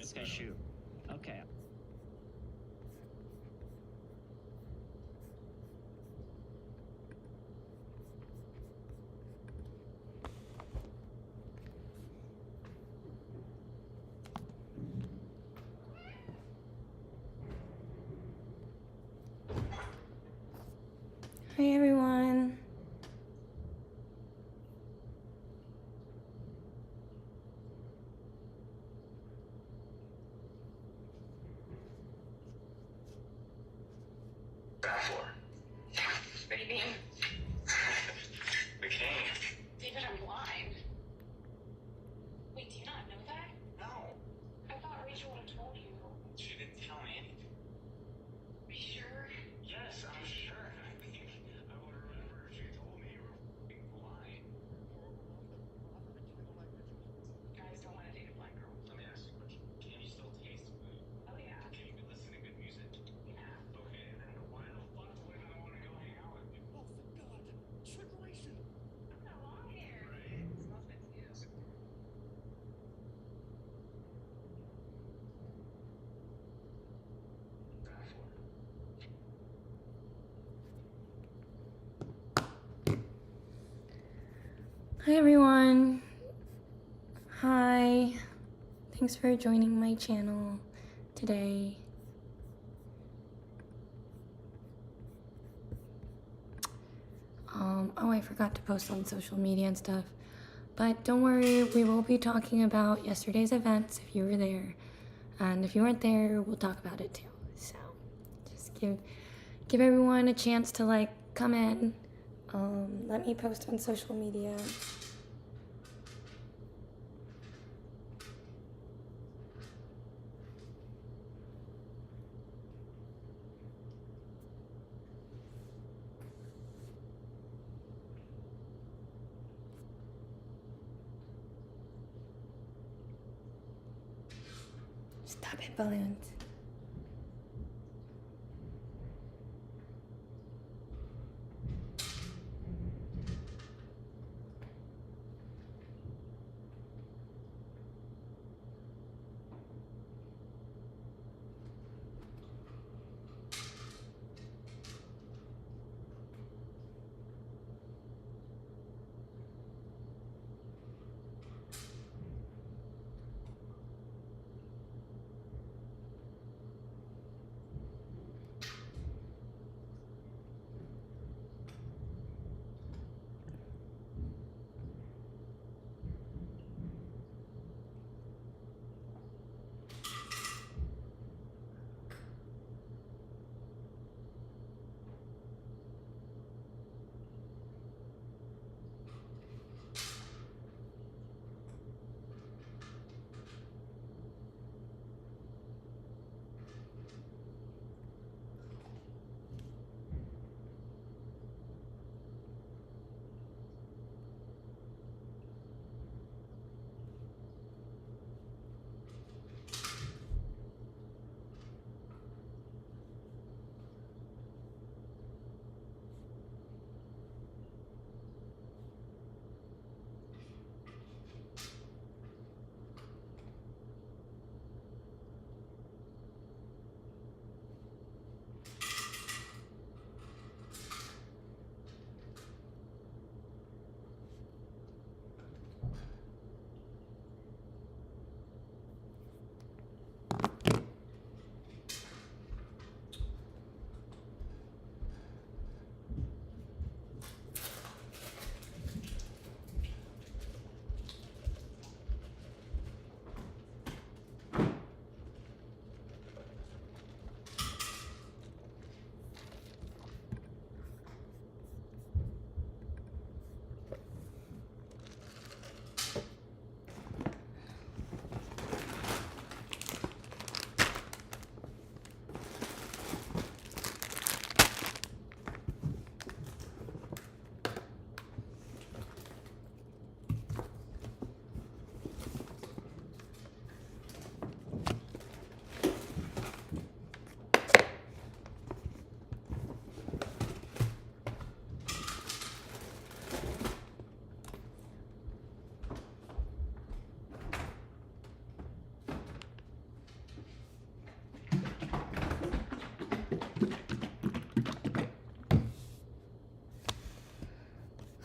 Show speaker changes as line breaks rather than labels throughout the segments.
this guy's shoe. Okay.
Hi everyone.
What do you mean? The king. David, I'm blind. Wait, do you not know that? No. I thought Rachel would have told you. She didn't tell me anything. Are you sure? Yes, I'm sure. I think I would remember if she told me you were blind. Guys don't want to date a blind girl. Let me ask you a question. Can you still taste food? Oh, yeah. Can you listen to good music? Yeah. Okay, then why the fuck would I want to go hang out with you?
Oh, for God! Trickeration!
I've got long hair. Right? It smells good too.
Hi everyone. Hi. Thanks for joining my channel today. Oh, I forgot to post on social media and stuff. But don't worry, we will be talking about yesterday's events if you were there. And if you weren't there, we'll talk about it too. So just give everyone a chance to like come in. Let me post on social media. Stop it, balloons.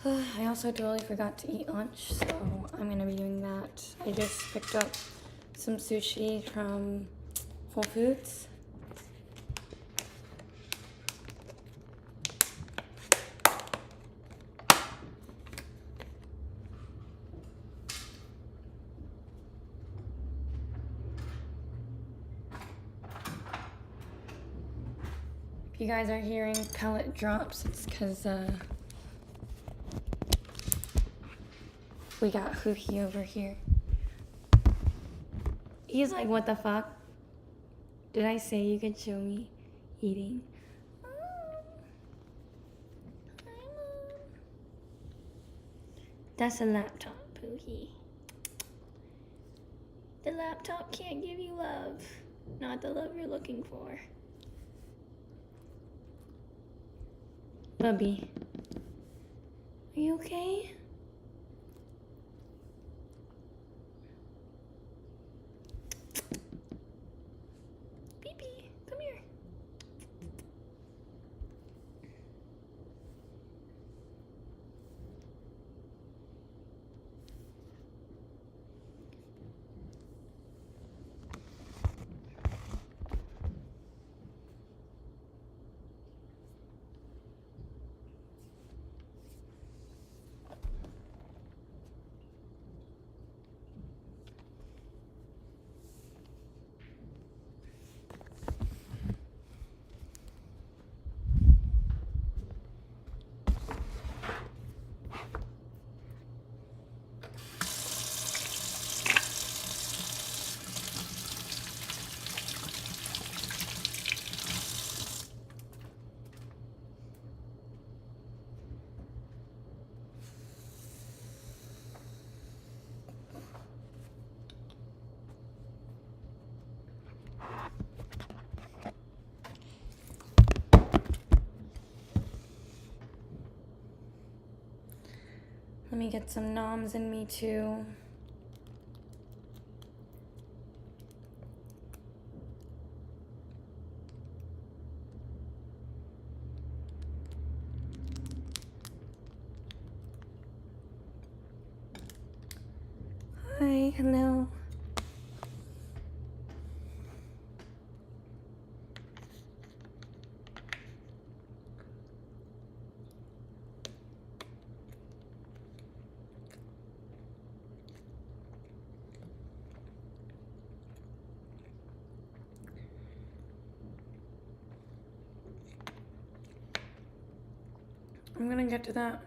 I also totally forgot to eat lunch, so I'm gonna be doing that. I just picked up some sushi from Whole Foods. If you guys are hearing pellet drops, it's because we got Hookie over here. He's like, what the fuck? Did I say you could show me eating? Hi, Mom. That's a laptop, Pookie. The laptop can't give you love. Not the love you're looking for. Bubby, are you okay? Beepy, come here. Let me get some noms in me too. Hi, hello. I'm gonna get to that.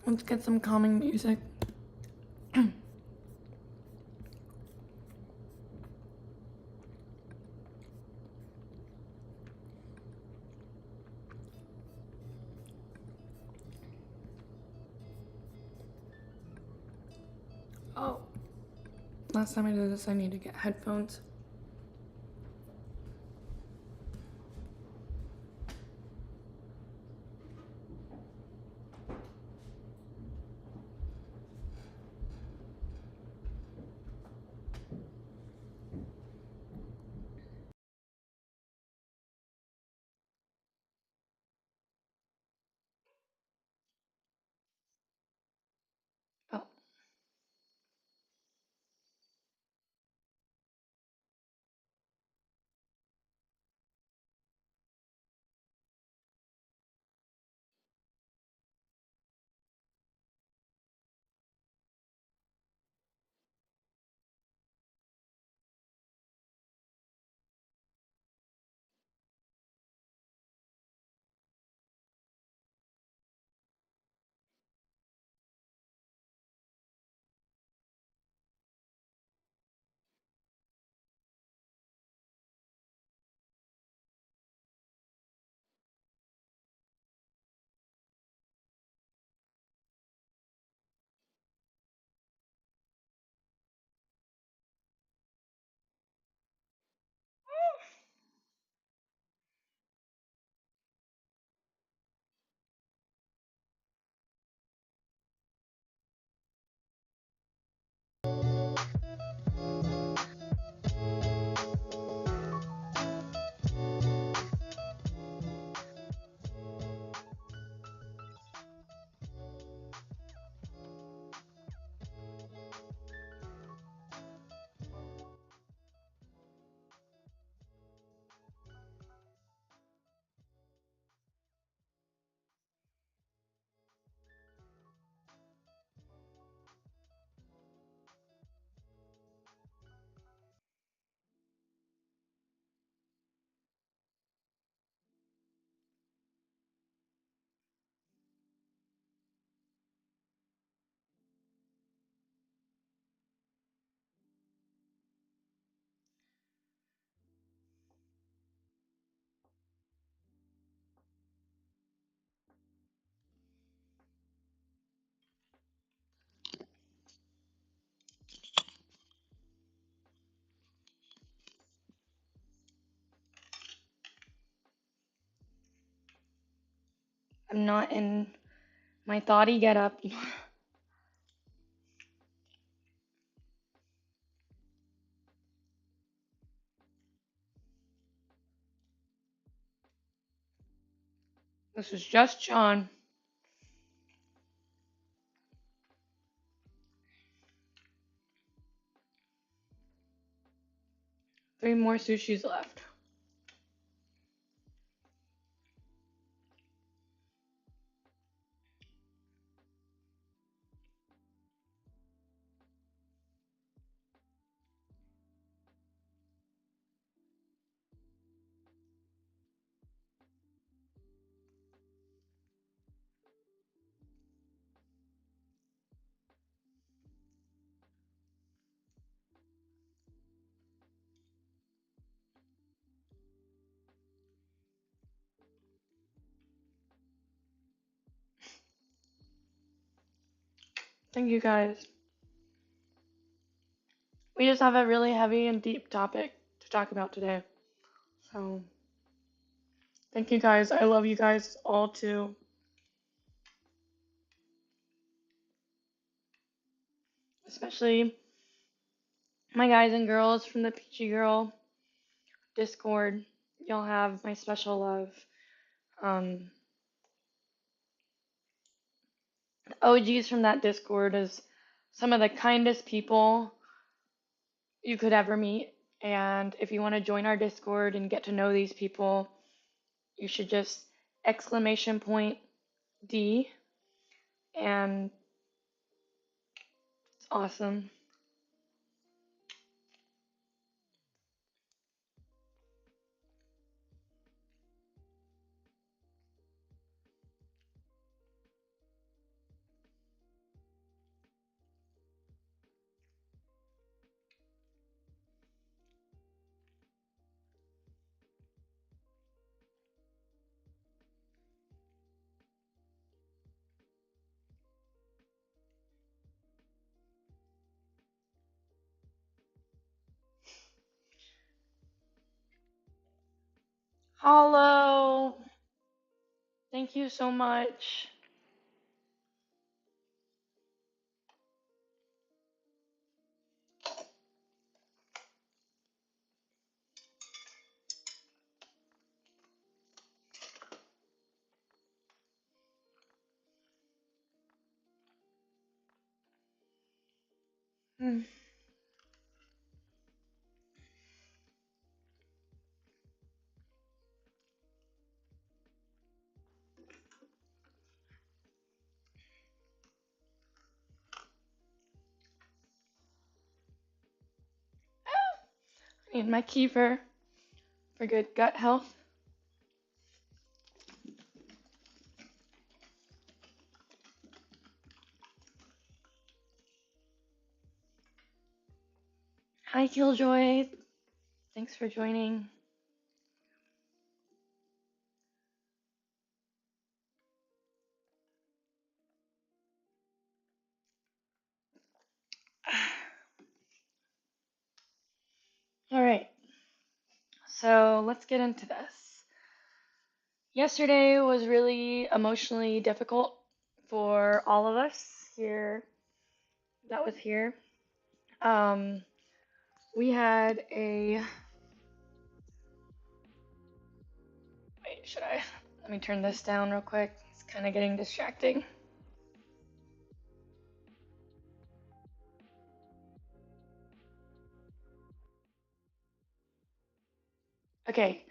Let's get some calming music. Oh, last time I did this, I need to get headphones. I'm not in my thoughty get up. This is just John. 3 more sushis left. Thank you guys. We just have a really heavy and deep topic to talk about today. So, thank you guys. I love you guys all too. Especially my guys and girls from the Peachy Girl Discord. Y'all have my special love. Um, the OGs from that Discord is some of the kindest people you could ever meet. And if you want to join our Discord and get to know these people, you should just exclamation point D, and it's awesome. Hollow, thank you so much. Hmm. I need my kefir for good gut health. Hi, Killjoy. Thanks for joining. All right, so let's get into this. Yesterday was really emotionally difficult for all of us here that was here. We had a. Wait, should I? Let me turn this down real quick. It's kind of getting distracting. Okay.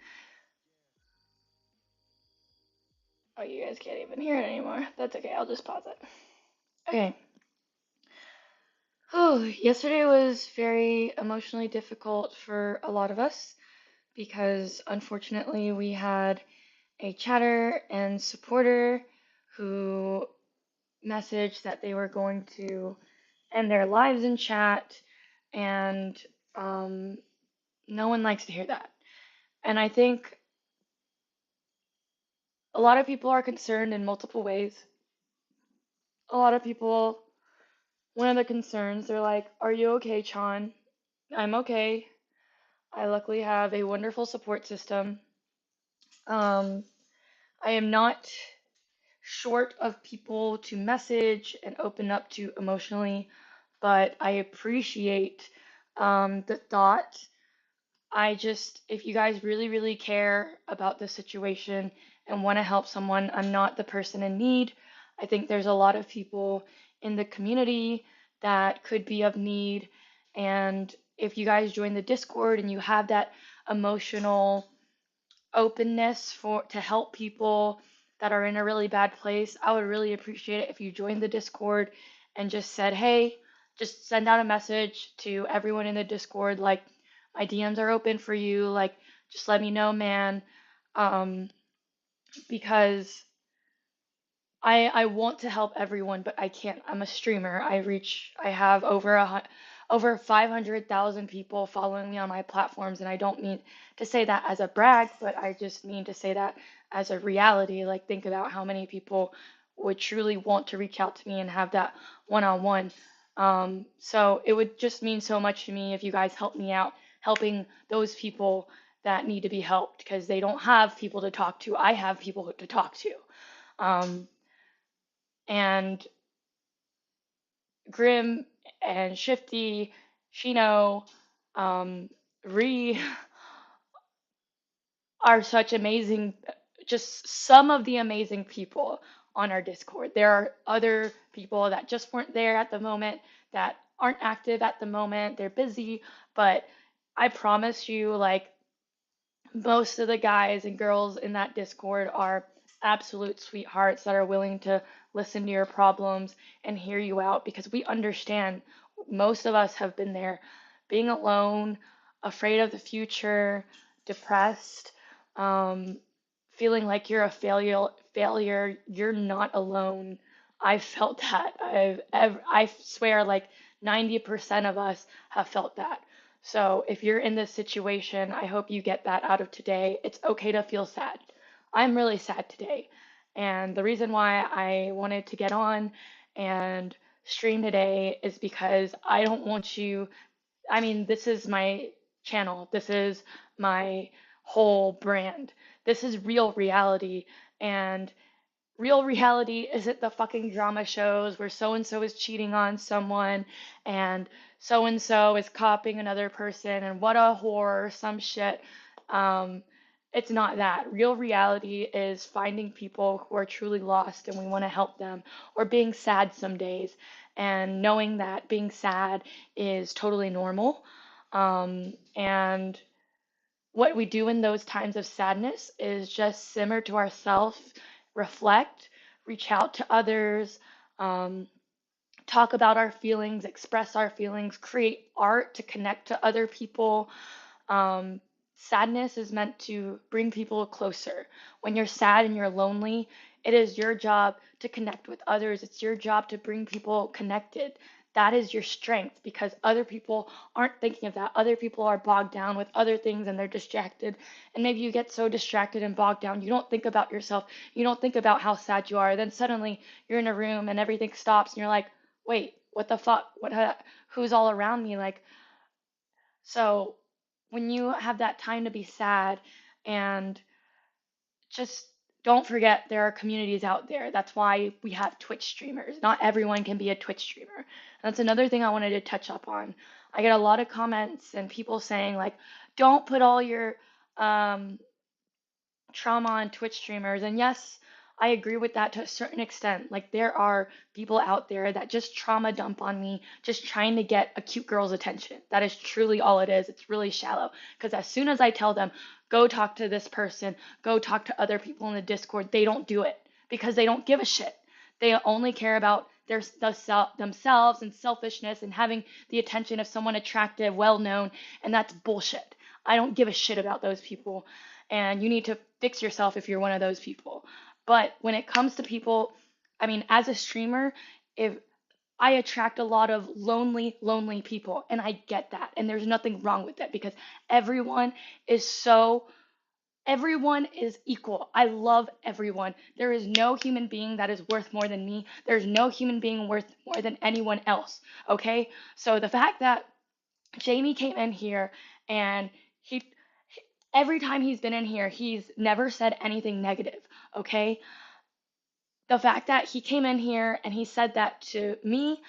Oh, you guys can't even hear it anymore. That's okay, I'll just pause it. Okay. Oh, yesterday was very emotionally difficult for a lot of us because unfortunately we had a chatter and supporter who messaged that they were going to end their lives in chat, and no one likes to hear that. And I think a lot of people are concerned in multiple ways. A lot of people, one of the concerns, they're like, "Are you okay, Chan?" I'm okay. I luckily have a wonderful support system. I am not short of people to message and open up to emotionally, but I appreciate the thought. If you guys really, really care about the situation and want to help someone, I'm not the person in need. I think there's a lot of people in the community that could be of need. And if you guys join the Discord and you have that emotional openness for to help people that are in a really bad place, I would really appreciate it if you joined the Discord and just said, "Hey," just send out a message to everyone in the Discord like my DMs are open for you, like just let me know, man. Um, because I want to help everyone, but I can't. I'm a streamer. I have over 500,000 people following me on my platforms, and I don't mean to say that as a brag, but I just mean to say that as a reality. Like, think about how many people would truly want to reach out to me and have that one-on-one. So it would just mean so much to me if you guys help me out, helping those people that need to be helped because they don't have people to talk to. I have people to talk to. Um, and Grim and Shifty, Shino, Ree are such amazing, just some of the amazing people on our Discord. There are other people that just weren't there at the moment, that aren't active at the moment. They're busy, but I promise you, like, most of the guys and girls in that Discord are absolute sweethearts that are willing to listen to your problems and hear you out because we understand most of us have been there being alone, afraid of the future, depressed, um, feeling like you're a failure. You're not alone. I've felt that. I swear like 90% of us have felt that. So if you're in this situation, I hope you get that out of today. It's okay to feel sad. I'm really sad today. And the reason why I wanted to get on and stream today is because I don't want you, I mean, this is my channel. This is my whole brand. This is real reality. And real reality isn't the fucking drama shows where so and so is cheating on someone and so is copying another person and what a whore or some shit. Um, it's not that. Real reality is finding people who are truly lost and we want to help them, or being sad some days and knowing that being sad is totally normal. And what we do in those times of sadness is just simmer to ourselves, reflect, reach out to others, um, talk about our feelings, express our feelings, create art to connect to other people. Um, Sadness is meant to bring people closer. When you're sad and you're lonely, it is your job to connect with others. It's your job to bring people connected. That is your strength because other people aren't thinking of that. Other people are bogged down with other things and they're distracted. And maybe you get so distracted and bogged down, you don't think about yourself. You don't think about how sad you are. Then suddenly you're in a room and everything stops and you're like, wait, what the fuck? Who's all around me? Like, so when you have that time to be sad and just don't forget there are communities out there. That's why we have Twitch streamers. Not everyone can be a Twitch streamer. That's another thing I wanted to touch up on. I get a lot of comments and people saying like, don't put all your um, trauma on Twitch streamers. And yes, I agree with that to a certain extent. Like there are people out there that just trauma dump on me, just trying to get a cute girl's attention. That is truly all it is. It's really shallow. Because as soon as I tell them, go talk to this person, go talk to other people in the Discord, they don't do it because they don't give a shit. They only care about themselves and selfishness and having the attention of someone attractive, well known, and that's bullshit. I don't give a shit about those people and you need to fix yourself if you're one of those people. But when it comes to people, I mean, as a streamer, if I attract a lot of lonely people, and I get that, and there's nothing wrong with that because everyone is so everyone is equal. I love everyone. There is no human being that is worth more than me. There's no human being worth more than anyone else. Okay? So the fact that Jamie came in here and he every time he's been in here, he's never said anything negative, okay?
the fact that he came in here and he said that to me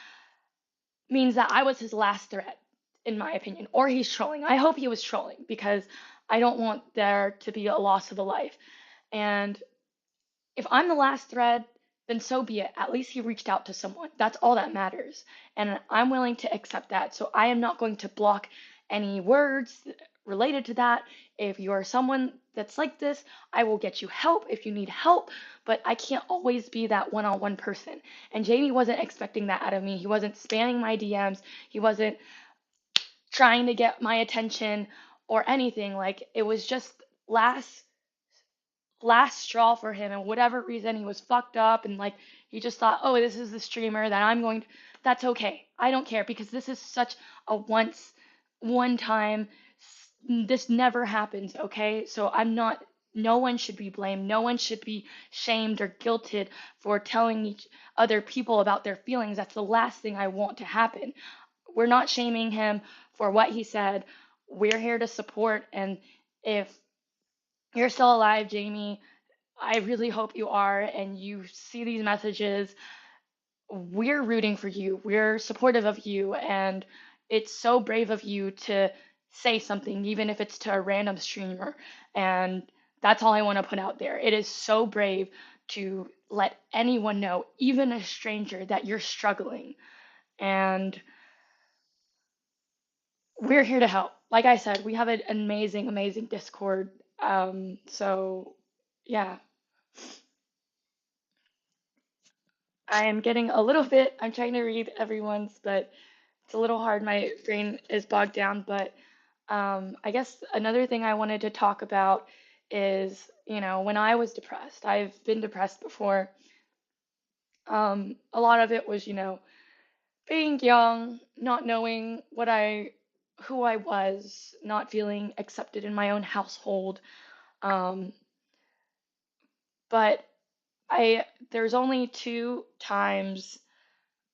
means that I was his last threat, in my opinion, or he's trolling. I hope he was trolling because I don't want there to be a loss of a life. And if I'm the last thread, then so be it. At least he reached out to someone. That's all that matters. And I'm willing to accept that. So I am not going to block any words related to that. If you are someone that's like this, I will get you help if you need help, but I can't always be that one-on-one person. And Jamie wasn't expecting that out of me. He wasn't spamming my DMs. He wasn't trying to get my attention or anything. Like, it was just last straw for him, and whatever reason he was fucked up and like he just thought, oh, this is the streamer that that's okay. I don't care because this is such a one time, this never happens, okay? So I'm not, no one should be blamed. No one should be shamed or guilted for telling other people about their feelings. That's the last thing I want to happen. We're not shaming him for what he said. We're here to support, and if you're still alive, Jamie, I really hope you are, and you see these messages. We're rooting for you. We're supportive of you, and it's so brave of you to say something, even if it's to a random streamer. And that's all I want to put out there. It is so brave to let anyone know, even a stranger, that you're struggling. And we're here to help. Like I said, we have an amazing, amazing Discord. So yeah, I am getting a little bit, I'm trying to read everyone's, but it's a little hard. My brain is bogged down. But I guess another thing I wanted to talk about is, when I was depressed, I've been depressed before. A lot of it was, being young, not knowing who I was, not feeling accepted in my own household. Um, but there's only 2 times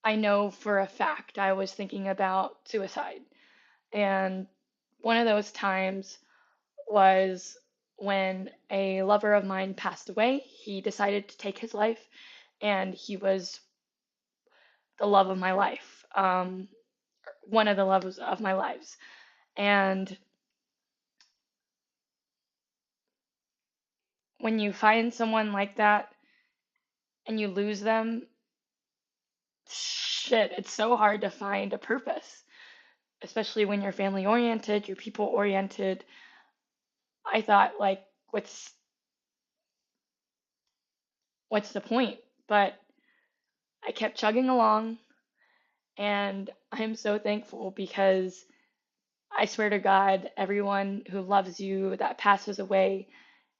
I know for a fact I was thinking about suicide. And one of those times was when a lover of mine passed away. He decided to take his life, and he was the love of my life, one of the loves of my lives. And when you find someone like that and you lose them, shit, it's so hard to find a purpose, especially when you're family oriented, you're people oriented. I thought, like, what's the point? But I kept chugging along, and I'm so thankful because I swear to God, everyone who loves you that passes away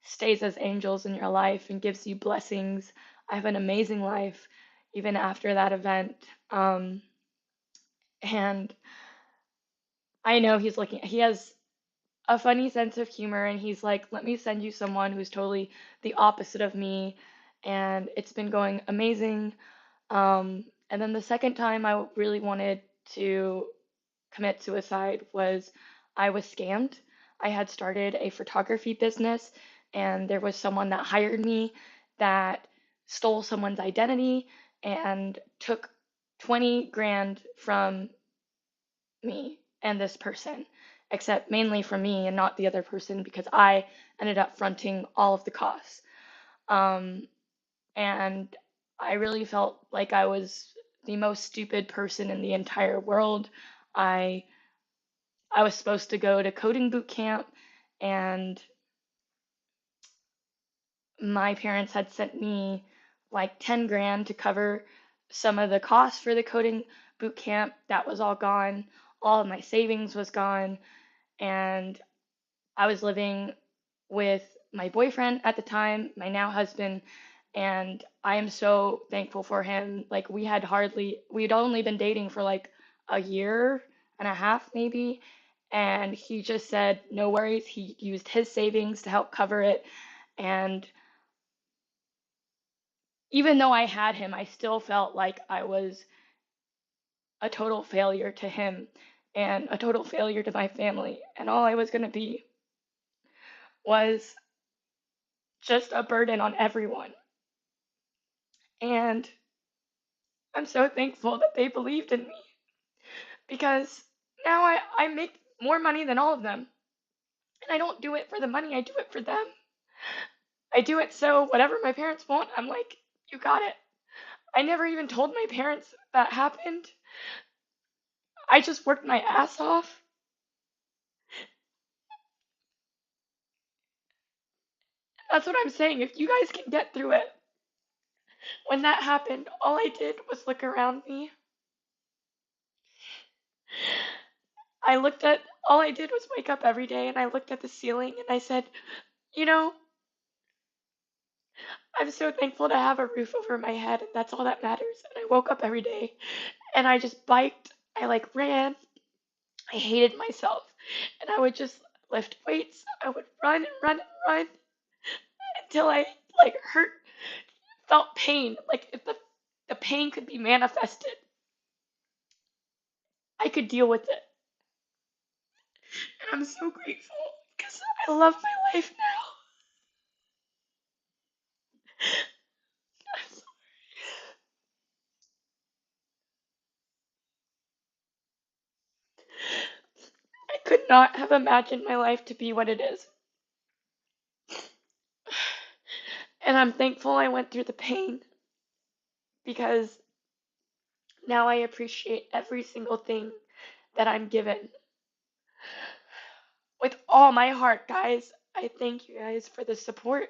stays as angels in your life and gives you blessings. I have an amazing life even after that event. And I know he has a funny sense of humor, and he's like, let me send you someone who's totally the opposite of me. And it's been going amazing. And then the second time I really wanted to commit suicide was I was scammed. I had started a photography business, and there was someone that hired me that stole someone's identity and took 20 grand from me and this person, except mainly from me and not the other person because I ended up fronting all of the costs. Um, and I really felt like I was the most stupid person in the entire world. I I was supposed to go to coding boot camp, and my parents had sent me like 10 grand to cover some of the costs for the coding boot camp. That was all gone. All of my savings was gone, and I was living with my boyfriend at the time, my now husband, and I am so thankful for him. Like, we'd only been dating for like a year and a half maybe, and he just said no worries. He used his savings to help cover it, and even though I had him, I still felt like I was a total failure to him and a total failure to my family, and all I was going to be was just a burden on everyone. And I'm so thankful that they believed in me because now I make more money than all of them. And I don't do it for the money, I do it for them. I do it so whatever my parents want, I'm like, you got it. I never even told my parents that happened. I just worked my ass off. That's what I'm saying. If you guys can get through it, when that happened, all I did was look around me. All I did was wake up every day and I looked at the ceiling and I said, you know, I'm so thankful to have a roof over my head and that's all that matters. And I woke up every day and I just biked. I like ran. I hated myself. And I would just lift weights. I would run and run and run until I like felt pain. Like if the pain could be manifested, I could deal with it. And I'm so grateful because I love my life now. I could not have imagined my life to be what it is. And I'm thankful I went through the pain because now I appreciate every single thing that I'm given. With all my heart, guys, I thank you guys for the support.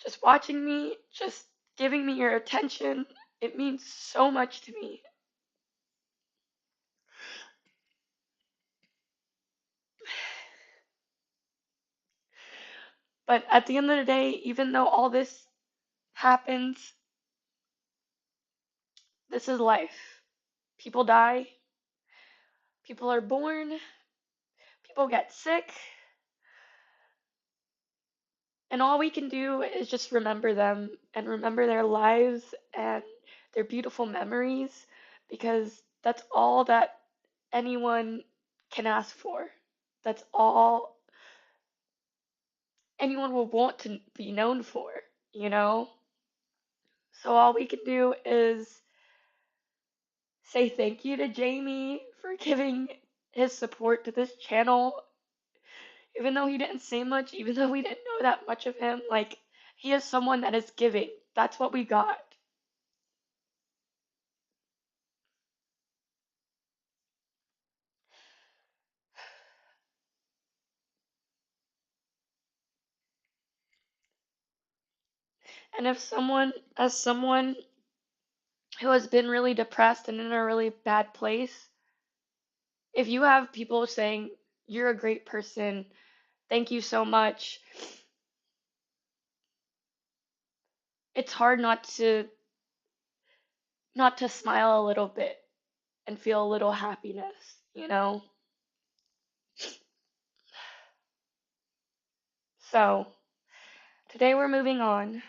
Just watching me, just giving me your attention, it means so much to me. But at the end of the day, even though all this happens, this is life. People die, people are born, people get sick, and all we can do is just remember them and remember their lives and their beautiful memories because that's all that anyone can ask for. That's all anyone will want to be known for, you know? So all we can do is say thank you to Jamie for giving his support to this channel. Even though he didn't say much, even though we didn't know that much of him, like, he is someone that is giving. That's what we got. And if as someone who has been really depressed and in a really bad place, if you have people saying, you're a great person, thank you so much, it's hard not to smile a little bit and feel a little happiness, you know? So, today we're moving on.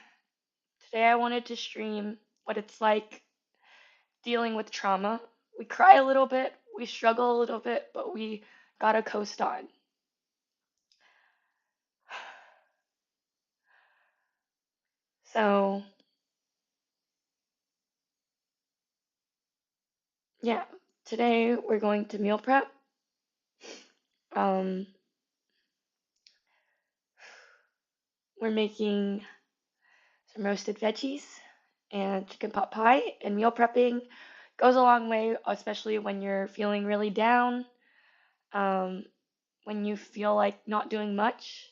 Today I wanted to stream what it's like dealing with trauma. We cry a little bit, we struggle a little bit, but we gotta coast on. So, yeah, today we're going to meal prep. Um, we're making some roasted veggies and chicken pot pie, and meal prepping goes a long way, especially when you're feeling really down, um, when you feel like not doing much.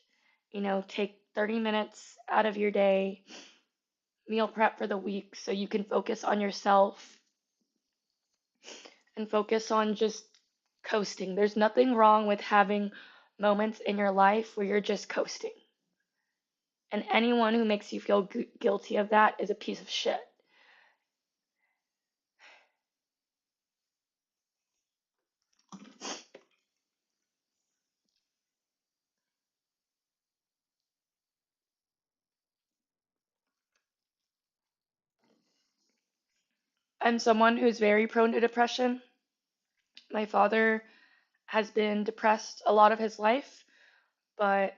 You know, take 30 minutes out of your day, meal prep for the week so you can focus on yourself and focus on just coasting. There's nothing wrong with having moments in your life where you're just coasting. And anyone who makes you feel guilty of that is a piece of shit. I'm someone who's very prone to depression. My father has been depressed a lot of his life, but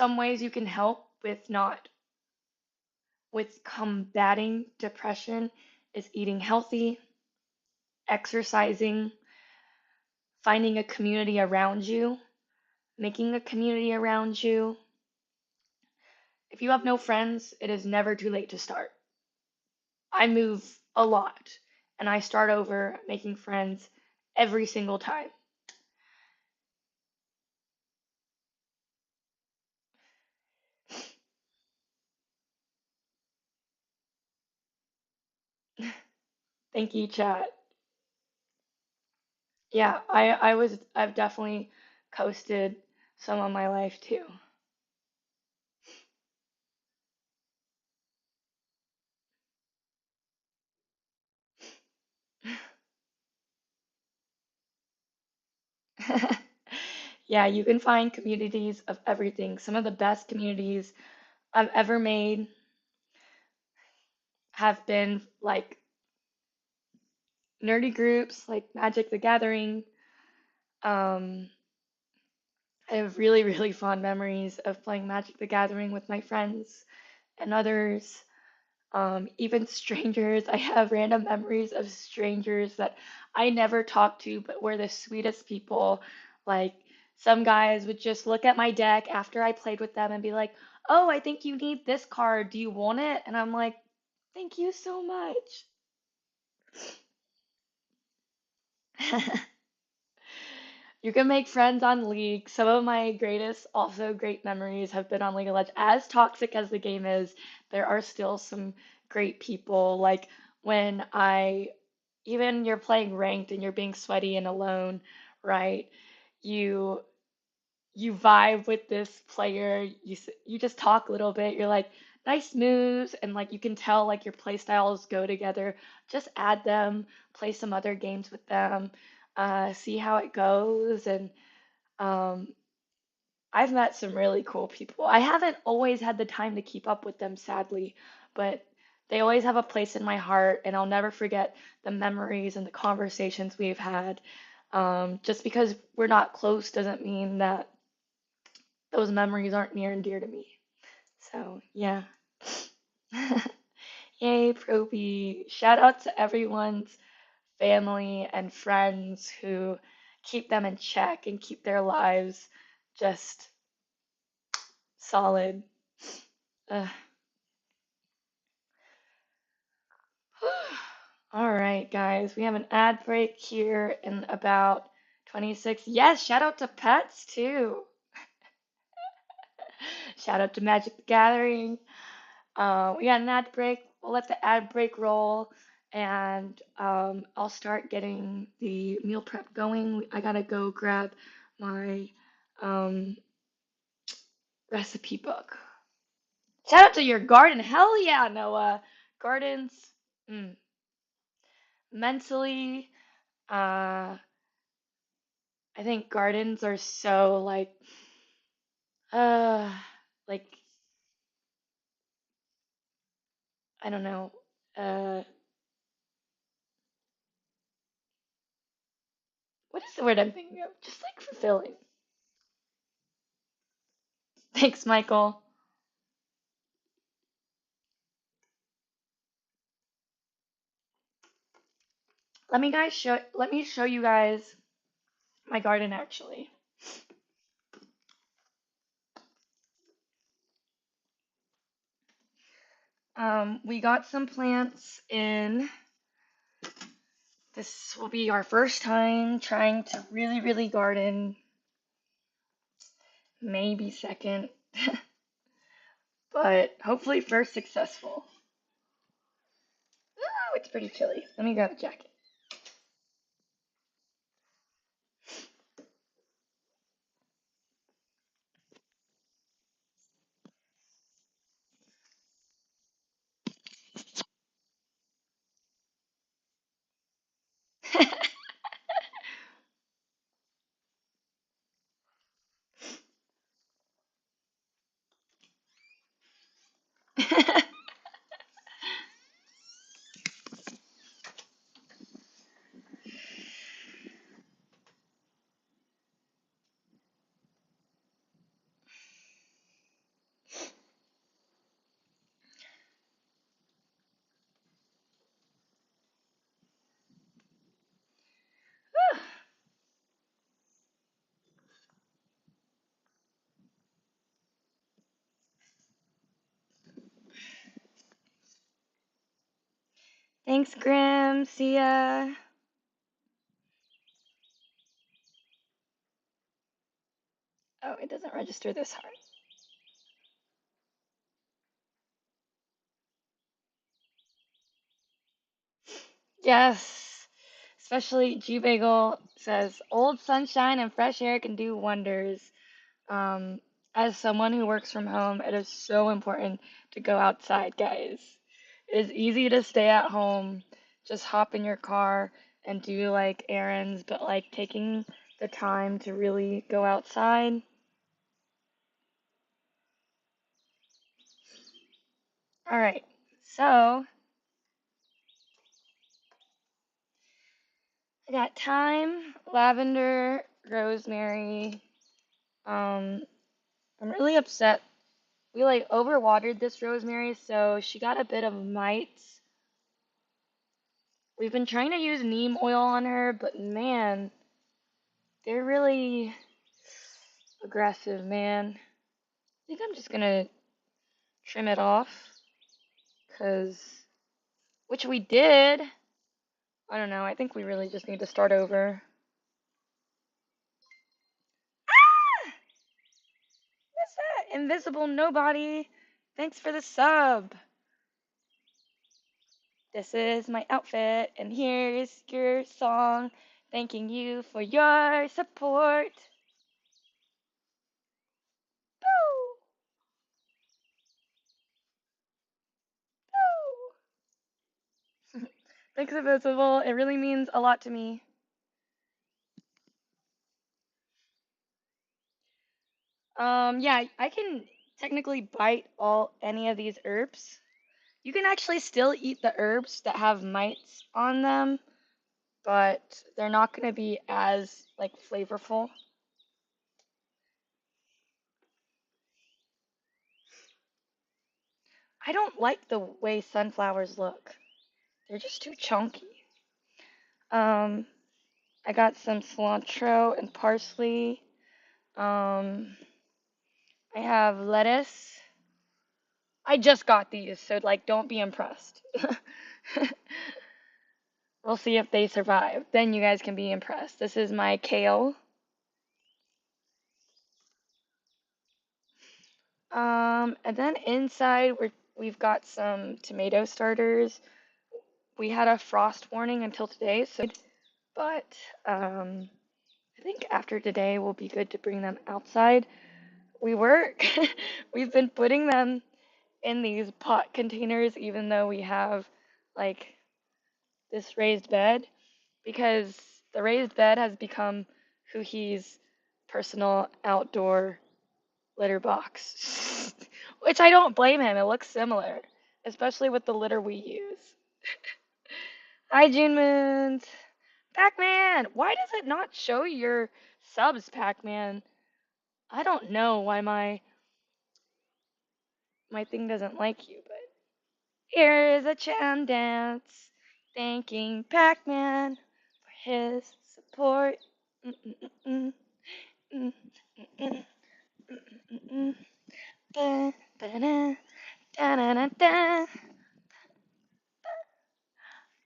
some ways you can help with not with combating depression is eating healthy, exercising, finding a community around you, making a community around you. If you have no friends, it is never too late to start. I move a lot and I start over making friends every single time. Thank you, chat. Yeah, I've definitely coasted some of my life too. Yeah, you can find communities of everything. Some of the best communities I've ever made have been like nerdy groups like Magic the Gathering. Um, I have really, really fond memories of playing Magic the Gathering with my friends and others. Even strangers. I have random memories of strangers that I never talked to, but were the sweetest people. Like, some guys would just look at my deck after I played with them and be like, "Oh, I think you need this card. Do you want it?" And I'm like, "Thank you so much." You can make friends on League. Some of my greatest, also great memories have been on League of Legends. As toxic as the game is, there are still some great people. Like when even you're playing ranked and you're being sweaty and alone, right? You you vibe with this player. You just talk a little bit. You're like, nice moves, and like you can tell like your play styles go together. Just add them, play some other games with them, see how it goes, and um, I've met some really cool people. I haven't always had the time to keep up with them, sadly, but they always have a place in my heart, and I'll never forget the memories and the conversations we've had. Just because we're not close doesn't mean that those memories aren't near and dear to me. So, yeah. Yay, Proby. Shout out to everyone's family and friends who keep them in check and keep their lives just solid. Ugh. All right, guys, we have an ad break here in about 26. Yes, shout out to pets too. Shout out to Magic the Gathering. We got an ad break. We'll let the ad break roll, and I'll start getting the meal prep going. I gotta go grab my um, recipe book. Shout out to your garden. Hell yeah, Noah. Gardens, mm, mentally, uh, I think gardens are so uh, like, I don't know, uh, what is the word I'm thinking of? Just like fulfilling. Thanks, Michael. Let me show you guys my garden actually. We got some plants in. This will be our first time trying to really, really garden. Maybe second, but hopefully first successful. Oh, it's pretty chilly. Let me grab a jacket. Thanks, Grim. See ya. Oh, it doesn't register this hard. Yes. Especially G Bagel says, old sunshine and fresh air can do wonders. Um, as someone who works from home, it is so important to go outside, guys. It is easy to stay at home, just hop in your car and do like errands, but like taking the time to really go outside. All right, so I got thyme, lavender, rosemary. I'm really upset. We like overwatered this rosemary, so she got a bit of mites. We've been trying to use neem oil on her, but man, they're really aggressive, man. I think I'm just gonna trim it off, which we did. I don't know, I think we really just need to start over. Ah! What's that? Invisible nobody. Thanks for the sub. This is my outfit, and here's your song. Thanking you for your support. Boo! Boo! Thanks, Invisible. It really means a lot to me. Yeah, I can technically bite any of these herbs. You can actually still eat the herbs that have mites on them, but they're not going to be as like flavorful. I don't like the way sunflowers look. They're just too chunky. Um, I got some cilantro and parsley. I have lettuce. I just got these, so like don't be impressed. We'll see if they survive. Then you guys can be impressed. This is my kale. And then inside we've got some tomato starters. We had a frost warning until today, but I think after today will be good to bring them outside. We've been putting them in these pot containers even though we have like this raised bed because the raised bed has become Huhi's personal outdoor litter box. Which I don't blame him. It looks similar, especially with the litter we use. Hi, June Moons. Pac-Man, why does it not show your subs, Pac-Man? I don't know why my thing doesn't like you, but here is a Chan dance, thanking Pac-Man for his support. Mm-mm-mm-mm. Mm-mm-mm-mm. Mm-mm-mm-mm. Ba-ba-da, da-da-da-da.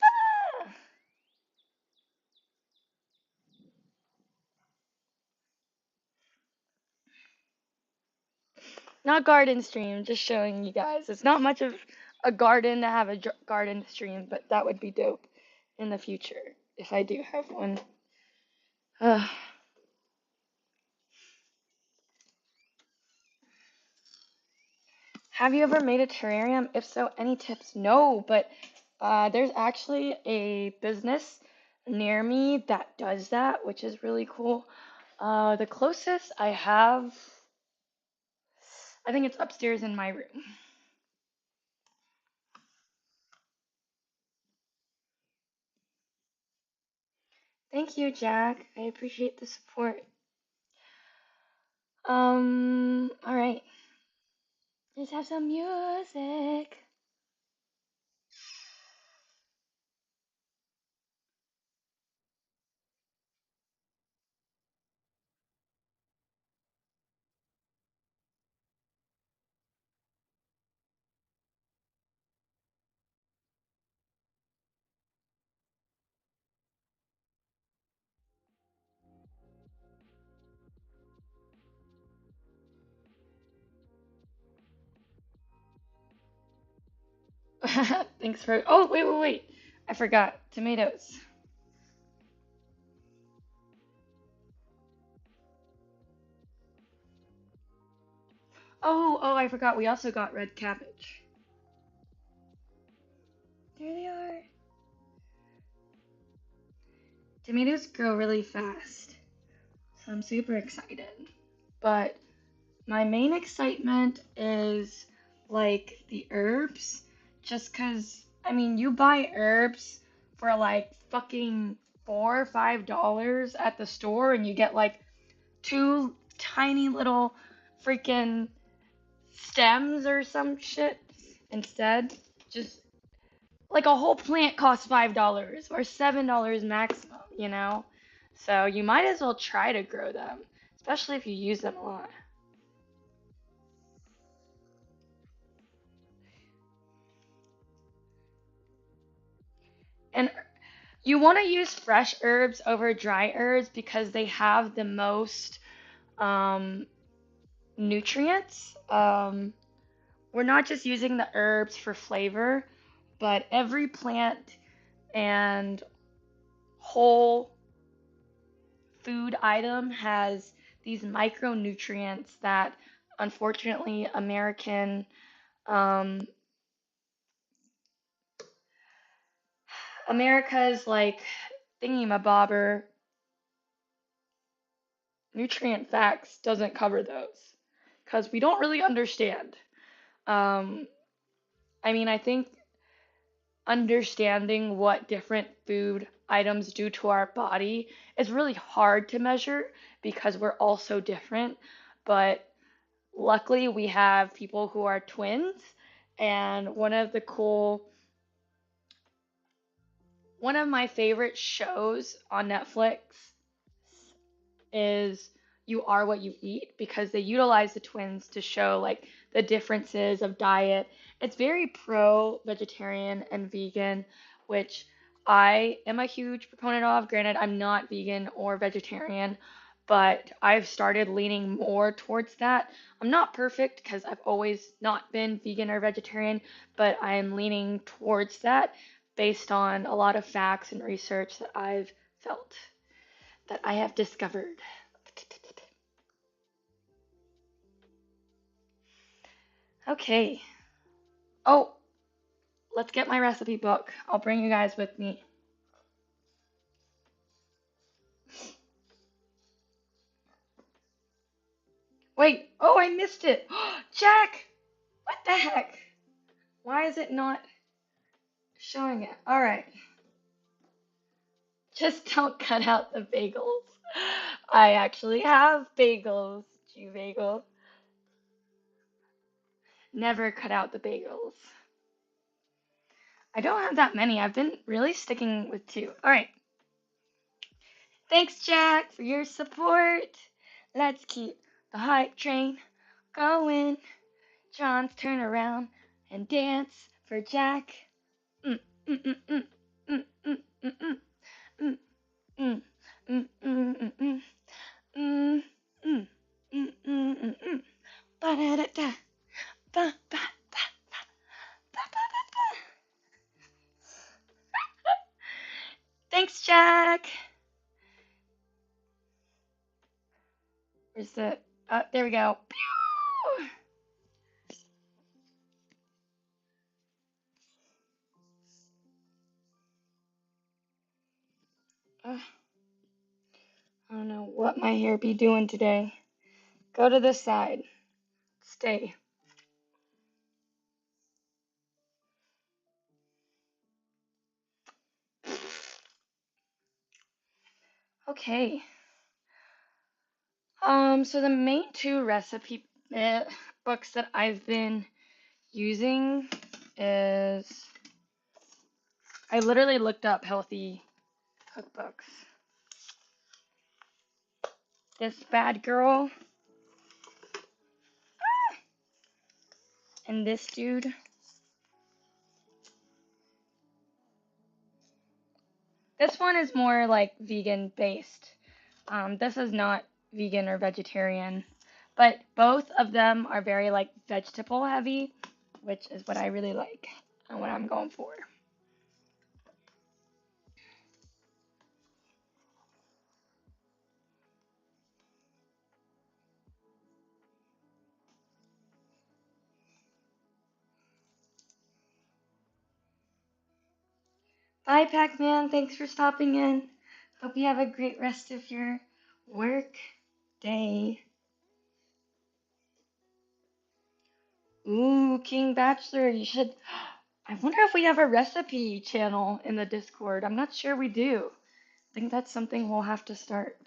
Ah! Not garden stream, just showing you guys. It's not much of a garden to have a garden stream, but that would be dope in the future if I do have one. Ugh. Have you ever made a terrarium? If so, any tips? No, but there's actually a business near me that does that, which is really cool. The closest I have, I think it's upstairs in my room. Thank you, Jack. I appreciate the support. All right. Let's have some music. Thanks for. Oh, wait. I forgot. Tomatoes. Oh, I forgot. We also got red cabbage. There they are. Tomatoes grow really fast, so I'm super excited. But my main excitement is like the herbs, just 'cause I mean, you buy herbs for like fucking $4 or $5 at the store, and you get like two tiny little freaking stems or some shit instead. Just like a whole plant costs $5 or $7 maximum, you know? So you might as well try to grow them, especially if you use them a lot. And you want to use fresh herbs over dry herbs because they have the most um, nutrients. We're not just using the herbs for flavor, but every plant and whole food item has these micronutrients that unfortunately um, America's like thingy-mabobber nutrient facts doesn't cover those because we don't really understand. Um, I mean, I think understanding what different food items do to our body is really hard to measure because we're all so different. But luckily, we have people who are twins, and one of my favorite shows on Netflix is You Are What You Eat because they utilize the twins to show like the differences of diet. It's very pro vegetarian and vegan, which I am a huge proponent of. Granted, I'm not vegan or vegetarian, but I've started leaning more towards that. I'm not perfect because I've always not been vegan or vegetarian, but I am leaning towards that based on a lot of facts and research that I've felt that I have discovered. Okay. Oh, let's get my recipe book. I'll bring you guys with me. Wait. Oh, I missed it. Jack! What the heck? Why is it not showing it? Alright. Just don't cut out the bagels. I actually have bagels. Jew bagel. Never cut out the bagels. I don't have that many. I've been really sticking with two. Alright. Thanks, Jack, for your support. Let's keep the hype train going. John's turn around and dance for Jack. Mm, mm, mm, mm, mm, mm, mm, mm, mm, mm, mm, mm, mm, mm, mm, mm, mm, mm, mm. Ba-da-da-da, ba, ba, ba, ba, ba, ba, ba, ba. Thanks, Jack. Where's the? There we go. Pew! I don't know what my hair be doing today. Go to this side. Stay. Okay. So the main two recipe books that I've been using is I literally looked up healthy cookbooks. This Bad Girl and this dude. This one is more like vegan based. This is not vegan or vegetarian, but both of them are very like vegetable heavy, which is what I really like. and what I'm going for. Bye, Pac-Man. Thanks for stopping in. Hope you have a great rest of your work day. Ooh, King Bachelor, you should. I wonder if we have a recipe channel in the Discord. I'm not sure we do. I think that's something we'll have to start.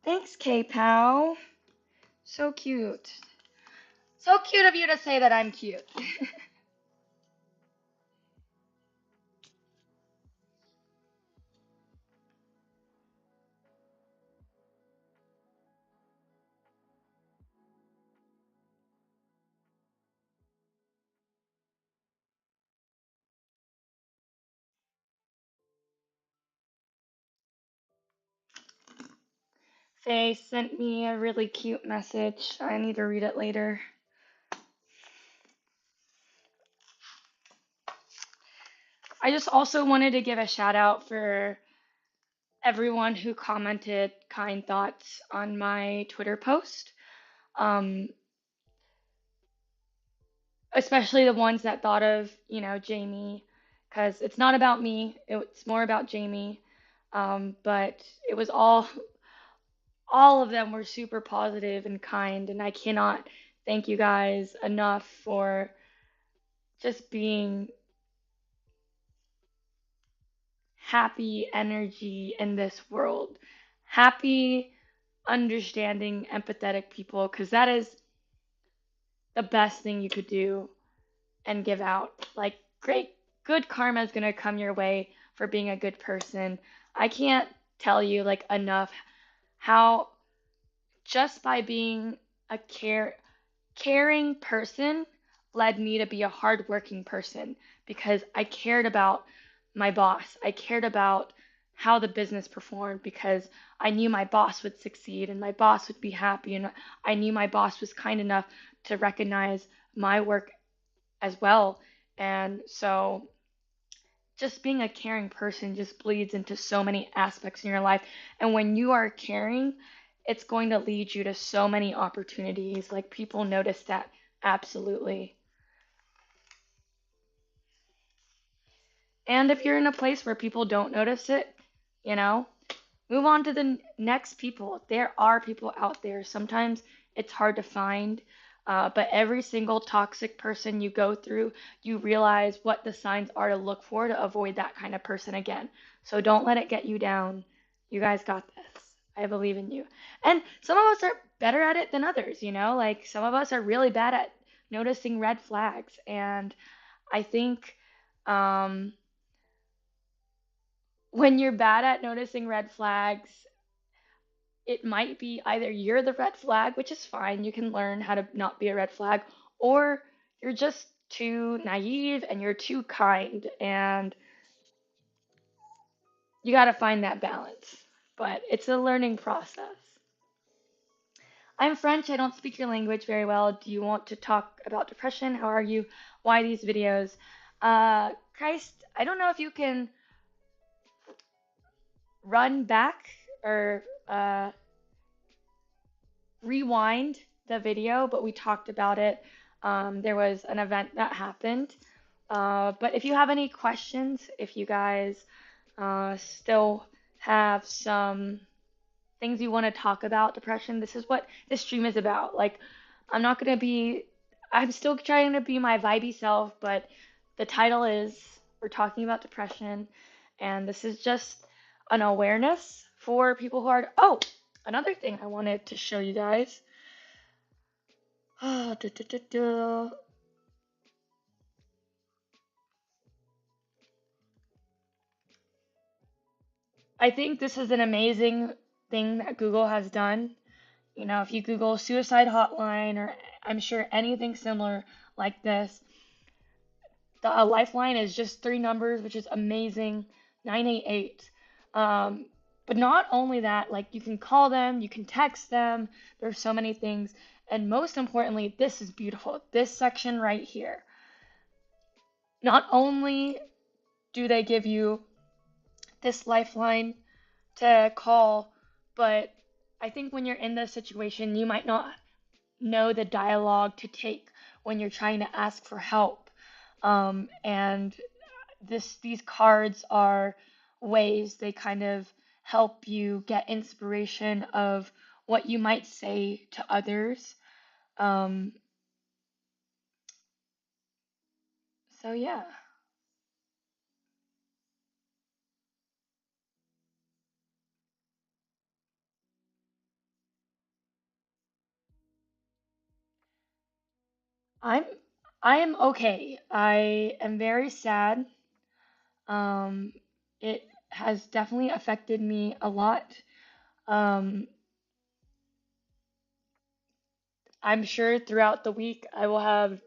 Thanks, K-Pow. So cute. So cute of you to say that I'm cute. Faye sent me a really cute message. I need to read it later. I just also wanted to give a shout out for everyone who commented kind thoughts on my Twitter post. Um, Especially the ones that thought of, Jamie, because it's not about me, it's more about Jamie. But it was all of them were super positive and kind, and I cannot thank you guys enough for just being happy energy in this world. Happy, understanding, empathetic people, because that is the best thing you could do and give out. Like, good karma is going to come your way for being a good person. I can't tell you, like, enough how just by being a caring person led me to be a hardworking person because I cared about my boss. I cared about how the business performed because I knew my boss would succeed and my boss would be happy, and I knew my boss was kind enough to recognize my work as well. And so just being a caring person just bleeds into so many aspects in your life. And when you are caring, it's going to lead you to so many opportunities. Like, people notice that. Absolutely. And if you're in a place where people don't notice it, you know, move on to the next people. There are people out there. Sometimes it's hard to find, but every single toxic person you go through, you realize what the signs are to look for to avoid that kind of person again. So don't let it get you down. You guys got this. I believe in you. And some of us are better at it than others, like some of us are really bad at noticing red flags. And I think when you're bad at noticing red flags, it might be either you're the red flag, which is fine, you can learn how to not be a red flag, or you're just too naive and you're too kind, and you got to find that balance. But it's a learning process. I'm French, I don't speak your language very well. Do you want to talk about depression? How are you? Why these videos? Christ, I don't know if you can run back or rewind the video, but we talked about it. There was an event that happened. But if you have any questions, if you guys still have some things you want to talk about depression, this is what this stream is about. Like, I'm still trying to be my vibey self, but the title is we're talking about depression, and this is just an awareness for people who are. Oh, another thing I wanted to show you guys. I think this is an amazing thing that Google has done. If you Google suicide hotline, or I'm sure anything similar like this, the lifeline is just 3 numbers, which is amazing. 988. But not only that, like, you can call them, you can text them. There's so many things. And most importantly, this is beautiful. This section right here. Not only do they give you this lifeline to call, but I think when you're in this situation, you might not know the dialogue to take when you're trying to ask for help. And these cards are ways they kind of help you get inspiration of what you might say to others. Um, so yeah. I'm I am okay. I am very sad. Um, it has definitely affected me a lot. Um, I'm sure throughout the week I will have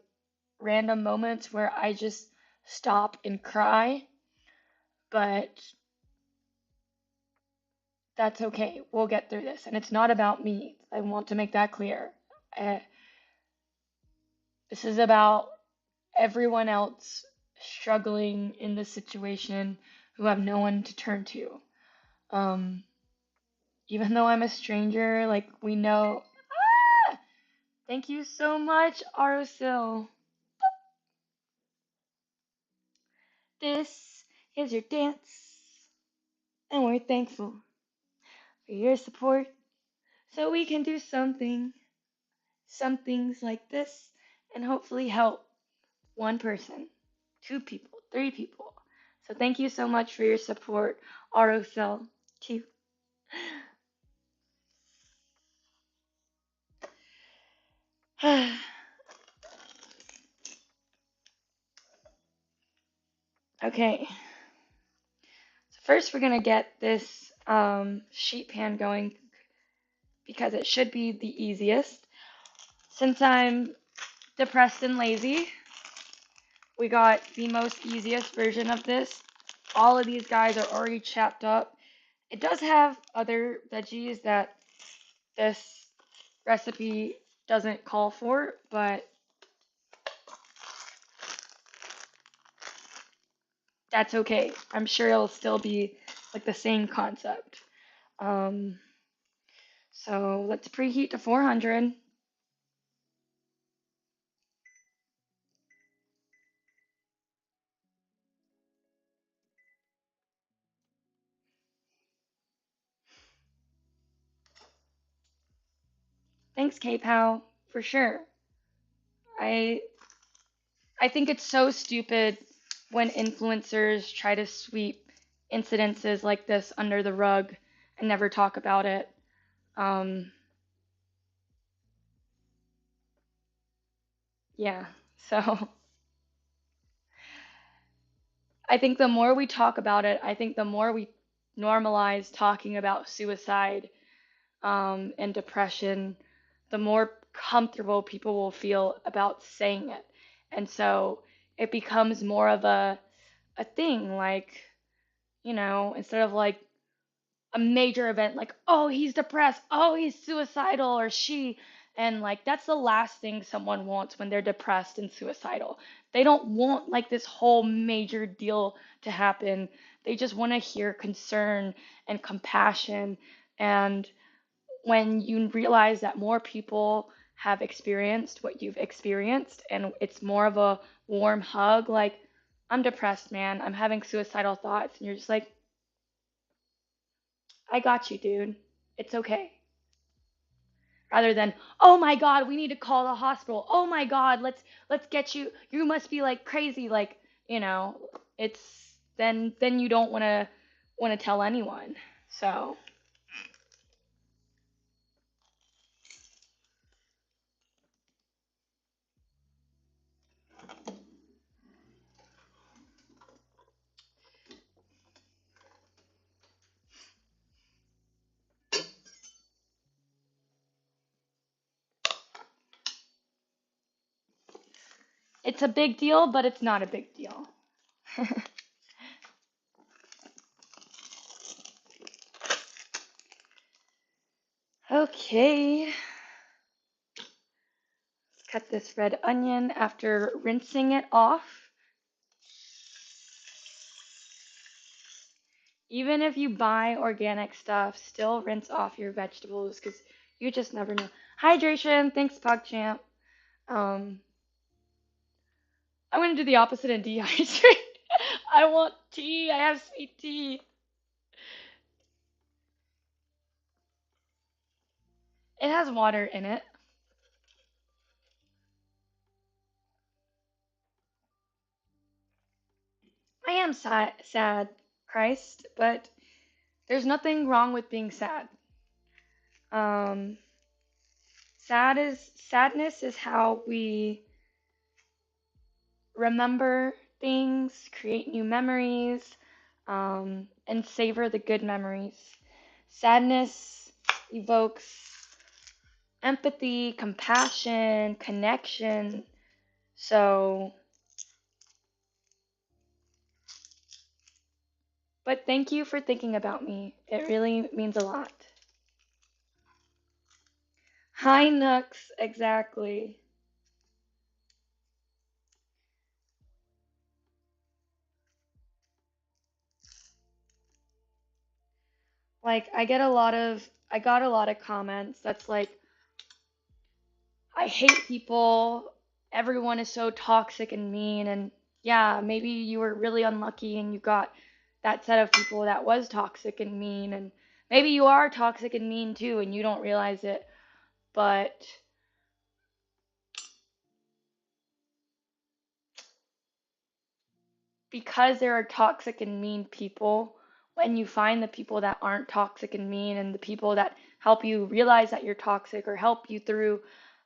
random moments where I just stop and cry, but that's okay. We'll get through this. And it's not about me. I want to make that clear. Uh, this is about everyone else struggling in this situation who have no one to turn to. Um, Even though I'm a stranger, like we know. Ah! Thank you so much, Arosil. This is your dance, and we're thankful for your support so we can do some things like this, and hopefully help one person, two people, three people. So thank you so much for your support, Arosil, too. Okay, so first we're gonna get this sheet pan going because it should be the easiest. Since I'm depressed and lazy, we got the most easiest version of this. All of these guys are already chopped up. It does have other veggies that this recipe doesn't call for, but that's okay. I'm sure it'll still be like the same concept. Um, so let's preheat to 400. Thanks, K-Pow, for sure. I I think it's so stupid when influencers try to sweep incidences like this under the rug and never talk about it. Um, yeah, so I think the more we talk about it, I think the more we normalize talking about suicide and depression, the more comfortable people will feel about saying it. And so it becomes more of a thing, like, instead of like a major event like, oh, he's depressed, oh, he's suicidal, or she. And like, that's the last thing someone wants when they're depressed and suicidal. They don't want like this whole major deal to happen. They just want to hear concern and compassion. And when you realize that more people have experienced what you've experienced, and it's more of a warm hug, like, I'm depressed, man, I'm having suicidal thoughts, and you're just like, I got you, dude. It's okay. Rather than, oh my God, we need to call the hospital. Oh my God, let's get you. You must be like crazy. Like, it's then you don't wanna tell anyone. So it's a big deal, but it's not a big deal. Okay. with this red onion after rinsing it off. Even if you buy organic stuff, still rinse off your vegetables because you just never know. Hydration, thanks PogChamp. I'm gonna do the opposite and dehydrate. I want tea. I have sweet tea. It has water in it. I am sad, Christ, but there's nothing wrong with being sad. Um, sadness is how we remember things, create new memories, and savor the good memories. Sadness evokes empathy, compassion, connection. So, but thank you for thinking about me. It really means a lot. Hi, Nooks, exactly. Like I got a lot of comments that's like, I hate people. Everyone is so toxic and mean. And yeah, maybe you were really unlucky and you got that set of people that was toxic and mean. And maybe you are toxic and mean too and you don't realize it. But because there are toxic and mean people, when you find the people that aren't toxic and mean and the people that help you realize that you're toxic or help you through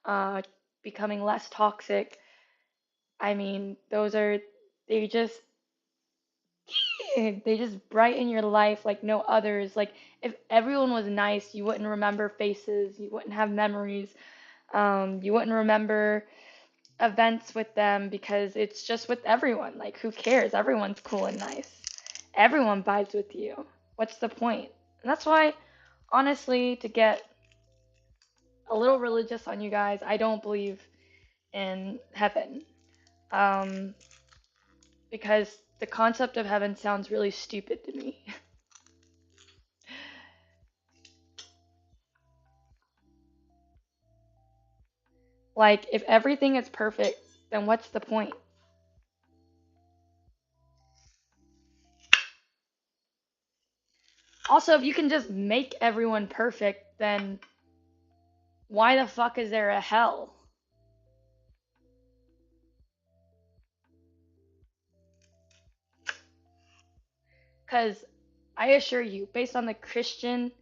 uh, becoming less toxic, I mean, they just they just brighten your life like no others. Like if everyone was nice, you wouldn't remember faces, you wouldn't have memories, you wouldn't remember events with them because it's just with everyone. Like who cares? Everyone's cool and nice. Everyone vibes with you. What's the point? And that's why, honestly, to get a little religious on you guys, I don't believe in heaven. Um, because the concept of heaven sounds really stupid to me. Like, if everything is perfect, then what's the point? Also, if you can just make everyone perfect, then why the fuck is there a hell? Because I assure you, based on the Christian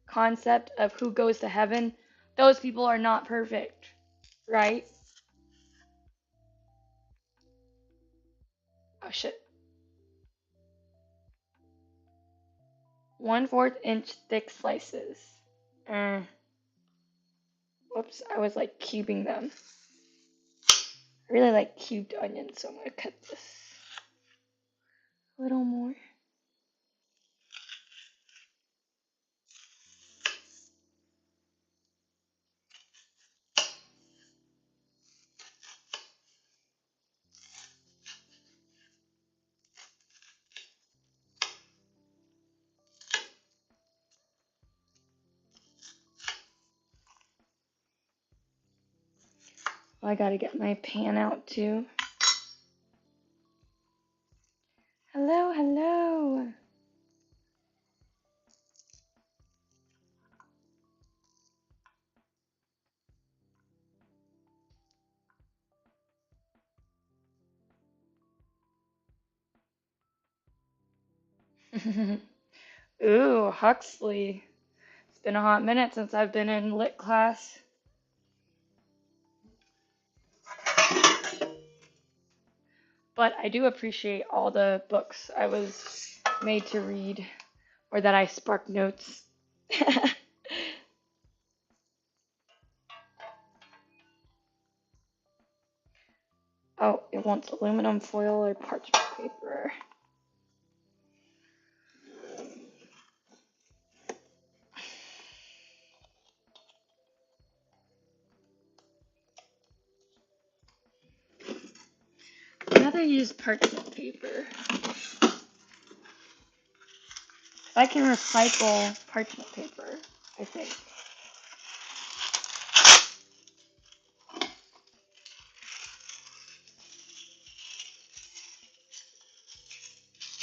concept of who goes to heaven, those people are not perfect, right? Oh shit. 1/4 inch thick slices. Whoops, I was like cubing them. I really like cubed onions, so I'm gonna cut this a little more. I gotta get my pan out too. Hello, hello. Ooh, Huxley. It's been a hot minute since I've been in lit class. But I do appreciate all the books I was made to read or that I sparked notes. Oh, it wants aluminum foil or parchment paper. gonna use parchment paper. I can recycle parchment paper, I think.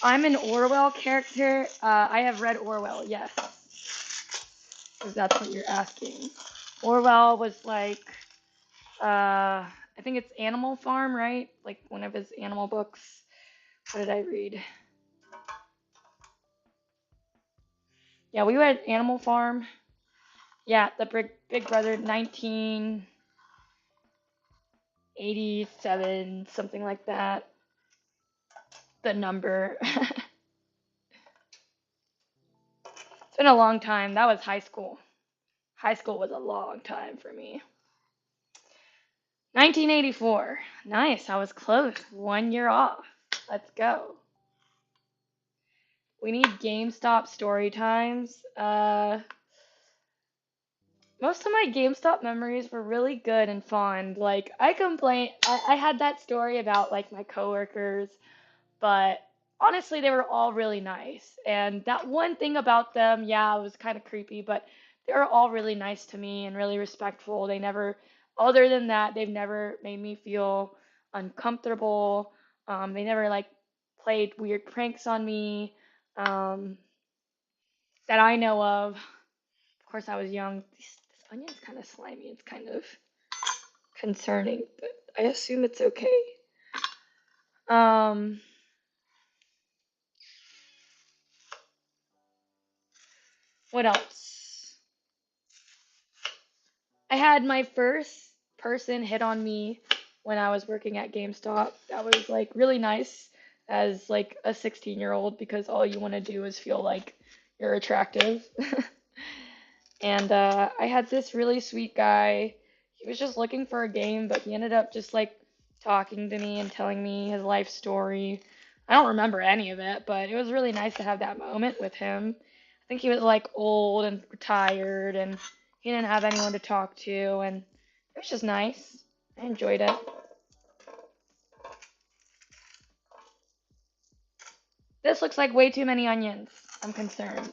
I'm an Orwell character. I have read Orwell, yes. If that's what you're asking. Orwell was like, I think it's Animal Farm, right? Like one of his animal books. What did I read? Yeah, we read Animal Farm. Yeah, the Big Brother, 1987, something like that. The number. It's been a long time. That was high school. High school was a long time for me. 1984. Nice. I was close. 1 year off. Let's go. We need GameStop story times. Most of my GameStop memories were really good and fond. Like, I had that story about, like, my coworkers, but honestly, they were all really nice. And that one thing about them, yeah, it was kind of creepy, but they were all really nice to me and really respectful. Other than that, they've never made me feel uncomfortable. They never, like, played weird pranks on me, um, that I know of. Of course, I was young. This onion's kind of slimy. It's kind of concerning, but I assume it's okay. Um, what else? I had my first person hit on me when I was working at GameStop. That was like really nice as like a 16-year-old because all you want to do is feel like you're attractive. And I had this really sweet guy. He was just looking for a game, but he ended up just like talking to me and telling me his life story. I don't remember any of it, but it was really nice to have that moment with him. I think he was like old and retired, and he didn't have anyone to talk to, and it was just nice. I enjoyed it. This looks like way too many onions. I'm concerned.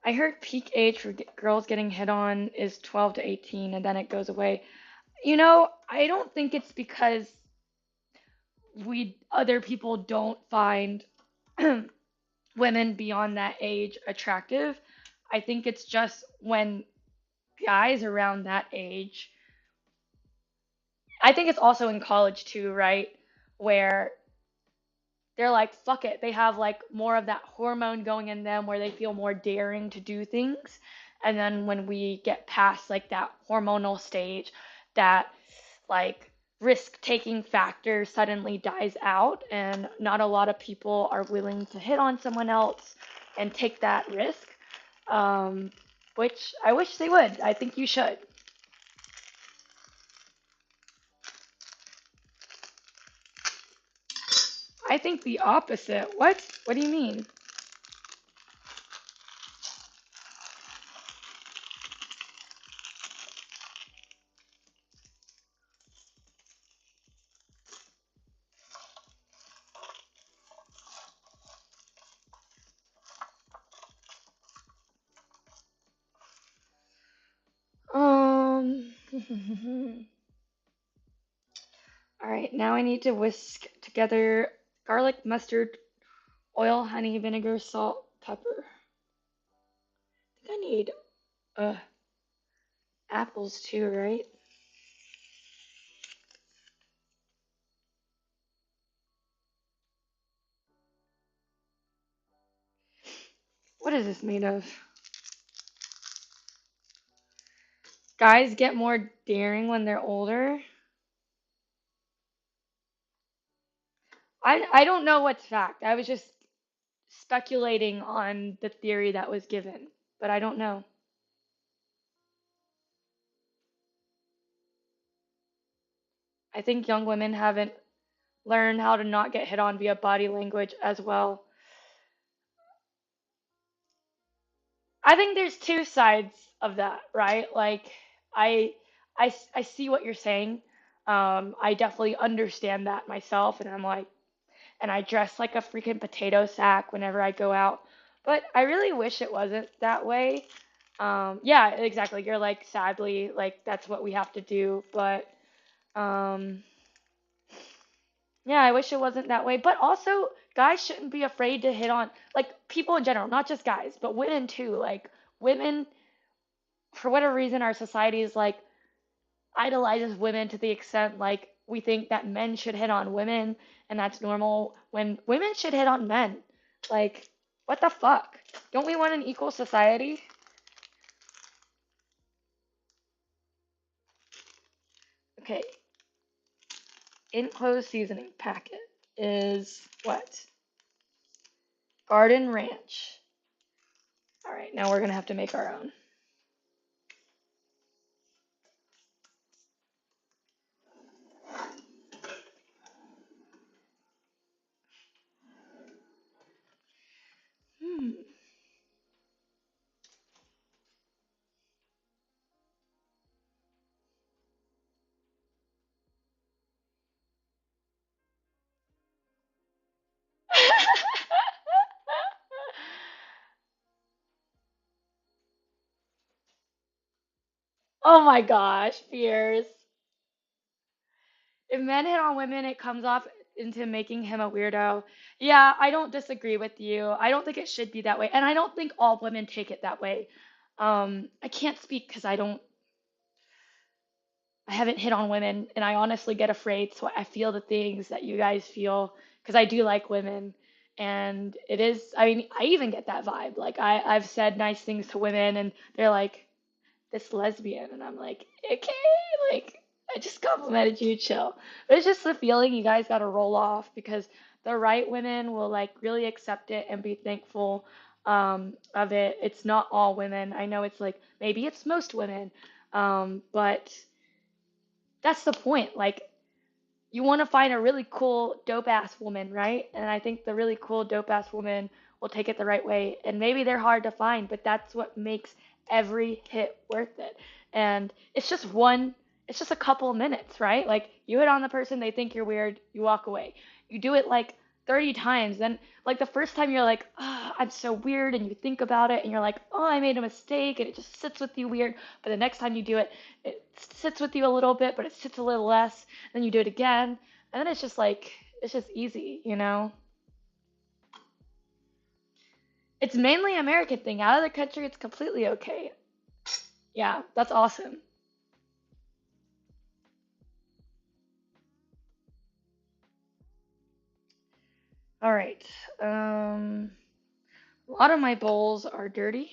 I heard peak age for girls getting hit on is 12 to 18 and then it goes away. I don't think it's because we other people don't find women beyond that age attractive. I think it's just when guys around that age, I think it's also in college too, right? Where they're like, fuck it. They have like more of that hormone going in them where they feel more daring to do things. And then when we get past like that hormonal stage, that like risk taking factor suddenly dies out, and not a lot of people are willing to hit on someone else and take that risk. Um, which I wish they would. I think you should. I think the opposite. What? What do you mean? Um. All right, now I need to whisk together garlic, mustard, oil, honey, vinegar, salt, pepper. I think I need uh apples too, right? What is this made of? Guys get more daring when they're older. I don't know what's fact. I was just speculating on the theory that was given, but I don't know. I think young women haven't learned how to not get hit on via body language as well. I think there's two sides of that, right? Like I I see what you're saying. I definitely understand that myself, and I'm like, and I dress like a freaking potato sack whenever I go out. But I really wish it wasn't that way. Yeah, exactly. You're like, sadly, like that's what we have to do. But um, yeah, I wish it wasn't that way. But also, guys shouldn't be afraid to hit on, like, people in general, not just guys, but women too. Like, women, for whatever reason, our society is like idolizes women to the extent like we think that men should hit on women and that's normal when women should hit on men. Like, what the fuck? Don't we want an equal society? Okay, enclosed seasoning packet is what? Garden Ranch. All right, now we're gonna have to make our own. Hmm. Oh my gosh, fears. If men hit on women, it comes off into making him a weirdo. Yeah, I don't disagree with you. I don't think it should be that way. And I don't think all women take it that way. I can't speak because I haven't hit on women and I honestly get afraid. So I feel the things that you guys feel because I do like women. And it is, I mean, I even get that vibe. Like I've said nice things to women and they're like, this lesbian, and I'm like, okay, like I just complimented you, chill. But it's just the feeling you guys gotta roll off because the right women will like really accept it and be thankful of it. It's not all women. I know it's like maybe it's most women, but that's the point. Like you want to find a really cool, dope ass woman, right? And I think the really cool, dope ass woman will take it the right way. And maybe they're hard to find, but that's what makes every hit worth it. And it's just a couple of minutes, right? Like you hit on the person, they think you're weird, you walk away. You do it like 30 times, then like the first time you're like, oh, I'm so weird, and you think about it, and you're like, oh, I made a mistake, and it just sits with you weird. But the next time you do it, it sits with you a little bit, but it sits a little less. Then you do it again, and then it's just like it's just easy, you know? It's mainly an American thing. Out of the country, it's completely okay. Yeah, that's awesome. All right. A lot of my bowls are dirty.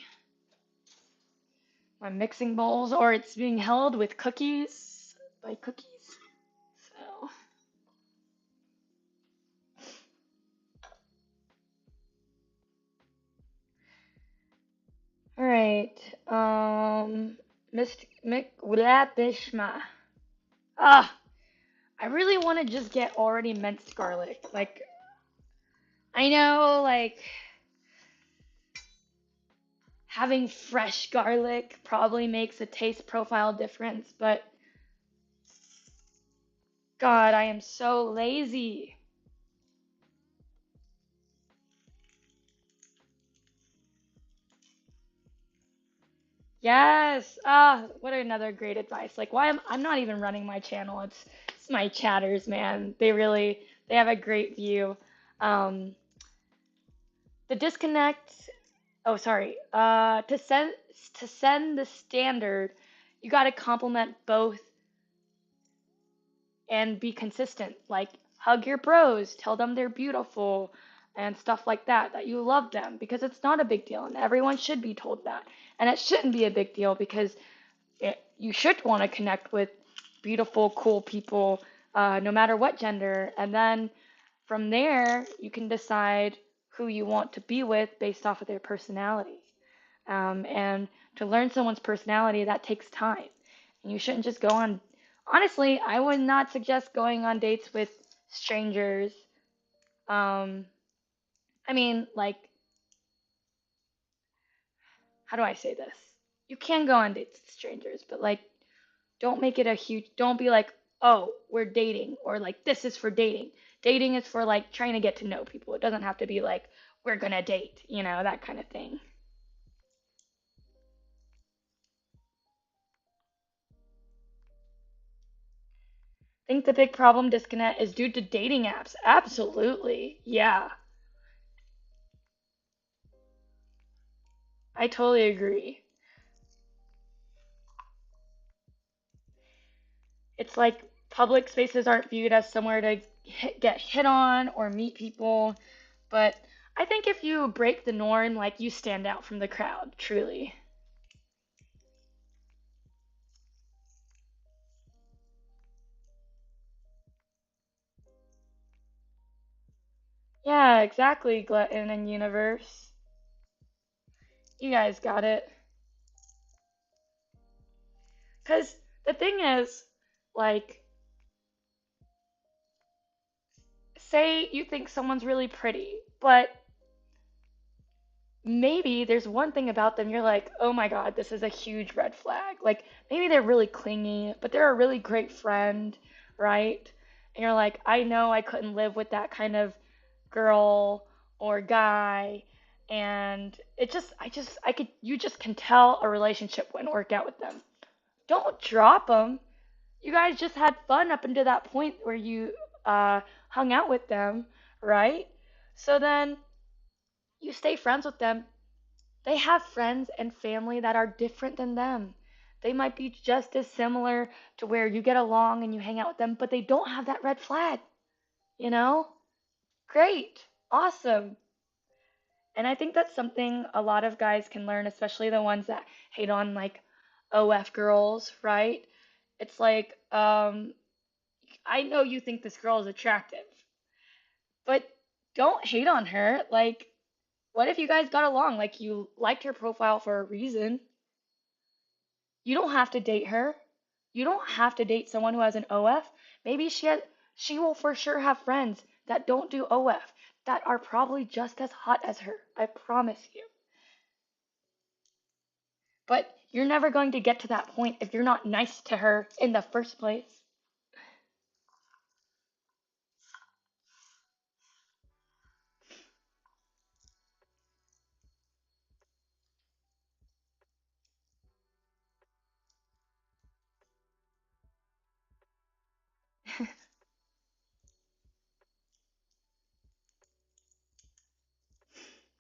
My mixing bowls, or it's being held with cookies by cookies. So, all right. Mist Bishma. Ah, I really want to just get already minced garlic. Like, I know, like, having fresh garlic probably makes a taste profile difference, but God, I am so lazy. Yes. Ah, what another great advice. Like, why I'm not even running my channel. It's my chatters, man. They have a great view. Um, the disconnect. Oh, sorry. To send the standard, you got to compliment both and be consistent. Like, hug your bros, tell them they're beautiful, and stuff like that, that you love them, because it's not a big deal, and everyone should be told that. And it shouldn't be a big deal because you should want to connect with beautiful, cool people, no matter what gender. And then from there, you can decide who you want to be with based off of their personality. And to learn someone's personality, that takes time. And you shouldn't just go on. Honestly, I would not suggest going on dates with strangers. Um, I mean, like, how do I say this? You can go on dates with strangers, but like, Don't make it a huge, don't be like, oh, we're dating, or like, this is for dating. Dating is for like trying to get to know people. It doesn't have to be like, we're gonna date, that kind of thing. Think the big problem disconnect is due to dating apps. Absolutely. Yeah, I totally agree. It's like public spaces aren't viewed as somewhere to get hit on or meet people, but I think if you break the norm, like you stand out from the crowd, truly. Yeah, exactly, Glutton and Universe. You guys got it. Because the thing is, like, say you think someone's really pretty, but maybe there's one thing about them you're like, oh my god, this is a huge red flag. Like, maybe they're really clingy, but they're a really great friend, right? And you're like, I know I couldn't live with that kind of girl or guy. And you just can tell a relationship wouldn't work out with them. Don't drop them. You guys just had fun up until that point where you hung out with them, right? So then you stay friends with them. They have friends and family that are different than them. They might be just as similar to where you get along and you hang out with them, but they don't have that red flag, you know? Great. Awesome. And I think that's something a lot of guys can learn, especially the ones that hate on like OF girls, right? It's like, I know you think this girl is attractive, but don't hate on her. Like, what if you guys got along? Like, you liked her profile for a reason. You don't have to date her. You don't have to date someone who has an OF. Maybe she will for sure have friends that don't do OF that are probably just as hot as her. I promise you. But you're never going to get to that point if you're not nice to her in the first place.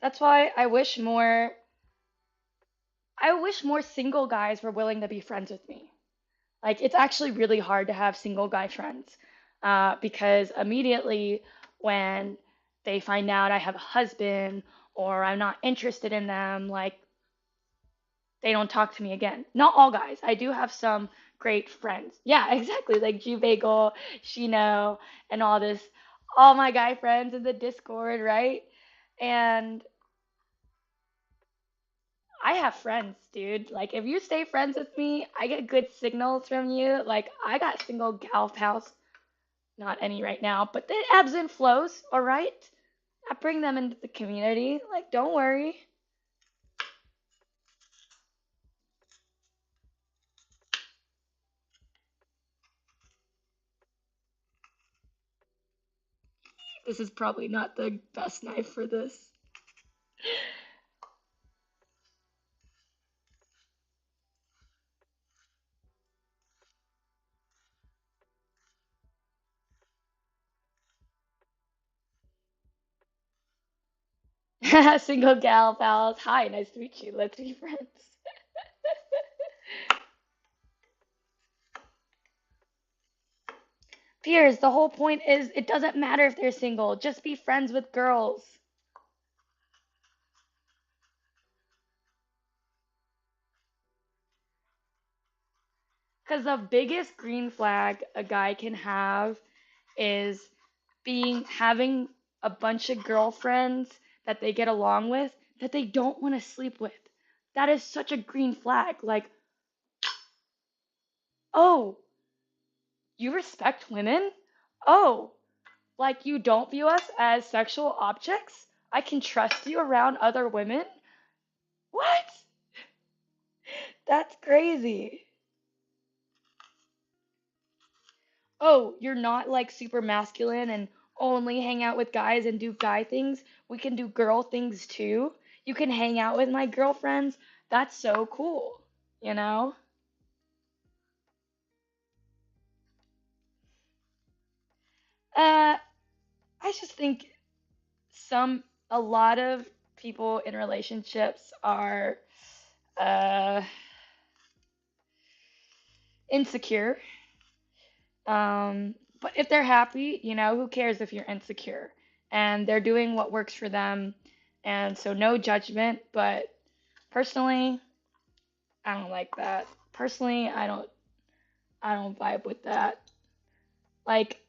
That's why I wish more single guys were willing to be friends with me. Like, it's actually really hard to have single guy friends because immediately when they find out I have a husband or I'm not interested in them, like, they don't talk to me again. Not all guys. I do have some great friends. Yeah, exactly. Like G Bagel, Shino, and all my guy friends in the Discord, right? And I have friends, dude. Like, if you stay friends with me, I get good signals from you. Like, I got single gal pals. Not any right now, but it ebbs and flows, all right? I bring them into the community. Like, don't worry. This is probably not the best knife for this. Single gal pals. Hi, nice to meet you. Let's be friends. Piers, the whole point is it doesn't matter if they're single. Just be friends with girls. Because the biggest green flag a guy can have is having a bunch of girlfriends that they get along with that they don't want to sleep with. That is such a green flag. Like, oh, you respect women? Oh, like you don't view us as sexual objects? I can trust you around other women? What? That's crazy. oh, you're not like super masculine and only hang out with guys and do guy things. We can do girl things too. You can hang out with my girlfriends. That's so cool, you know? Uh, I just think a lot of people in relationships are uh, insecure. But if they're happy, who cares if you're insecure? And they're doing what works for them. And so no judgment, but personally, I don't like that. Personally, I don't vibe with that. Like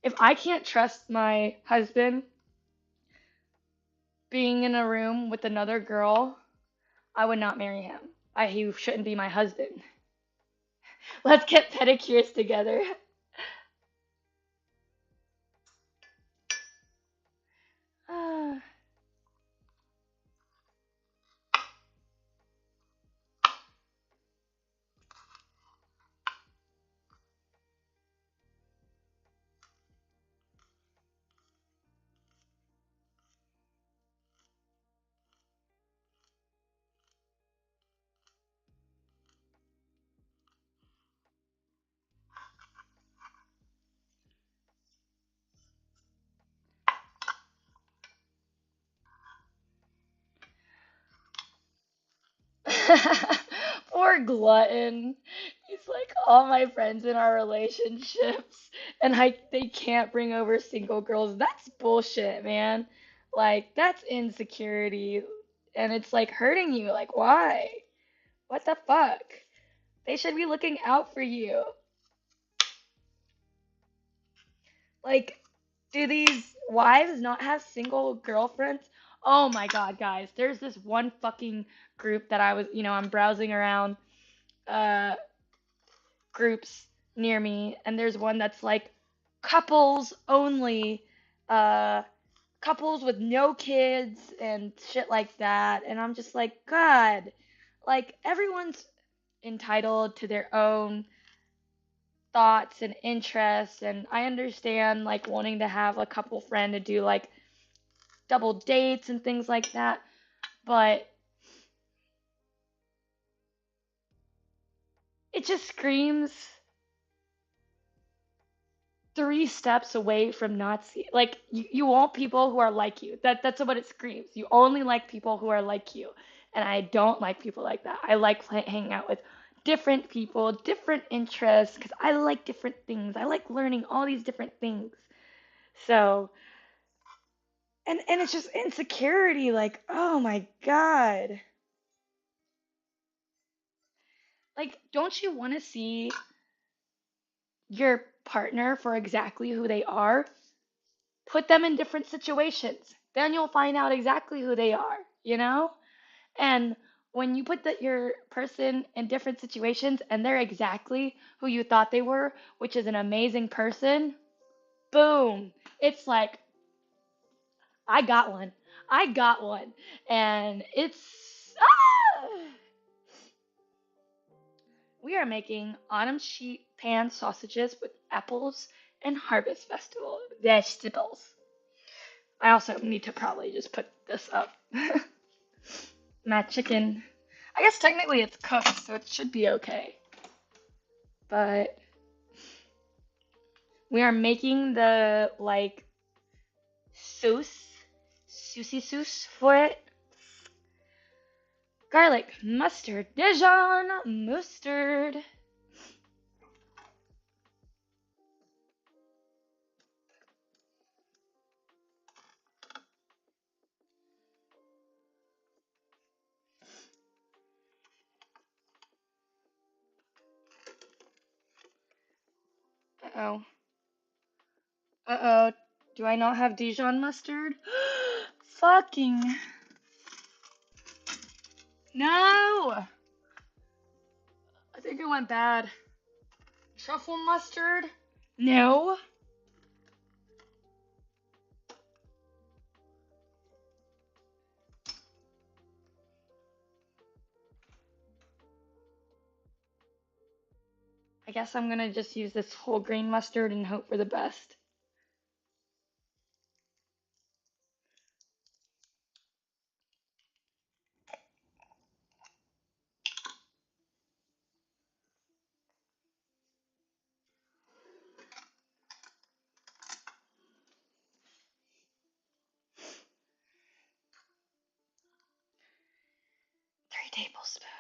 if I can't trust my husband being in a room with another girl, I would not marry him. He shouldn't be my husband. Let's get pedicures together. Ah. Poor glutton. He's like all my friends in our relationships, and they can't bring over single girls. That's bullshit, man. Like that's insecurity, and it's like hurting you. Like why? What the fuck? They should be looking out for you. Like, do these wives not have single girlfriends? Oh my god, guys. There's this one fucking group that I'm browsing around uh groups near me, and there's one that's like couples only, uh couples with no kids and shit like that. And I'm just like, God, like everyone's entitled to their own thoughts and interests, and I understand like wanting to have a couple friend to do like double dates and things like that, but it just screams 3 steps away from Nazi. Like you want people who are like you. That's what it screams. You only like people who are like you, and I don't like people like that. I like hanging out with different people, different interests, because I like different things. I like learning all these different things. So, and it's just insecurity. Like, oh my God. Like, don't you want to see your partner for exactly who they are? Put them in different situations. Then you'll find out exactly who they are, you know? And when you put your person in different situations and they're exactly who you thought they were, which is an amazing person, boom. It's like, I got one. I got one. And ah! We are making autumn sheet pan sausages with apples and harvest festival vegetables. I also need to probably just put this up. My chicken. I guess technically it's cooked, so it should be okay. But we are making the like sauce for it. Garlic, mustard, Dijon mustard. Uh-oh. Uh-oh. Do I not have Dijon mustard? Fucking no! I think it went bad. Truffle mustard? No. I guess I'm gonna just use this whole grain mustard and hope for the best. Three tablespoons.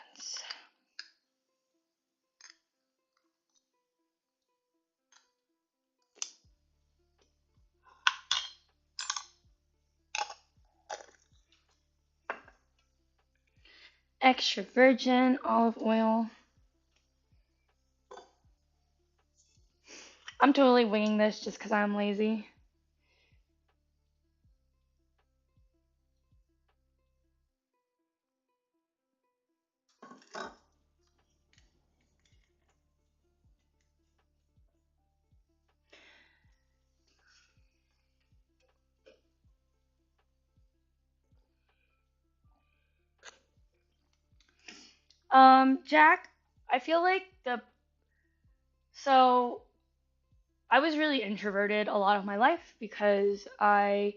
Extra virgin olive oil. I'm totally winging this just because I'm lazy. Jack, I feel like so I was really introverted a lot of my life because I,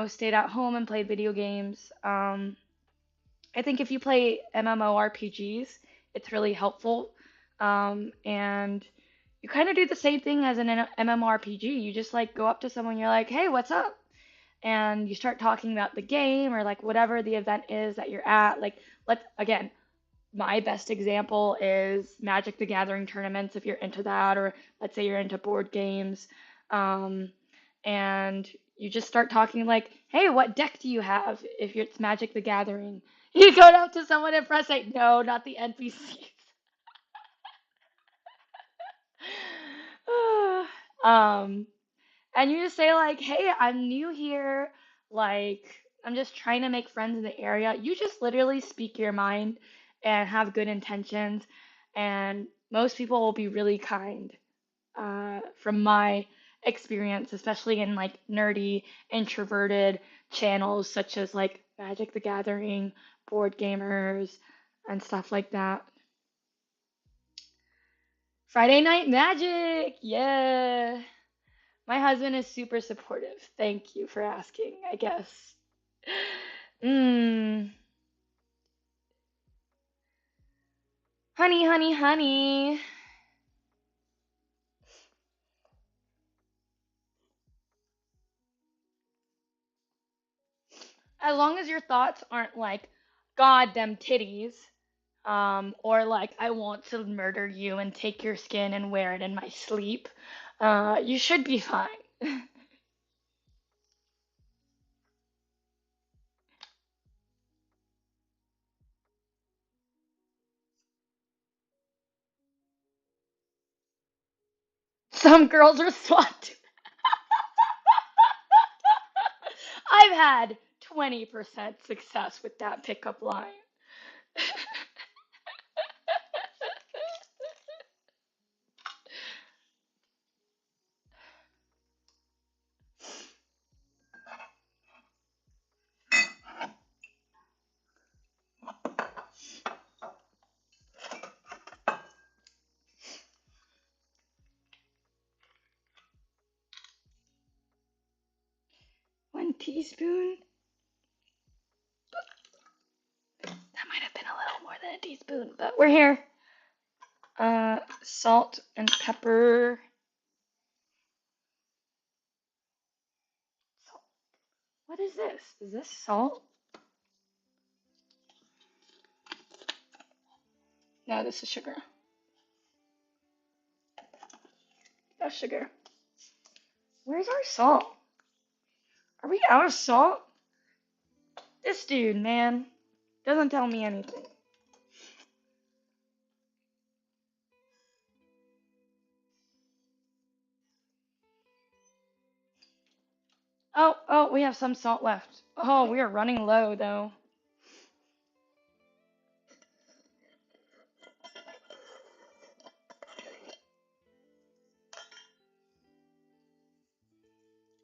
stayed at home and played video games. I think if you play MMORPGs, it's really helpful. And you kind of do the same thing as an MMORPG. You just like go up to someone, you're like, hey, what's up? And you start talking about the game or like whatever the event is that you're at. Like, again, my best example is Magic the Gathering tournaments if you're into that, or let's say you're into board games. Um, and you just start talking like, hey, what deck do you have if it's Magic the Gathering? You go up to someone and press like, no, not the NPCs. um, and you just say like, hey, I'm new here, like I'm just trying to make friends in the area. You just literally speak your mind and have good intentions, and most people will be really kind, from my experience, especially in like nerdy introverted channels such as like Magic the Gathering, board gamers, and stuff like that. Friday Night Magic, yeah. My husband is super supportive. Thank you for asking, I guess. Mmm. Honey, honey, honey. As long as your thoughts aren't like, God, them titties, or like, I want to murder you and take your skin and wear it in my sleep, you should be fine. Some girls are slut. I've had 20% success with that pickup line. One teaspoon. That might have been a little more than a teaspoon, but we're here. Salt and pepper. Salt. What is this? Is this salt? No, this is sugar. That's sugar. Where's our salt? Are we out of salt? This dude, man, doesn't tell me anything. Oh, we have some salt left. Oh, we are running low, though.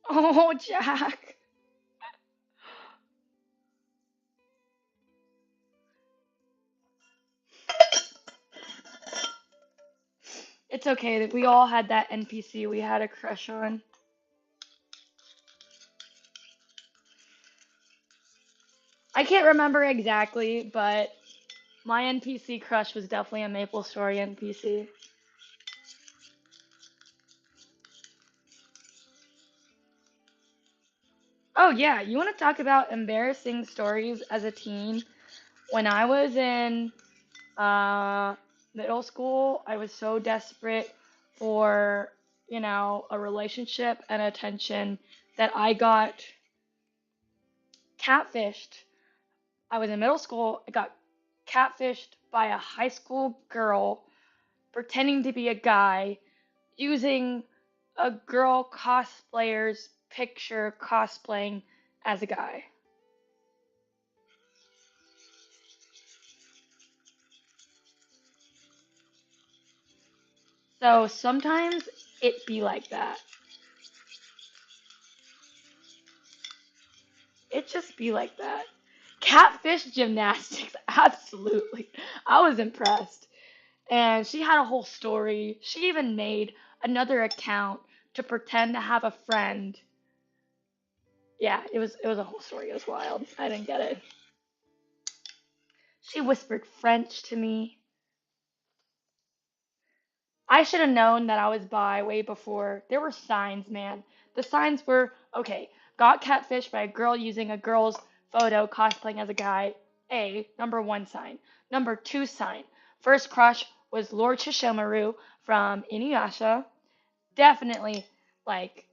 Oh, Jack. It's okay that we all had that NPC we had a crush on. I can't remember exactly, but my NPC crush was definitely a MapleStory NPC. Oh yeah, you want to talk about embarrassing stories as a teen? When I was in uh, middle school, I was so desperate for, a relationship and attention that I got catfished. I was in middle school, I got catfished by a high school girl pretending to be a guy using a girl cosplayer's picture cosplaying as a guy. So sometimes it be like that. It just be like that. Catfish gymnastics, absolutely. I was impressed. And she had a whole story. She even made another account to pretend to have a friend. Yeah, it was a whole story. It was wild. I didn't get it. She whispered French to me. I should have known that I was bi way before. There were signs, man. The signs were okay, got catfished by a girl using a girl's photo cosplaying as a guy. Number one sign. Number two sign. First crush was Lord Shishomaru from Inuyasha. Definitely, like,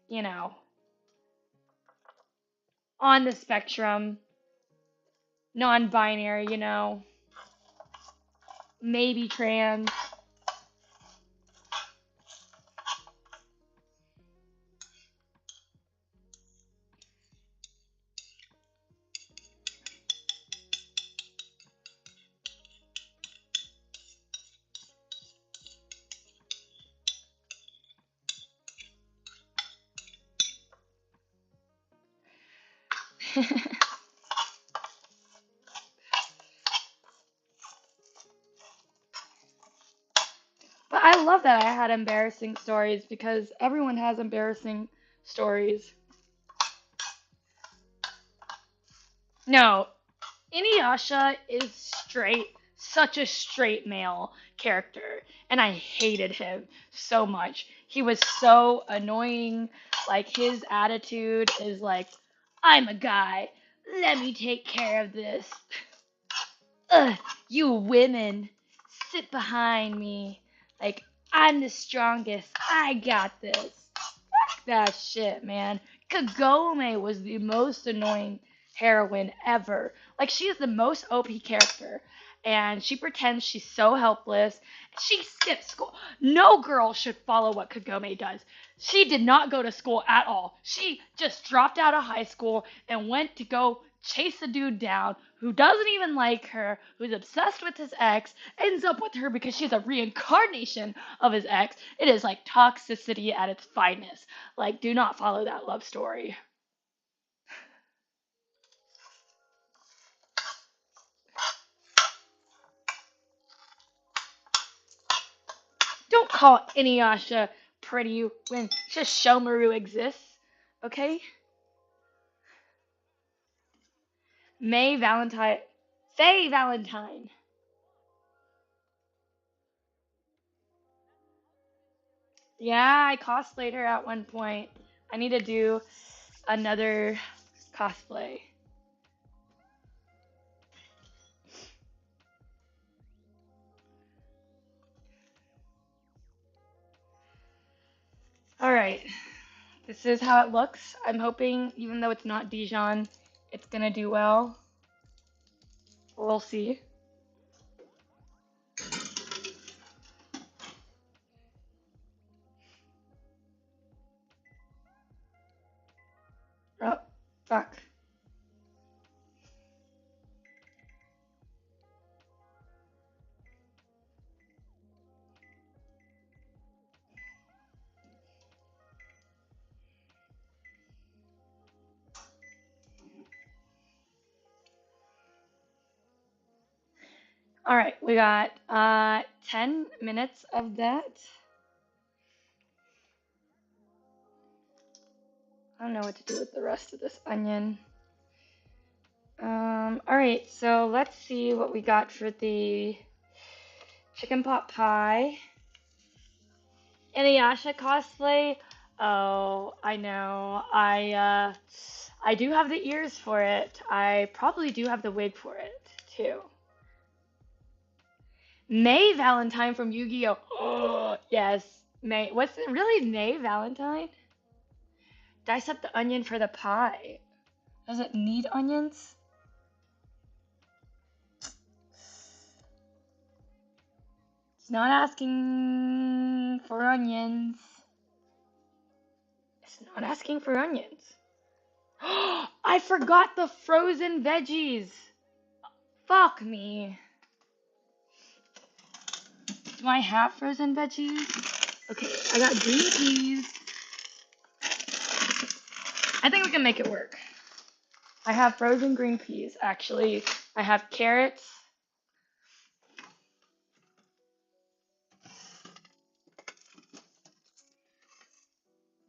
on the spectrum, non binary, maybe trans. But I love that I had embarrassing stories because everyone has embarrassing stories. No, Inuyasha is straight, such a straight male character, and I hated him so much. He was so annoying. Like, his attitude is like, I'm a guy, let me take care of this. Ugh, you women, sit behind me. Like, I'm the strongest, I got this. Fuck that shit, man. Kagome was the most annoying heroine ever. Like, she is the most OP character. And she pretends she's so helpless. She skips school. No girl should follow what Kagome does. She did not go to school at all. She just dropped out of high school and went to go chase a dude down who doesn't even like her, who's obsessed with his ex, ends up with her because she's a reincarnation of his ex. It is like toxicity at its finest. Like, do not follow that love story. Don't call Inuyasha pretty when Shishomaru exists, okay? May Valentine. Faye Valentine. Yeah, I cosplayed her at one point. I need to do another cosplay. Alright, this is how it looks. I'm hoping, even though it's not Dijon, it's gonna do well. We'll see. Oh, fuck. Alright, we got 10 minutes of that. I don't know what to do with the rest of this onion. Alright, so let's see what we got for the chicken pot pie. Inuyasha cosplay. Oh, I know. I do have the ears for it. I probably do have the wig for it too. May Valentine from Yu-Gi-Oh! Oh, yes. May. What's it really? May Valentine? Dice up the onion for the pie. Does it need onions? It's not asking for onions. It's not asking for onions. I forgot the frozen veggies. Fuck me. Do I have frozen veggies? Okay, I got green peas. I think we can make it work. I have frozen green peas, actually. I have carrots.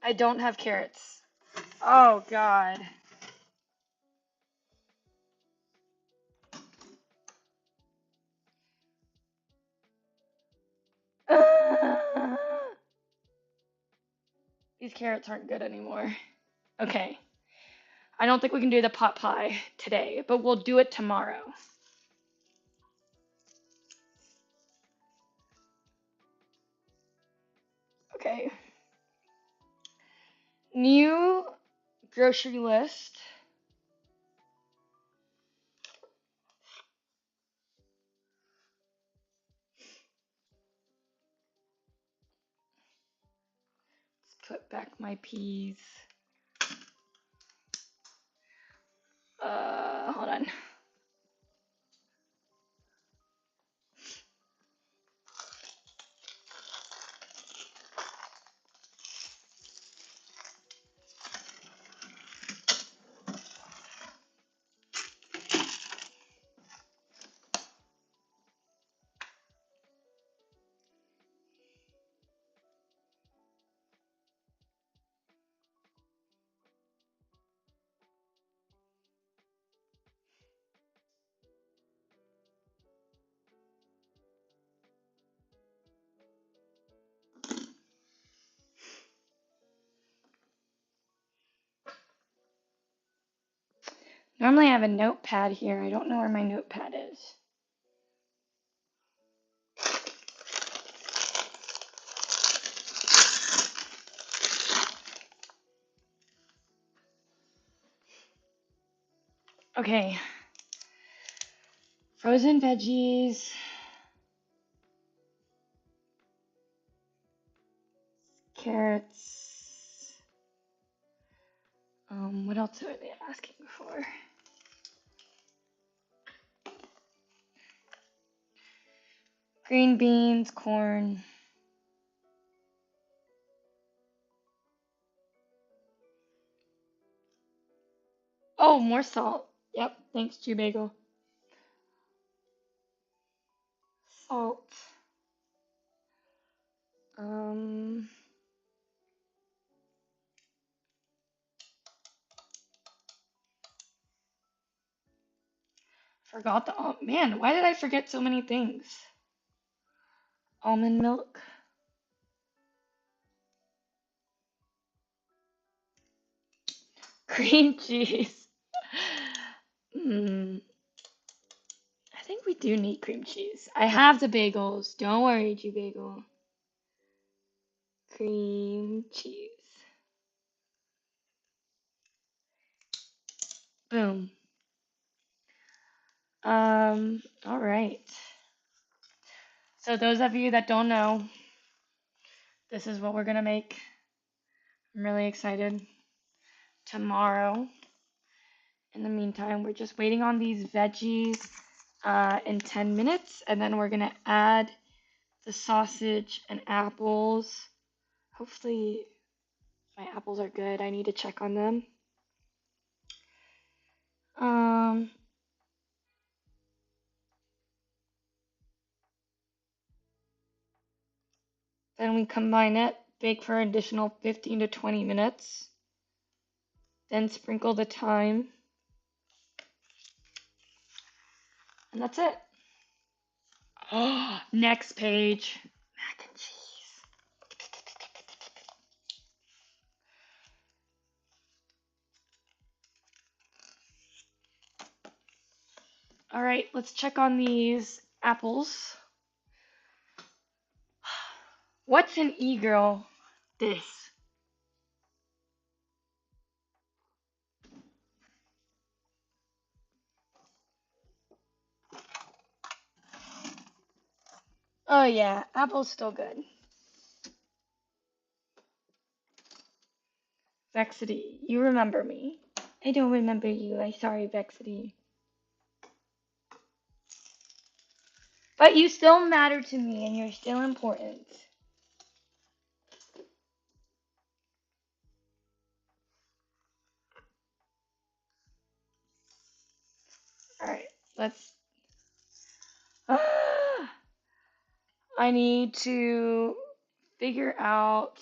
I don't have carrots. Oh, God. These carrots aren't good anymore. Okay. I don't think we can do the pot pie today, but we'll do it tomorrow. Okay. New grocery list. Let's put back my peas. Hold on. Normally I have a notepad here. I don't know where my notepad is. Okay. Frozen veggies. Carrots. What else are they asking for? Green beans, corn. Oh, more salt. Yep, thanks, Jew Bagel. Salt. Um, Forgot the, oh man, why did I forget so many things? Almond milk. Cream cheese. I think we do need cream cheese. I have the bagels. Don't worry, Jew Bagel. Cream cheese. Boom. All right. So those of you that don't know, this is what we're gonna make. I'm really excited. Tomorrow. In the meantime, we're just waiting on these veggies in 10 minutes, and then we're gonna add the sausage and apples. Hopefully my apples are good. I need to check on them. Then we combine it, bake for an additional 15 to 20 minutes. then sprinkle the thyme, and that's it. Oh, next page. Mac and cheese. All right, let's check on these apples. What's an e-girl? This. Oh yeah, apple's still good. Vexity, you remember me. I don't remember you. I'm sorry, Vexity. But you still matter to me and you're still important. Alright, let's. I need to figure out.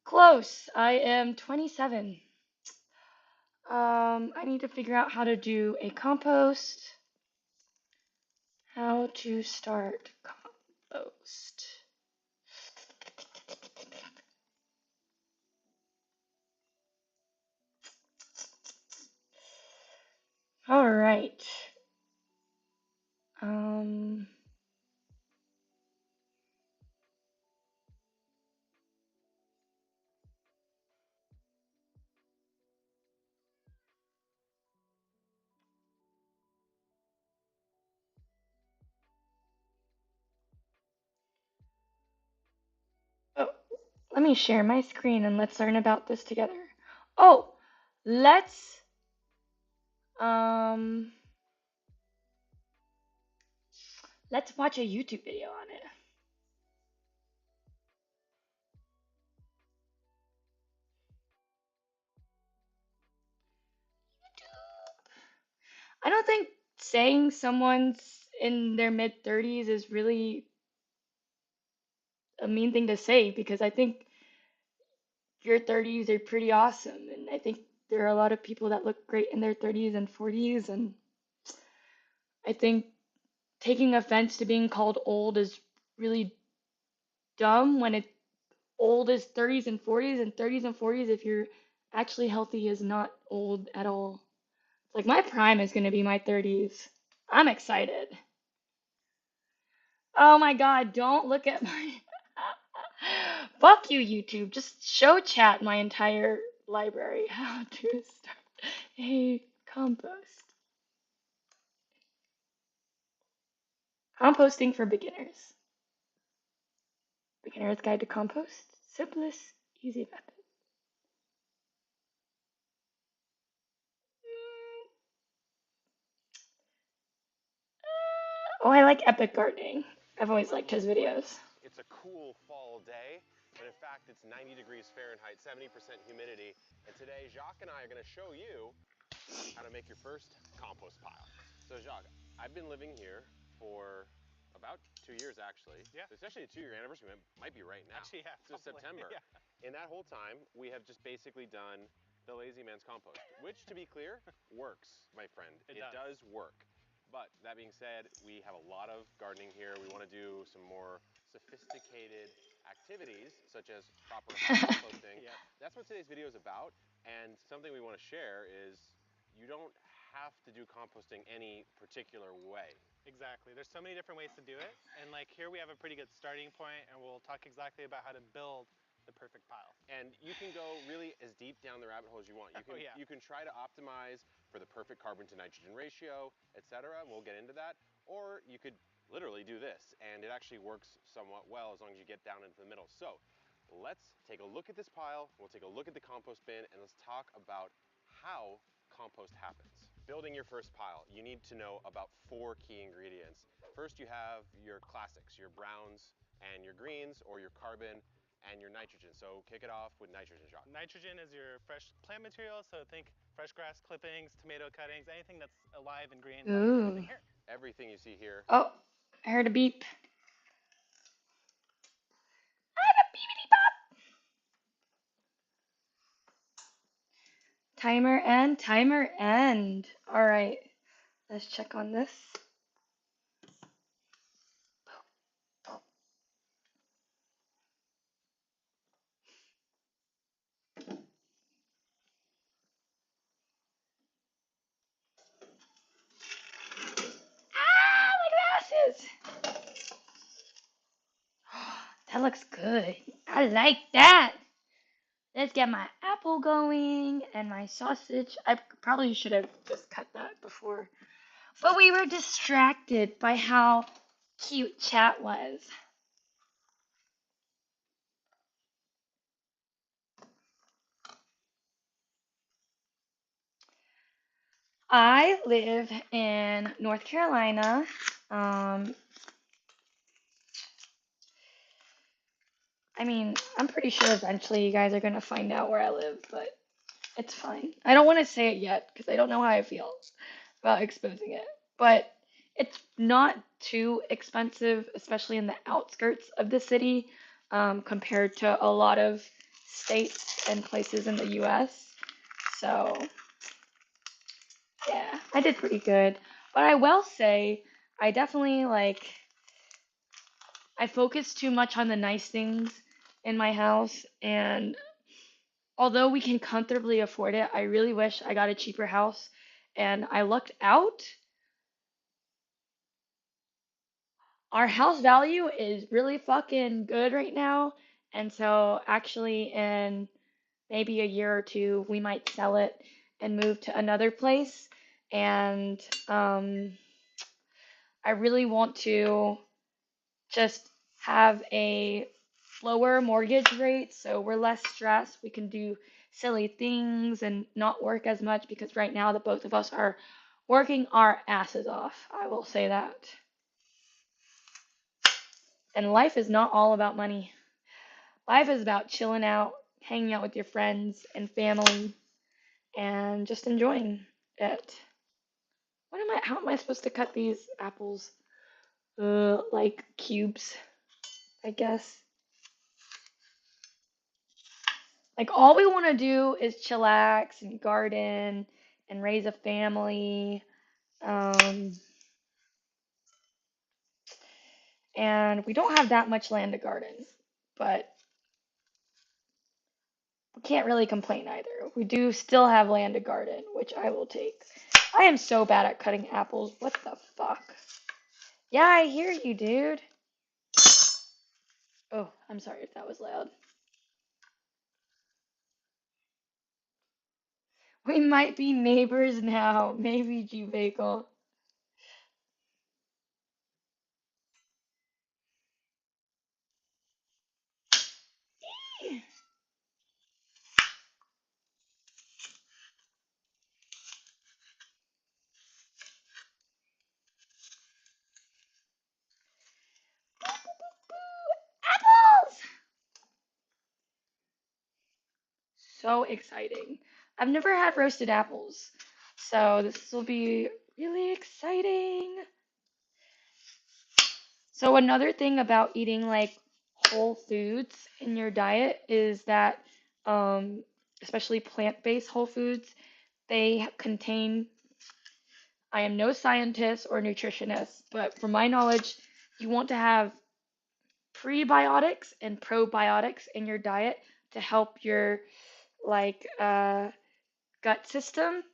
Close. I am 27. I need to figure out how to do a compost. How to start compost. All right. Um, oh, let me share my screen and let's learn about this together. Oh, let's um let's watch a YouTube video on it. I don't think saying someone's in their mid 30s is really a mean thing to say because I think your 30s are pretty awesome and I think there are a lot of people that look great in their 30s and 40s and I think taking offense to being called old is really dumb when it old is 30s and 40s and 30s and 40s if you're actually healthy is not old at all. Like my prime is going to be my 30s. I'm excited. Oh my god, don't look at my Fuck you, YouTube. Just show chat my entire library. How to start a compost. Composting for beginners. Beginner's Guide to Compost. Simplest, easy method. Oh, I like Epic Gardening. I've always liked his videos.
It's a cool fall day, but in fact it's 90 degrees Fahrenheit, 70% humidity, and today Jacques and I are going to show you how to make your first compost pile. So Jacques, I've been living here for about 2 years actually.
Yeah.
It's actually a 2-year anniversary, it might be right now.
Actually, yeah.
So September.
Yeah.
In that whole time, we have just basically done the lazy man's compost, which to be clear, works, my friend.
It
does work. But that being said, we have a lot of gardening here. We want to do some more sophisticated activities, such as proper composting.
Yeah.
That's what today's video is about. And something we want to share is you don't have to do composting any particular way.
Exactly. There's so many different ways to do it. And like here we have a pretty good starting point and we'll talk exactly about how to build the perfect pile.
And you can go really as deep down the rabbit hole as you want. You can try to optimize for the perfect carbon to nitrogen ratio, etc. We'll get into that. Or you could literally do this, and it actually works somewhat well as long as you get down into the middle. So let's take a look at this pile, we'll take a look at the compost bin, and let's talk about how compost happens. Building your first pile, you need to know about 4 key ingredients. First, you have your classics, your browns and your greens, or your carbon and your nitrogen. So kick it off with nitrogen, Jacques.
Nitrogen is your fresh plant material, so think fresh grass clippings, tomato cuttings, anything that's alive and green.
Ooh.
Like here.
Everything you see here.
Oh, I heard a beep. I heard a beepity bop. Timer end, timer end. All right, let's check on this. Ah, my glasses. That looks good. I like that. Let's get my apple going and my sausage. I probably should have just cut that before. But we were distracted by how cute chat was. I live in North Carolina. I mean, I'm pretty sure eventually you guys are gonna find out where I live, but it's fine. I don't want to say it yet because I don't know how I feel about exposing it. But it's not too expensive, especially in the outskirts of the city, compared to a lot of states and places in the US. So, yeah, I did pretty good. But I will say, I definitely I focus too much on the nice things in my house, and although we can comfortably afford it, I really wish I got a cheaper house. And I looked out. Our house value is really fucking good right now. And so, actually, in maybe a year or two, we might sell it and move to another place. And I really want to just have a lower mortgage rate so we're less stressed. We can do silly things and not work as much because right now the both of us are working our asses off. I will say that. And life is not all about money. Life is about chilling out, hanging out with your friends and family, and just enjoying it. How am I supposed to cut these apples? Like cubes, I guess. Like, all we want to do is chillax and garden and raise a family. Um, and we don't have that much land to garden, but we can't really complain either. We do still have land to garden, which I will take. I am so bad at cutting apples. What the fuck? Yeah, I hear you, dude. Oh, I'm sorry if that was loud. We might be neighbors now. Maybe, G-Bagel. Apples! So exciting. I've never had roasted apples, so this will be really exciting. So another thing about eating like whole foods in your diet is that, um, especially plant-based whole foods, they contain, I am no scientist or nutritionist, but from my knowledge, you want to have prebiotics and probiotics in your diet to help your like gut system,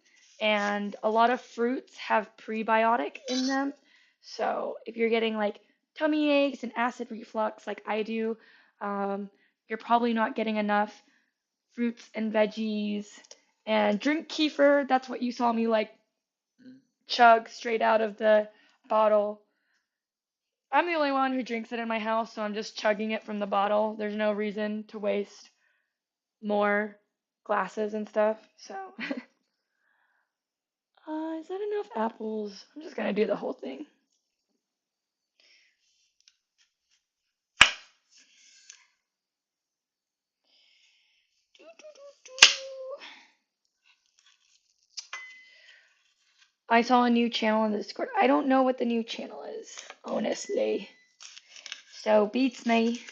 and a lot of fruits have prebiotic in them. So if you're getting like tummy aches and acid reflux like I do, you're probably not getting enough fruits and veggies. And drink kefir. That's what you saw me like chug straight out of the bottle. I'm the only one who drinks it in my house, so I'm just chugging it from the bottle. There's no reason to waste more glasses and stuff. So is that enough apples? I'm just gonna do the whole thing. I saw a new channel in the Discord. I don't know what the new channel is, honestly. So beats me.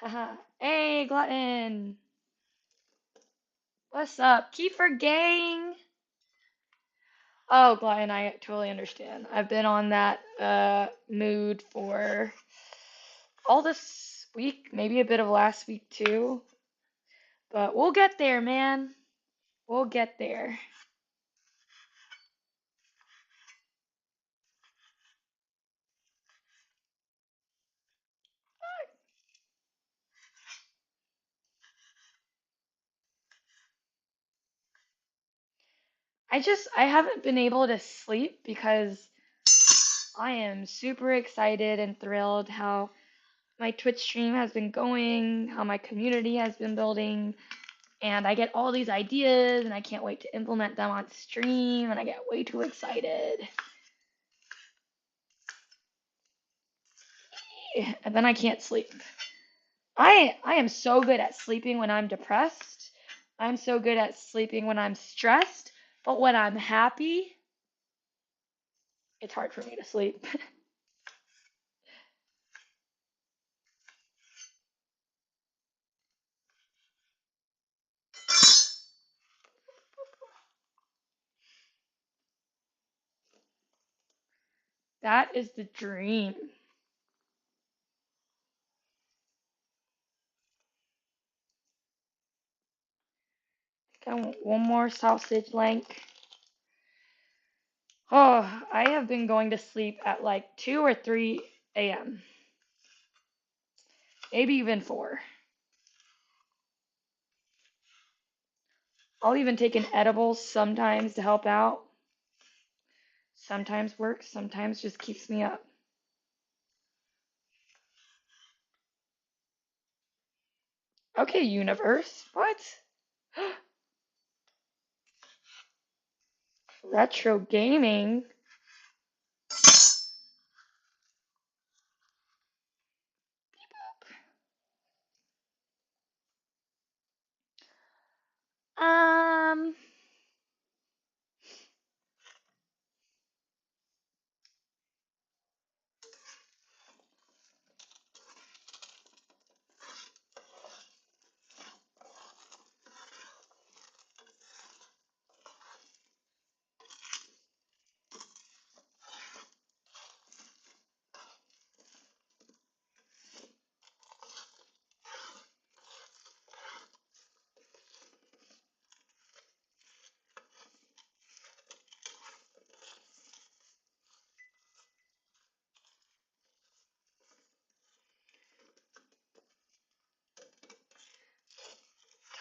Haha. Hey, Glutton. What's up? Kiefer gang. Oh, Glutton, I totally understand. I've been on that mood for all this week, maybe a bit of last week too. But we'll get there, man. We'll get there. I haven't been able to sleep because I am super excited and thrilled how my Twitch stream has been going, how my community has been building, and I get all these ideas and I can't wait to implement them on stream and I get way too excited. And then I can't sleep. I am so good at sleeping when I'm depressed. I'm so good at sleeping when I'm stressed, but when I'm happy, it's hard for me to sleep. That is the dream. I want one more sausage link. Oh, I have been going to sleep at like 2 or 3 a.m. Maybe even 4. I'll even take an edible sometimes to help out. Sometimes works, sometimes just keeps me up. Okay, universe. What? Retro gaming? Um,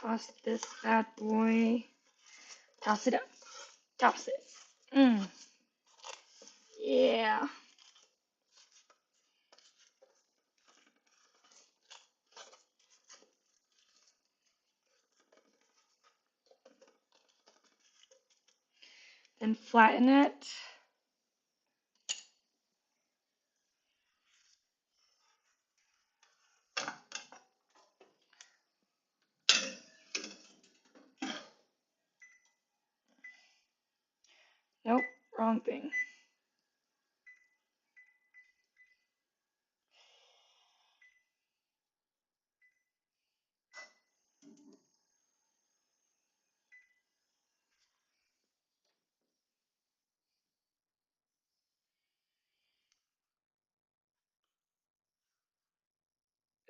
toss this bad boy. Toss it up. Toss it. Yeah. Then flatten it. Nope, wrong thing.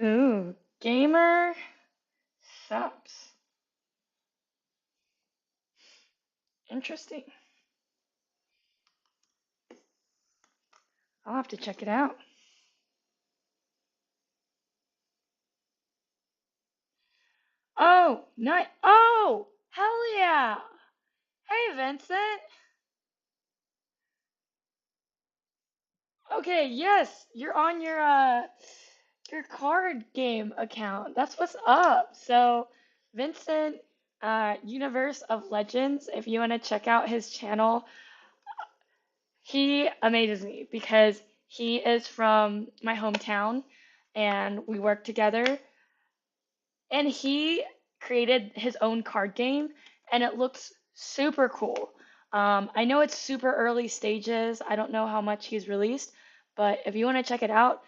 Ooh, gamer subs. Interesting. I'll have to check it out. Oh, nice. Oh, hell yeah. Hey, Vincent. Okay, yes, you're on your card game account. That's what's up. So, Vincent, Universe of Legends, if you want to check out his channel, he amazes me because he is from my hometown and we work together. And he created his own card game and it looks super cool. I know it's super early stages. I don't know how much he's released, but if you want to check it out,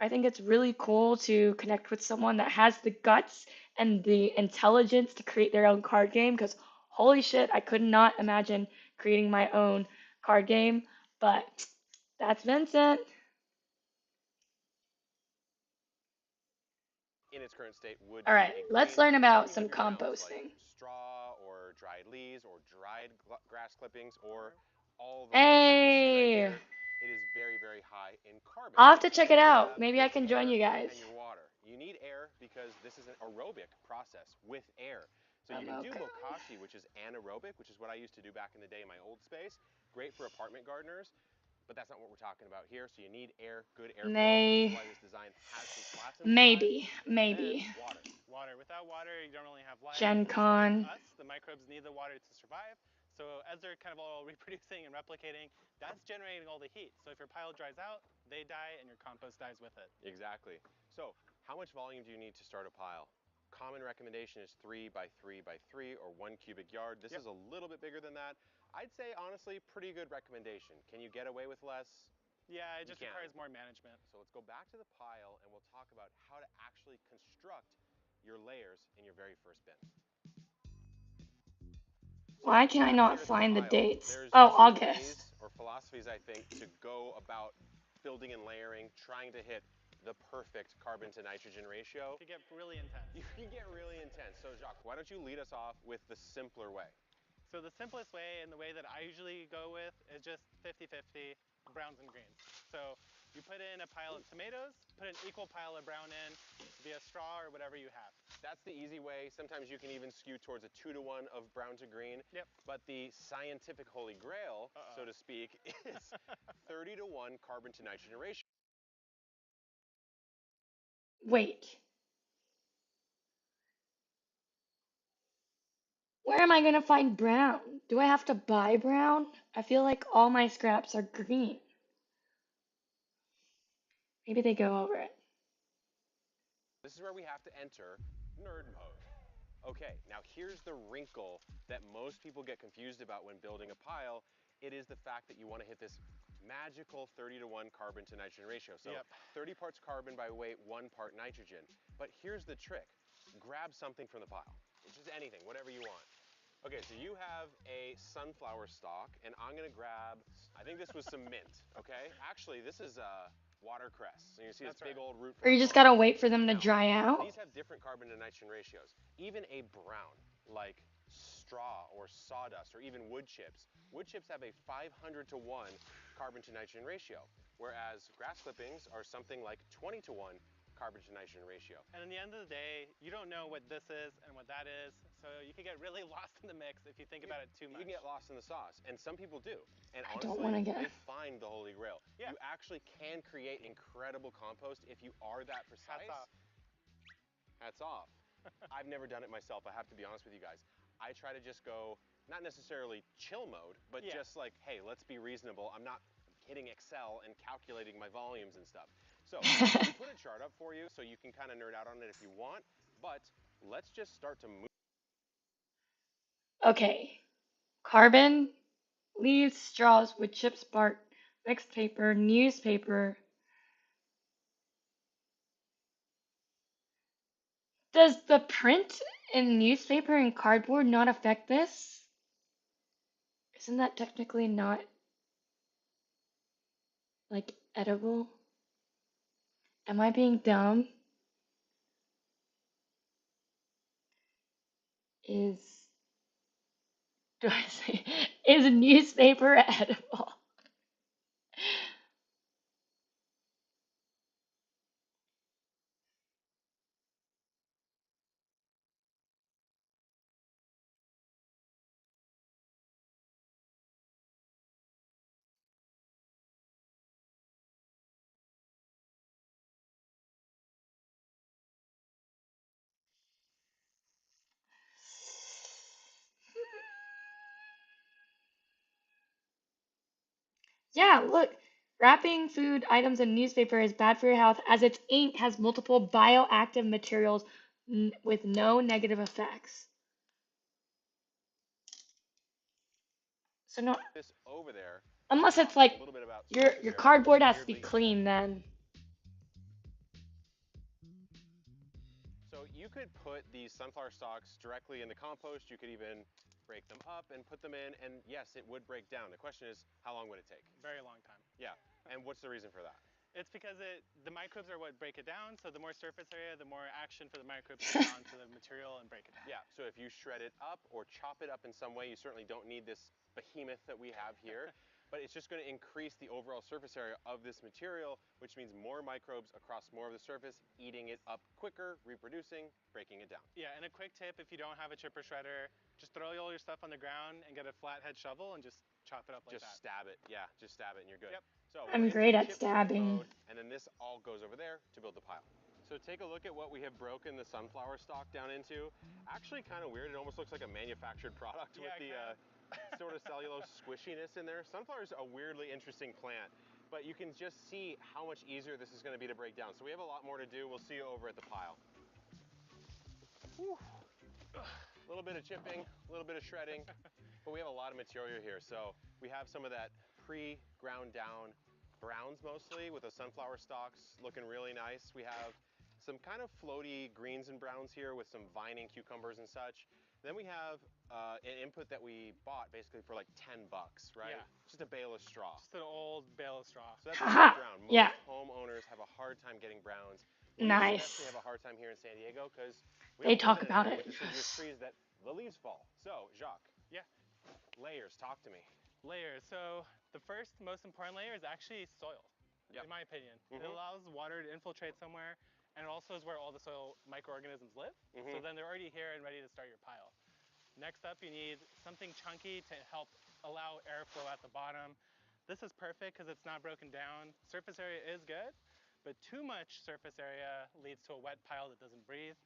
I think it's really cool to connect with someone that has the guts and the intelligence to create their own card game because holy shit, I could not imagine creating my own card game, but that's Vincent.
In its current state would
All
be
right,
a
let's
green.
learn about
You
some
have your browns, like
composting.
straw or dried leaves or dried grass clippings or all the wood chips you see right
Hey,
here. It is very, very high in carbon.
I'll have to check
Then
it
you
out.
have
Maybe I
your
can join
air
you guys.
and your water. You need air because this is an aerobic process with air. So you can do
Okay.
bokashi, which is anaerobic, which is what I used to do back in the day in my old space. Great for apartment gardeners. But that's not what we're talking about here. So you need air, good airflow. This is why this design has some slats inside.
Maybe.
And water.
Water. Without water, you don't really have life.
Gen
Just
Con.
like us, the microbes need the water to survive. So as they're kind of all reproducing and replicating, that's generating all the heat. So if your pile dries out, they die and your compost dies with it.
Exactly. So how much volume do you need to start a pile? Common recommendation is 3 by 3 by 3 or 1 cubic yard. This is a little bit bigger than that. I'd say, honestly, pretty good recommendation. Can you get away with less?
Yeah, it just requires more management.
So let's go back to the pile and we'll talk about how to actually construct your layers in your very first bin.
Why can I not
Here at
find the
pile,
dates?
there's
Oh,
two
August.
ways or philosophies, I think, to go about building and layering, trying to hit the perfect carbon to nitrogen ratio.
It can get really intense.
You can get really intense. So Jacques, why don't you lead us off with the simpler way?
So the simplest way and the way that I usually go with is just 50-50 browns and greens. So you put in a pile of tomatoes, put an equal pile of brown in via straw or whatever you have.
That's the easy way. Sometimes you can even skew towards a 2-to-1 of brown to green.
Yep.
But the scientific holy grail, so to speak, is 30-to-1 carbon to nitrogen ratio.
Wait. Where am I gonna find brown? Do I have to buy brown? I feel like all my scraps are green. Maybe they go over it.
This is where we have to enter nerd mode. Okay, now here's the wrinkle that most people get confused about when building a pile. It is the fact that you want to hit this magical 30-to-1 carbon to nitrogen ratio. So 30 parts carbon by weight, 1 part nitrogen. But here's the trick. Grab something from the pile, just anything, whatever you want. Okay, so you have a sunflower stalk, and I'm gonna grab, I think this was some mint, okay? Actually, this is watercress. So you see this big old root.
Or you just gotta wait for them to dry out?
These have different carbon to nitrogen ratios. Even a brown, like straw or sawdust or even wood chips have a 500-to-1 carbon to nitrogen ratio, whereas grass clippings are something like 20-to-1 carbon to nitrogen ratio.
And in the end of the day, you don't know what this is and what that is, so you can get really lost in the mix if you think about it too much.
You can get lost in the sauce, and some people do. And
I
honestly,
don't wanna get...
they find the holy grail. Yeah. You actually can create incredible compost if you are that precise.
Hats off.
Hats off. I've never done it myself, I have to be honest with you guys. I try to just go, not necessarily chill mode, but just like, hey, let's be reasonable. I'm not hitting Excel and calculating my volumes and stuff. So we put a chart up for you so you can kind of nerd out on it if you want, but let's just start to move.
Okay. Carbon, leaves, straws, wood chips, bark, mixed paper, newspaper. Does the print in newspaper and cardboard not affect this? Isn't that technically not, like, edible? Am I being dumb? Do I say, is newspaper edible? Yeah, look. Wrapping food items in newspaper is bad for your health as its ink has multiple bioactive materials with no negative effects. So no,
This over there.
unless it's like
A little bit about
your cardboard has to be clean then.
So you could put these sunflower stalks directly in the compost. You could even break them up and put them in, and yes, it would break down. The question is, how long would it take?
Very long time.
Yeah, and what's the reason for that?
It's because the microbes are what break it down, so the more surface area, the more action for the microbes to get onto the material and break it down.
Yeah, so if you shred it up or chop it up in some way, you certainly don't need this behemoth that we have here, but it's just going to increase the overall surface area of this material, which means more microbes across more of the surface, eating it up quicker, reproducing, breaking it down.
Yeah, and a quick tip, if you don't have a chipper shredder, just throw all your stuff on the ground and get a flathead shovel and just chop it up like that.
Just stab it, yeah, just stab it and you're good.
Yep.
So
I'm
we're into
great at
chip
stabbing.
mode, and then this all goes over there to build the pile. So take a look at what we have broken the sunflower stalk down into. Actually kind of weird, it almost looks like a manufactured product with the sort of cellulose squishiness in there. Sunflower is a weirdly interesting plant, but you can just see how much easier this is going to be to break down. So we have a lot more to do. We'll see you over at the pile. Whew. A little bit of chipping, a little bit of shredding, but we have a lot of material here. So we have some of that pre-ground down browns mostly with the sunflower stalks looking really nice. We have some kind of floaty greens and browns here with some vining cucumbers and such. Then we have an input that we bought basically for like 10 bucks, right?
Yeah.
Just a bale of straw.
Just an old bale of straw.
So that's
Haha,
brown. Most
yeah.
homeowners have a hard time getting browns. We
Nice.
especially have a hard time here in San Diego because we
They
don't
talk
live in an
about
area
it.
with deciduous trees that the leaves fall. So, Jacques.
Yeah.
Layers, talk to me.
Layers. So the first most important layer is actually soil,
Yep.
in my opinion. It
Mhm.
allows water to infiltrate somewhere, and it also is where all the soil microorganisms live.
Mhm.
So then they're already here and ready to start your pile. Next up, you need something chunky to help allow airflow at the bottom. This is perfect because it's not broken down. Surface area is good, but too much surface area leads to a wet pile that doesn't breathe.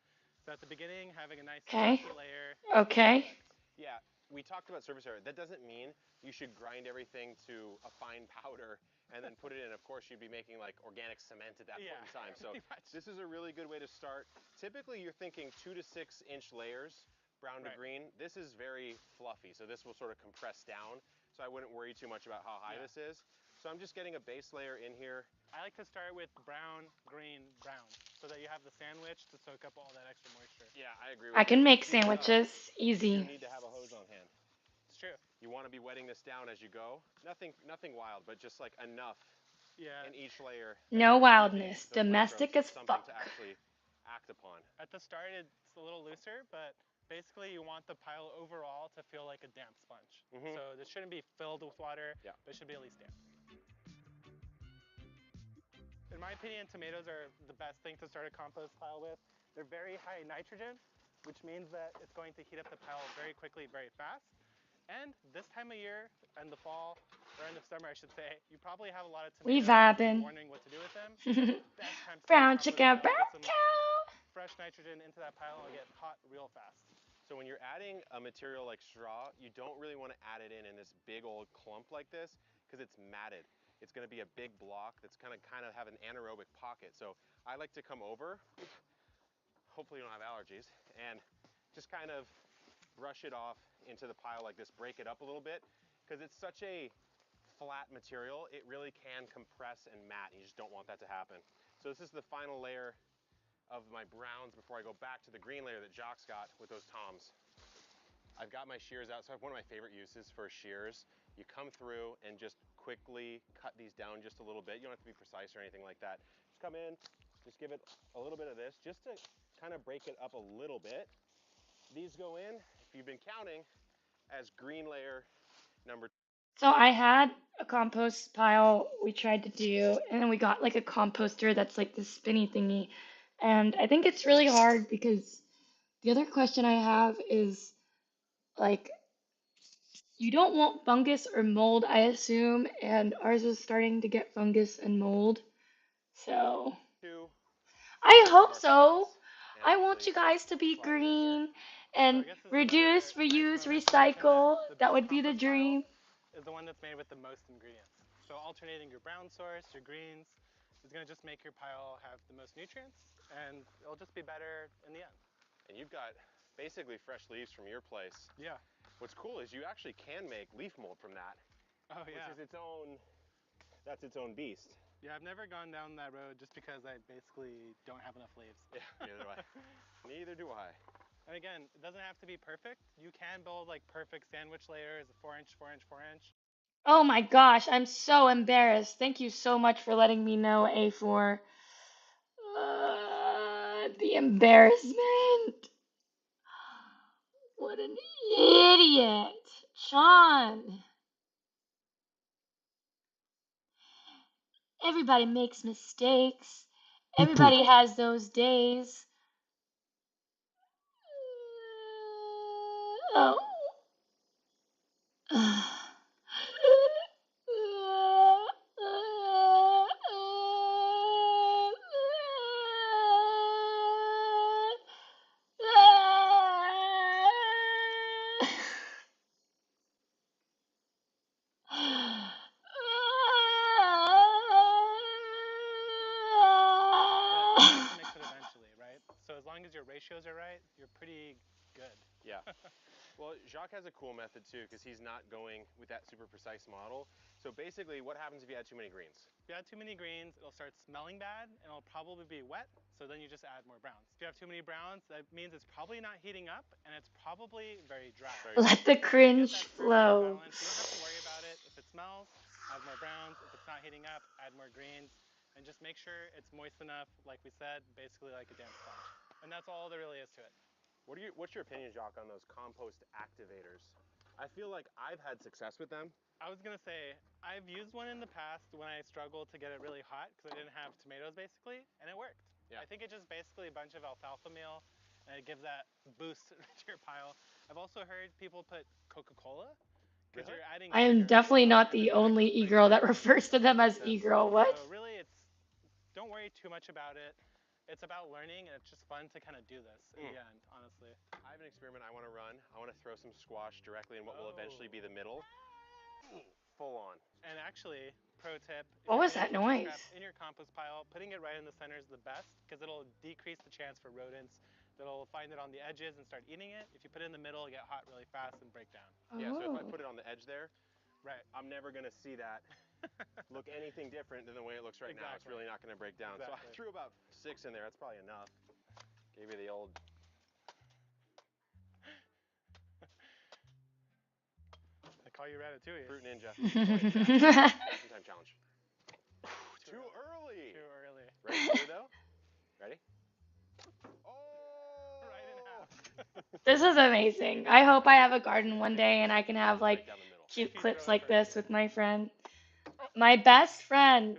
So at the beginning, having a nice
Okay.
chunky layer.
Okay.
Perfect.
Yeah, we talked about surface area. That doesn't mean you should grind everything to a fine powder and then put it in. Of course, you'd be making like organic cement at that point in time. So
pretty much.
this is a really good way to start. Typically, you're thinking 2 to 6 inch layers, brown to
Right.
green. This is very fluffy, so this will sort of compress down. So I wouldn't worry too much about how high this is. So I'm just getting a base layer in here.
I like to start with brown, green, brown, so that you have the sandwich to soak up all that extra moisture.
Yeah, I agree with
I
you.
can make
Speaking of,
sandwiches.
you
Easy.
need to have a hose on hand.
It's true.
You want to be wetting this down as you go. Nothing wild, but just like enough
Yeah.
in each layer.
No
giving
wildness.
those
Domestic
microbes
as
something
fuck.
to actually act upon.
At the start, it's a little looser, but basically you want the pile overall to feel like a damp sponge.
Mhm.
So this shouldn't be filled with water,
Yeah.
but it should be at least damp. In my opinion, tomatoes are the best thing to start a compost pile with. They're very high nitrogen, which means that it's going to heat up the pile very quickly, very fast. And this time of year, in the fall, or in the summer, I should say, you probably have a lot of
We
tomatoes.
vibing.
Wondering what to do with them. Best time to
Brown
start a compost
chicken,
pile,
brown
get some
cow.
fresh nitrogen into that pile and get hot real fast.
So when you're adding a material like straw, you don't really want to add it in this big old clump like this because it's matted. It's going to be a big block that's kind of have an anaerobic pocket. So I like to come over, hopefully you don't have allergies, and just kind of brush it off into the pile like this, break it up a little bit, because it's such a flat material, it really can compress and mat. You just don't want that to happen. So this is the final layer of my browns before I go back to the green layer that Jacques got with those toms. I've got my shears out, so I have one of my favorite uses for shears. You come through and just quickly cut these down just a little bit. You don't have to be precise or anything like that. Just come in, just give it a little bit of this, just to kind of break it up a little bit. These go in, if you've been counting, as green layer number 2.
So I had a compost pile we tried to do, and then we got like a composter that's like this spinny thingy. And I think it's really hard because the other question I have is like, you don't want fungus or mold, I assume, and ours is starting to get fungus and mold. So I hope so. I want you guys to be green and
So I guess this is
reduce,
another nice
reuse,
moment to mention
recycle.
the
That
best
would be the
compost pile
dream.
is the one that's made with the most ingredients. So alternating your brown source, your greens, is going to just make your pile have the most nutrients, and it'll just be better in the end.
And you've got basically fresh leaves from your place.
Yeah.
What's cool is you actually can make leaf mold from that.
Oh yeah.
Which is that's its own beast.
Yeah, I've never gone down that road just because I basically don't have enough leaves.
Yeah, neither do I. Neither do I.
And again, it doesn't have to be perfect. You can build like perfect sandwich layers, 4 inch, 4 inch, 4 inch.
Oh my gosh, I'm so embarrassed. Thank you so much for letting me know, A4. The embarrassment. What an idiot. Sean. Everybody makes mistakes. Everybody has those days. Oh.
Fix it eventually, right? So as long as your ratios are right, you're pretty good.
Yeah. Well, Jacques has a cool method too, because he's not going with that super precise model. So basically, what happens if you add too many greens?
If you add too many greens, it'll start smelling bad, and it'll probably be wet, so then you just add more browns. If you have too many browns, that means it's probably not heating up, and it's probably very dry.
Let the cringe flow.
Balance, you don't have to worry about it. If it smells, add more browns. If it's not heating up, add more greens. And just make sure it's moist enough, like we said, basically like a damp sponge. And that's all there really is to it.
What's your opinion, Jacques, on those compost activators? I feel like I've had success with them.
I was gonna say, I've used one in the past when I struggled to get it really hot because I didn't have tomatoes basically, and it worked.
Yeah.
I think it's just basically a bunch of alfalfa meal, and it gives that boost to your pile. I've also heard people put Coca-Cola because you're adding
I am
sugar,
definitely not
and
the
then that
only
brings
e-girl
it
that
down.
refers to them as e-girl. What?
So really, don't worry too much about it. It's about learning, and it's just fun to kind of do this in the end, honestly.
I have an experiment I want to run. I want to throw some squash directly in what will eventually be the middle. Full on.
And actually, pro tip, if
What
you're
was
getting
that
kitchen
noise?
scraps in your compost pile, putting it right in the center is the best because it'll decrease the chance for rodents that'll find it on the edges and start eating it. If you put it in the middle, it'll get hot really fast and break down.
Yeah, so if I put it on the edge there,
right,
I'm never going to see that look anything different than the way it looks right now. It's really not going to break down. So I threw about 6 in there. That's probably enough. Gave you the old...
I call you Ratatouille.
Fruit Ninja. Reaction time challenge. Too early.
Too early.
Ready to do, though? Ready? Oh!
Right in half.
This is amazing. I hope I have a garden one day and I can have like cute clips like this with my friend. My best friend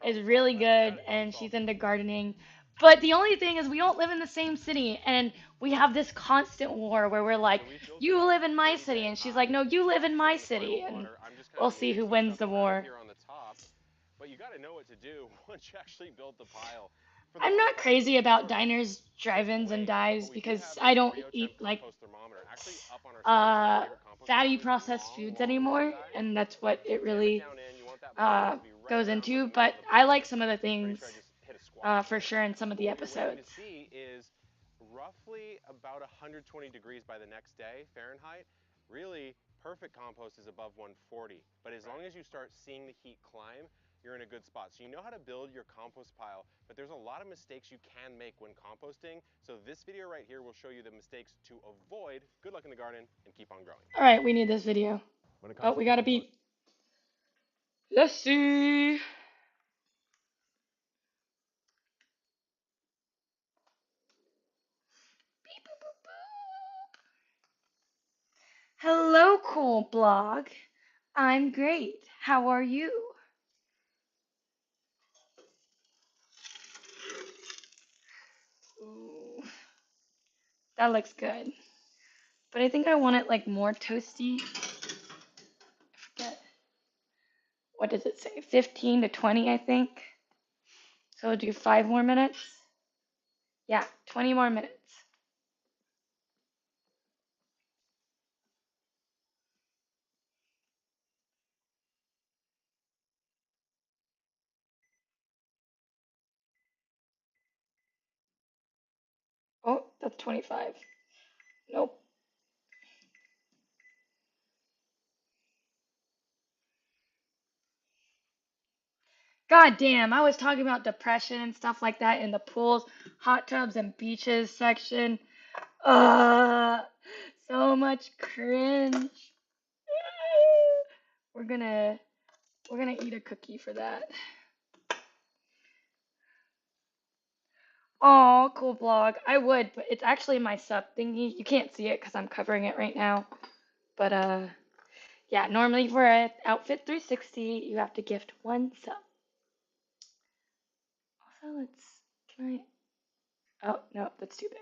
is really good and she's into gardening. But the only thing is we don't live in the same city and we have this constant war where we're like, you live in my city, and she's like, no, you live in my city, and we'll see who wins the war.
But you got to know what to do once you actually build the pile.
I'm not crazy about diners, drive-ins, and dives because I don't eat like fatty processed foods anymore, and that's what it really goes into. But I like some of the things for sure in some of the episodes.
Is roughly about 120 degrees by the next day Fahrenheit. Really, perfect compost is above 140. But as long as you start seeing the heat climb, you're in a good spot. So you know how to build your compost pile, but there's a lot of mistakes you can make when composting. So this video right here will show you the mistakes to avoid. Good luck in the garden and keep on growing.
All right, we need this video. Oh, we gotta beat. Let's see. Hello, cool blog. I'm great. How are you? Ooh, that looks good. But I think I want it like more toasty. I forget. What does it say? 15 to 20, I think. So we'll do 5 more minutes. Yeah, 20 more minutes. Oh, that's 25. Nope. God damn, I was talking about depression and stuff like that in the pools, hot tubs, and beaches section. Ugh, so much cringe. We're gonna eat a cookie for that. Oh, cool blog. I would, but it's actually my sub thingy. You can't see it because I'm covering it right now. But yeah, normally for an outfit 360, you have to gift one sub. Also, can I? Oh no, that's too big.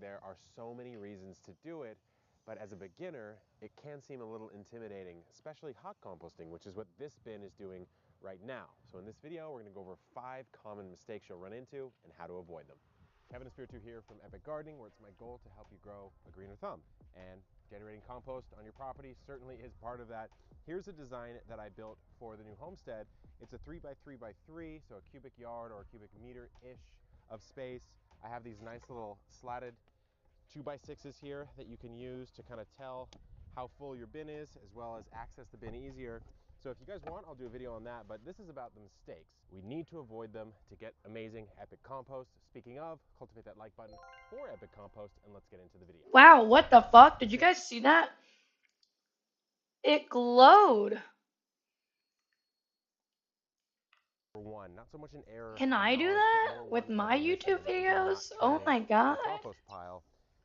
There are so many reasons to do it, but as a beginner, it can seem a little intimidating, especially hot composting, which is what this bin is doing right now. So in this video, we're going to go over 5 common mistakes you'll run into and how to avoid them. Kevin Espiritu here from Epic Gardening, where it's my goal to help you grow a greener thumb. And generating compost on your property certainly is part of that. Here's a design that I built for the new homestead. It's a 3x3x3, so a cubic yard or a cubic meter-ish of space. I have these nice little slatted 2x6s here that you can use to kind of tell how full your bin is, as well as access the bin easier. So if you guys want, I'll do a video on that, but this is about the mistakes. We need to avoid them to get amazing Epic Compost. Speaking of, cultivate that like button for Epic Compost, and let's get into the video.
Wow, what the fuck? Did you guys see that? It glowed.
For one, not so much an error
Can
of
I do
knowledge,
that
but more
with
one
my
of omission,
YouTube
is that you're not
videos? Oh
turning
my god.
your compost pile.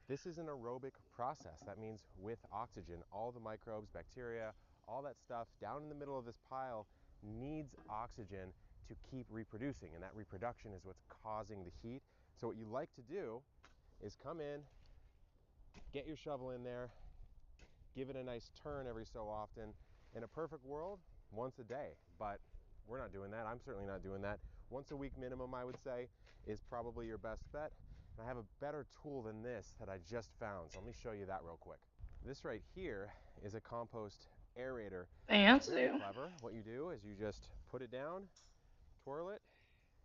This is an aerobic process. That means with oxygen, all the microbes, bacteria, all that stuff down in the middle of this pile needs oxygen to keep reproducing, and that reproduction is what's causing the heat. So what you like to do is come in, get your shovel in there, give it a nice turn every so often. In a perfect world, once a day, but we're not doing that. I'm certainly not doing that. Once a week minimum, I would say, is probably your best bet. And I have a better tool than this that I just found, so let me show you that real quick. This right here is a compost aerator. It's very
Fancy.
clever. What you do is you just put it down, twirl it,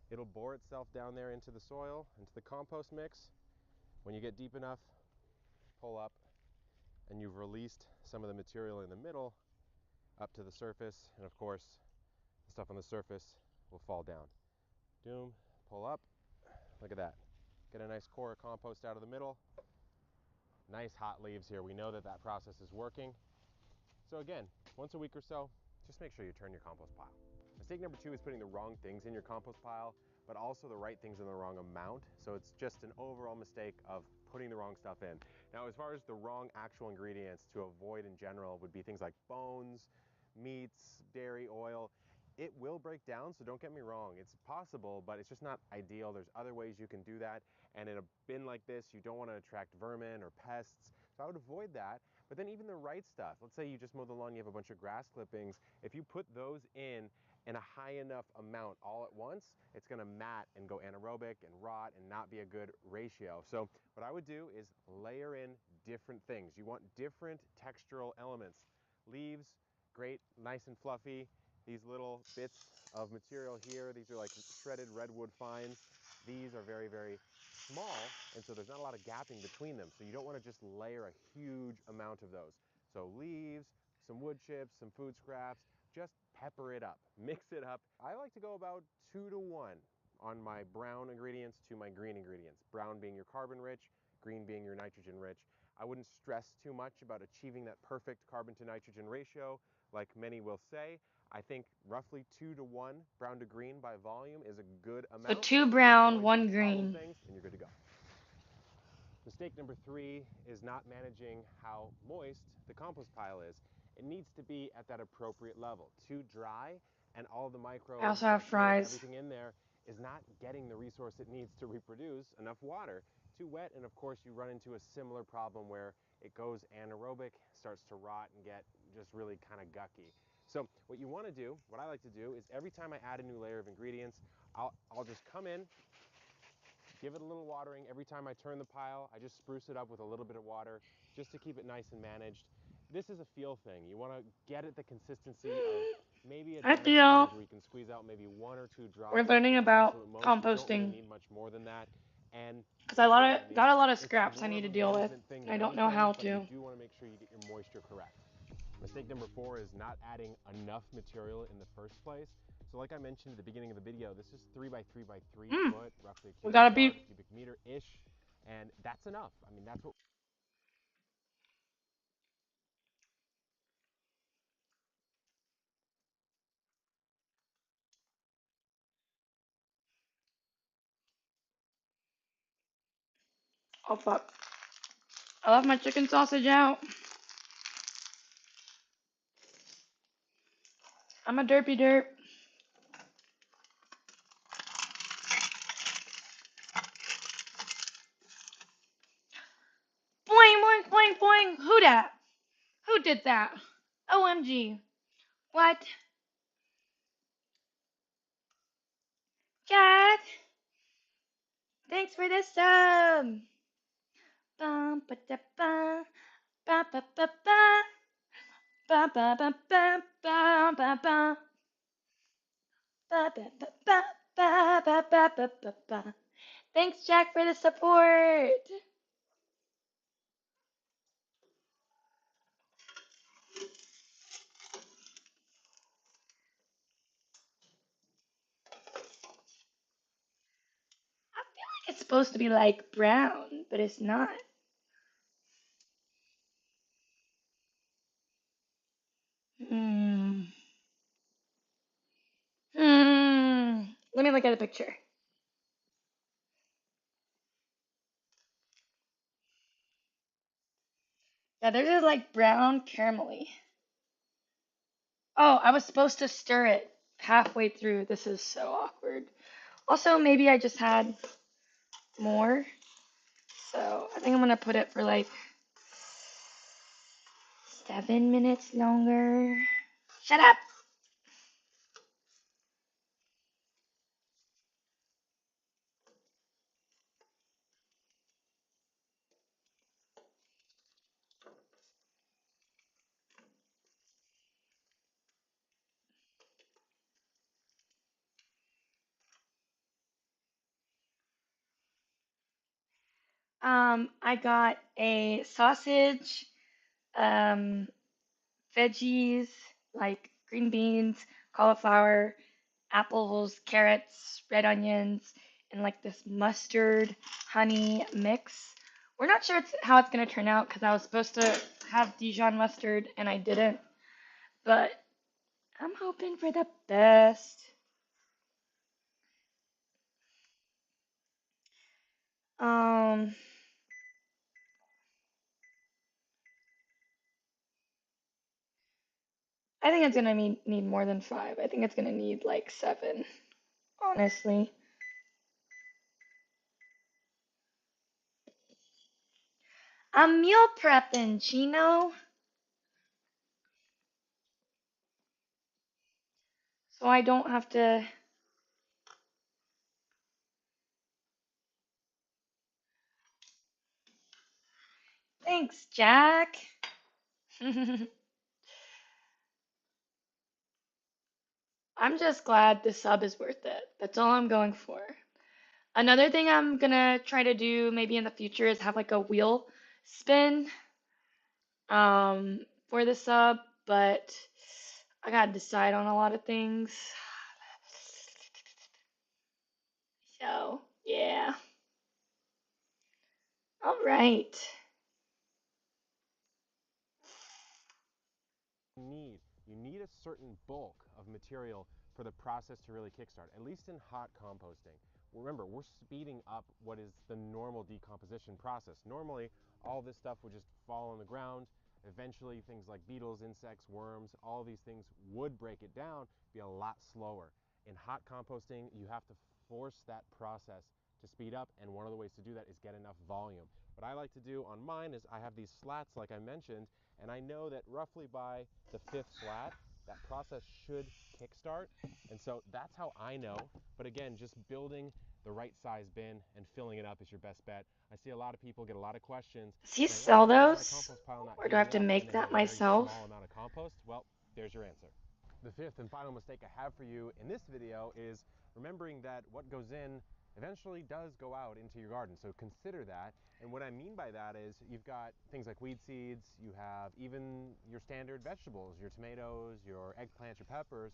it'll bore itself down there into the soil, into the compost mix. When you get deep enough, pull up, and you've released some of the material in the middle up to the surface, and of course the stuff on the surface will fall down. Doom, pull up, look at that. Get a nice core of compost out of the middle. Nice hot leaves here. We know that that process is working. So again, once a week or so, just make sure you turn your compost pile. Mistake number 2 is putting the wrong things in your compost pile, but also the right things in the wrong amount. So it's just an overall mistake of putting the wrong stuff in. Now, as far as the wrong actual ingredients to avoid in general would be things like bones, meats, dairy, oil. It will break down, so don't get me wrong. It's possible, but it's just not ideal. There's other ways you can do that. And in a bin like this, you don't want to attract vermin or pests. So I would avoid that. But then even the right stuff. Let's say you just mow the lawn, you have a bunch of grass clippings. If you put those in a high enough amount all at once, it's going to mat and go anaerobic and rot and not be a good ratio. So what I would do is layer in different things. You want different textural elements. Leaves, great, nice and fluffy. These little bits of material here, these are like shredded redwood fines. These are very, very small, and so there's not a lot of gapping between them. So you don't want to just layer a huge amount of those. So leaves, some wood chips, some food scraps, just pepper it up, mix it up. I like to go about 2 to 1 on my brown ingredients to my green ingredients. Brown being your carbon rich, green being your nitrogen rich. I wouldn't stress too much about achieving that perfect carbon to nitrogen ratio like many will say. I think roughly 2 to 1 brown to green by volume is a good amount.
So 2 brown,
Avoid
1
those problem
green.
things, and you're good to go. Mistake number 3 is not managing how moist the compost pile is. It needs to be at that appropriate level. Too dry and all the microbes,
I also have
bacteria,
fries.
everything in there is not getting the resource it needs to reproduce, enough water. Too wet, and of course you run into a similar problem where it goes anaerobic, starts to rot and get just really kind of gucky. So what you want to do, what I like to do, is every time I add a new layer of ingredients, I'll just come in, give it a little watering. Every time I turn the pile, I just spruce it up with a little bit of water just to keep it nice and managed. This is a feel thing. You want to get at the consistency of maybe a
Hi
dentist
Theo.
sponge where you can squeeze out maybe 1 or 2 drops.
We're learning
at the
about
absolute most. You don't really
composting.
need much more than that. And
Because I
importantly,
got a lot of
it's
scraps I
more
need
of
to
a
deal with.
management thing
I
than
don't know
anything,
how
but you
to.
do want to make sure you get your moisture correct. Mistake number 4 is not adding enough material in the first place. So like I mentioned at the beginning of the video, this is 3 by 3 by 3 foot, roughly a
We
cubic
gotta
yard,
be.
a cubic meter-ish, and that's enough. I mean, that's what
Oh fuck. I left my chicken sausage out. I'm a derpy derp. Boing, boing, boing, boing. Who dat? Who did that? OMG. What? Cat? Thanks for the sub. Bum, ba, da, ba. Ba, ba, ba, ba. Ba, ba, ba, ba, ba, ba, ba. Ba, ba, ba, ba, ba, ba, ba, ba, ba, ba. Thanks, Jack, for the support. I feel like it's supposed to be like brown, but it's not. Hmm. Hmm. Let me look at the picture. Yeah, theirs is like brown caramelly. Oh, I was supposed to stir it halfway through. This is so awkward. Also, maybe I just had more. So I think I'm gonna put it for like 7 minutes longer. Shut up! I got a sausage, um, veggies like green beans, cauliflower, apples, carrots, red onions, and like this mustard honey mix. We're not sure how it's gonna turn out because I was supposed to have Dijon mustard and I didn't, but I'm hoping for the best. Um, I think it's gonna need more than five. I think it's gonna need like seven, honestly. I'm meal prepping, Chino, so I don't have to. Thanks, Jack. I'm just glad the sub is worth it. That's all I'm going for. Another thing I'm gonna try to do maybe in the future is have like a wheel spin for the sub, but I gotta decide on a lot of things. So, yeah. All right.
need. You need a certain bulk of material for the process to really kickstart, at least in hot composting. Remember, we're speeding up what is the normal decomposition process. Normally, all this stuff would just fall on the ground. Eventually, things like beetles, insects, worms, all these things would break it down, be a lot slower. In hot composting, you have to force that process to speed up, and one of the ways to do that is get enough volume. What I like to do on mine is I have these slats, like I mentioned, and I know that roughly by the fifth slat, that process should kickstart. And so that's how I know. But again, just building the right size bin and filling it up is your best bet. I see a lot of people get a lot of questions
Does he
saying, oh,
sell
why is my
those?
compost pile not
Or do I have
heating
to
up? And
make
they have
that
a very
myself?
small amount of compost. Well, there's your answer. The fifth and final mistake I have for you in this video is remembering that what goes in eventually does go out into your garden. So consider that. And what I mean by that is you've got things like weed seeds, you have even your standard vegetables, your tomatoes, your eggplants, your peppers.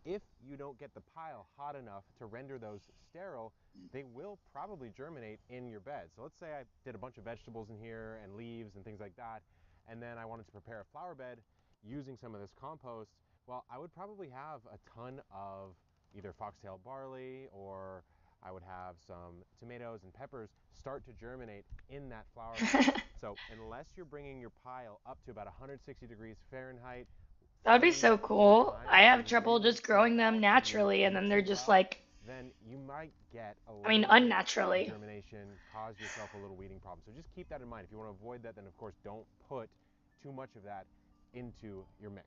if you don't get the pile hot enough to render those sterile, they will probably germinate in your bed. So let's say I did a bunch of vegetables in here and leaves and things like that, and then I wanted to prepare a flower bed using some of this compost. Well, I would probably have a ton of either foxtail barley, or I would have some tomatoes and peppers start to germinate in that flower bed. So unless you're bringing your pile up to about 160 degrees Fahrenheit,
That would be
40
so
full
cool.
times,
I have
and
trouble
really
just
heat it
growing them
out,
naturally, and
heat
then they're
things
just
up,
like,
then you might get a
I mean,
little bit of
unnaturally.
germination, cause yourself a little weeding problem. So just keep that in mind. If you want to avoid that, then of course don't put too much of that into your mix.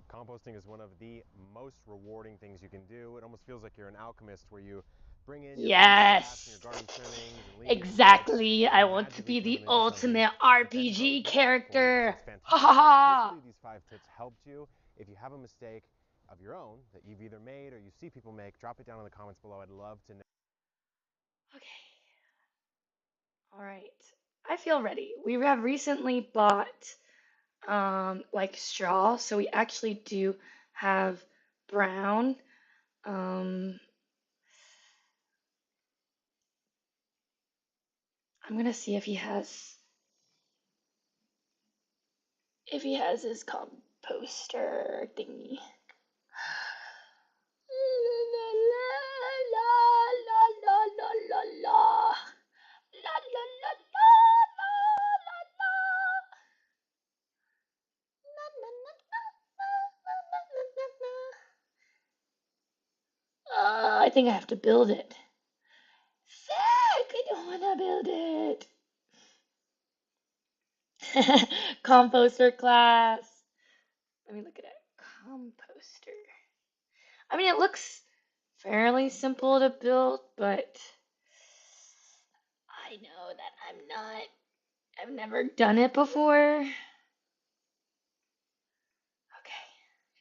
Composting is one of the most rewarding things you can do. It almost feels like you're an alchemist, where you bring in your scraps and your garden trimmings and leaves
Exactly.
and
I
you
want to
magically
be
turn
the
them into something
ultimate
that then
RPG
grows well for you. So
character.
it's
Ha
fantastic.
ha ha.
Hopefully these 5 tips helped you. If you have a mistake of your own that you've either made or you see people make, drop it down in the comments below. I'd love to know.
Okay. All right. I feel ready. We have recently bought like straw, so we actually do have brown. Um, I'm gonna see if he has his composter thingy. La la la la la la la la la la la la la I think I have to build it. Sick! I don't want to build it. Composter class. Let me look at it. Composter. I mean, it looks fairly simple to build, but I know that I've never done it before. Okay,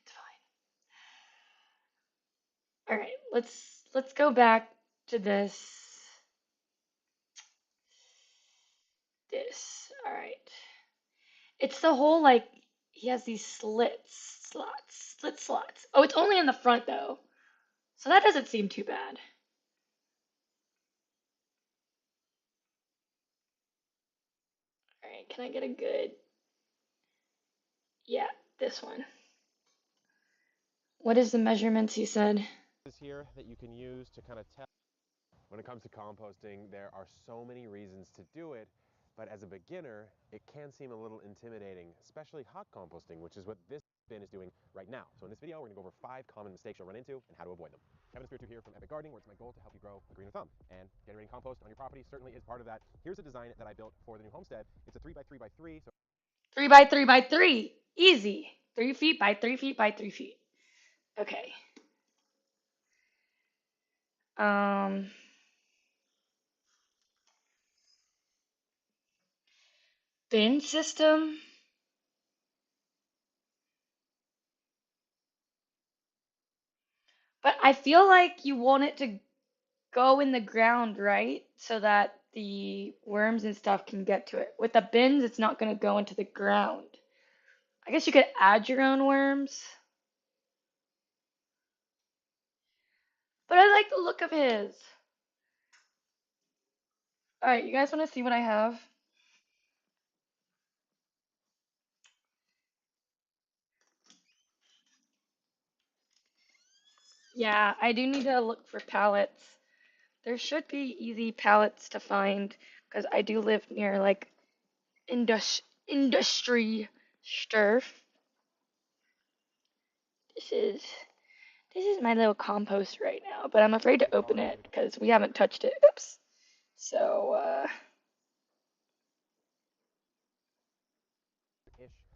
it's fine. All right, let's go back to this. All right. It's the whole like he has these slit slots. Oh, it's only in the front though. So that doesn't seem too bad. All right, can I get a good? Yeah, this one. What is the measurements you said?
Here that you can use to kind of tell. When it comes to composting, there are so many reasons to do it, but as a beginner, it can seem a little intimidating, especially hot composting, which is what this bin is doing right now. So in this video, we're gonna go over 5 common mistakes you'll run into and how to avoid them. Kevin Spiritu here from Epic Gardening, where it's my goal to help you grow a greener thumb. And generating compost on your property certainly is part of that. Here's a design that I built for the new homestead. It's a 3x3x3, so
3 by 3 by 3. Easy. 3 feet by 3 feet by 3 feet. Okay. Um, bin system. But I feel like you want it to go in the ground, right? So that the worms and stuff can get to it. With the bins, it's not going to go into the ground. I guess you could add your own worms. But I like the look of his. Alright, you guys want to see what I have? Yeah, I do need to look for pallets. There should be easy pallets to find because I do live near like industry stuff. This is my little compost right now, but I'm afraid to open it because we haven't touched it. Oops. So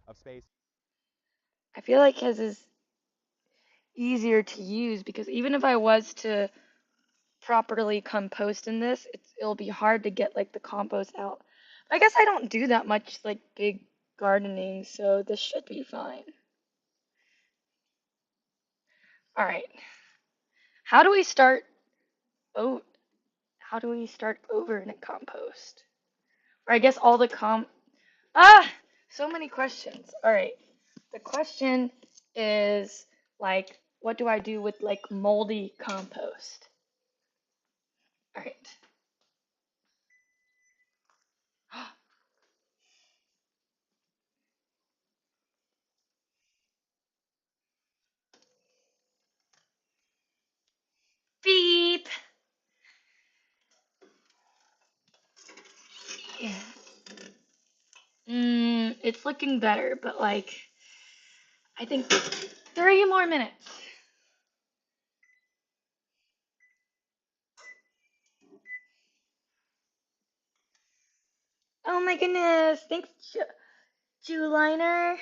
of space.
I feel like his is easier to use because even if I was to properly compost in this, it'll be hard to get like the compost out. I guess I don't do that much like big gardening, so this should be fine. All right. How do we start oh how do we start over in a compost? Or I guess all the so many questions. All right. The question is like What do I do with like moldy compost? All right. Beep. Yeah. It's looking better, but like, I think 3 more minutes. Oh my goodness. Thanks, Juliner.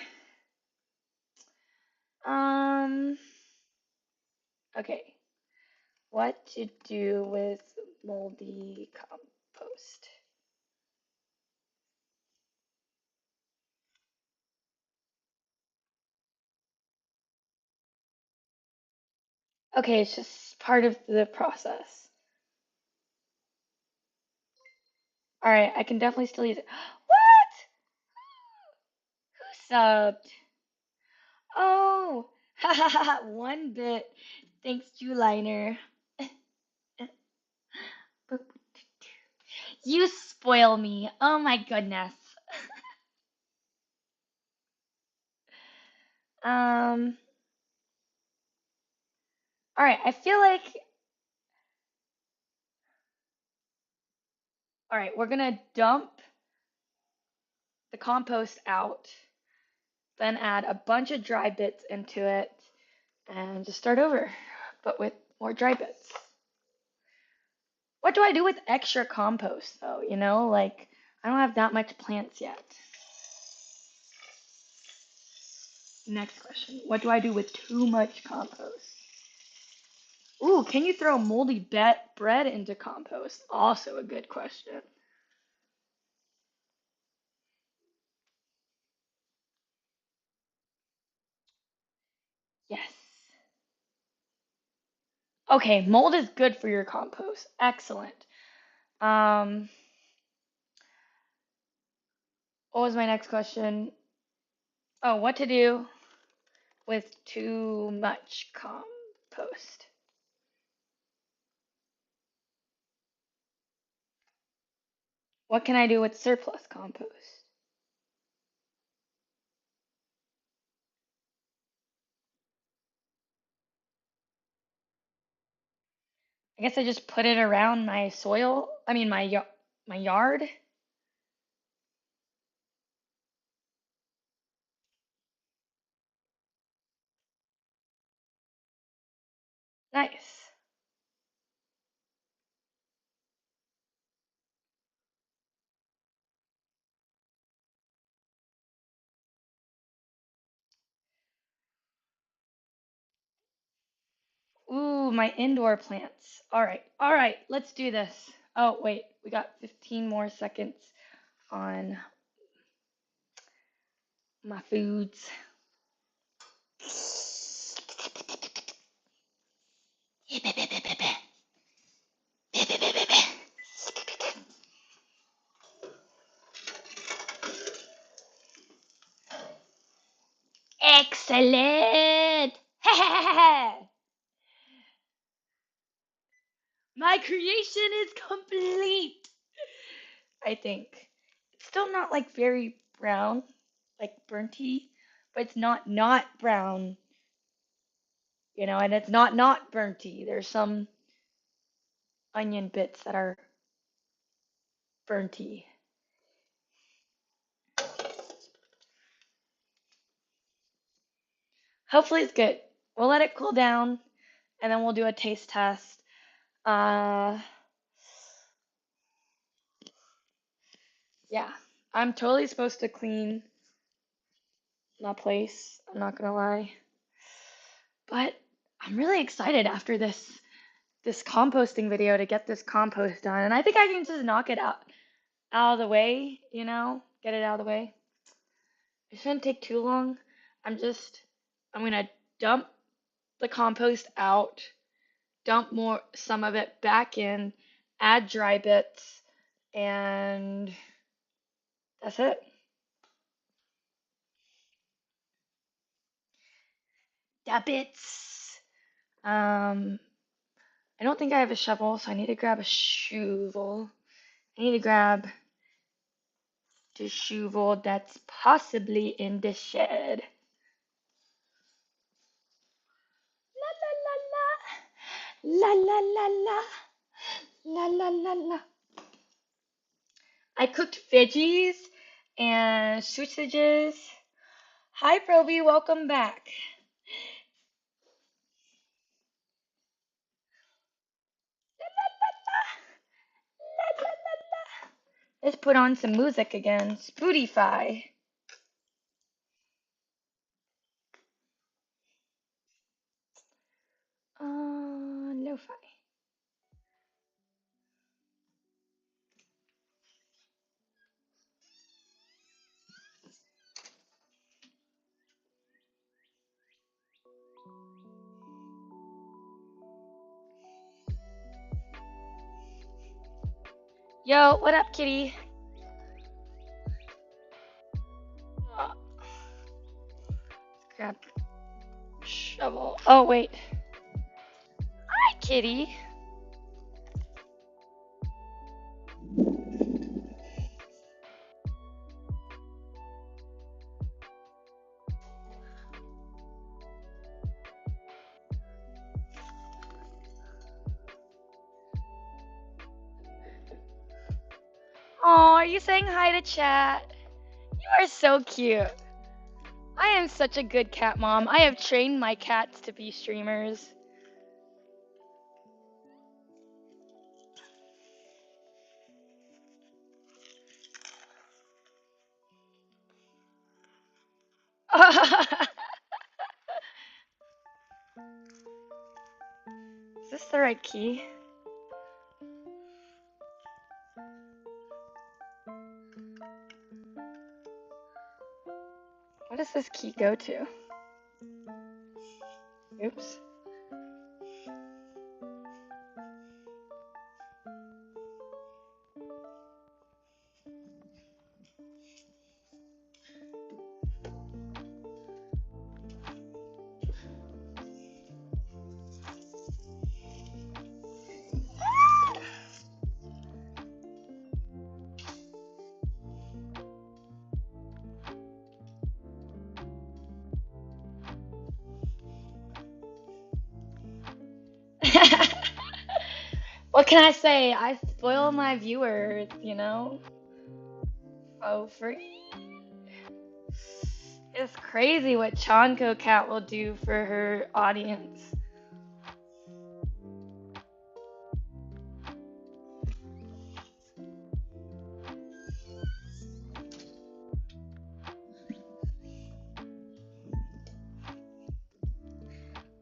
Okay. What to do with moldy compost? Okay, it's just part of the process. All right, I can definitely still use it. What? Who subbed? Oh, ha ha ha, 1 bit. Thanks, Juliner. You spoil me. Oh my goodness. Um, all right, I feel like, all right, we're gonna dump the compost out, then add a bunch of dry bits into it, and just start over, but with more dry bits. What do I do with extra compost though? You know, like I don't have that much plants yet. Next question. What do I do with too much compost? Ooh, can you throw moldy bread into compost? Also a good question. Yes. Okay, mold is good for your compost. Excellent. Um, what was my next question? Oh, what to do with too much compost? What can I do with surplus compost? I guess I just put it around my soil. I mean my yard. Nice. Ooh, my indoor plants. All right, let's do this. Oh, wait, we got 15 more seconds on my foods. Excellent! My creation is complete. I think it's still not like very brown, like burnty, but it's not brown, you know, and it's not burnty. There's some onion bits that are burnty. Hopefully it's good. We'll let it cool down and then we'll do a taste test. Uh, yeah, I'm totally supposed to clean my place. I'm not gonna lie, but I'm really excited after this composting video to get this compost done, and I think I can just knock it out of the way, you know, get it out of the way. It shouldn't take too long. I'm gonna dump the compost out, dump some of it back in, add dry bits, and that's it. Da bits. I don't think I have a shovel, so I need to grab a shovel. I need to grab the shovel that's possibly in the shed. La la la. La la la la. La la la la. I cooked veggies and sausages. Hi, Proby, welcome back. La la la la. La la la la. Let's put on some music again. Spotify. Lo-fi. Yo, what up, kitty? Uh, grab shovel. Oh, wait. Hi, kitty. Oh, are you saying hi to chat? You are so cute. I am such a good cat mom. I have trained my cats to be streamers. Is this the right key? What does this key go to? Oops. What can I say? I spoil my viewers, you know? Oh, free. It's crazy what ChancoCat will do for her audience.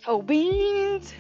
Toe beans.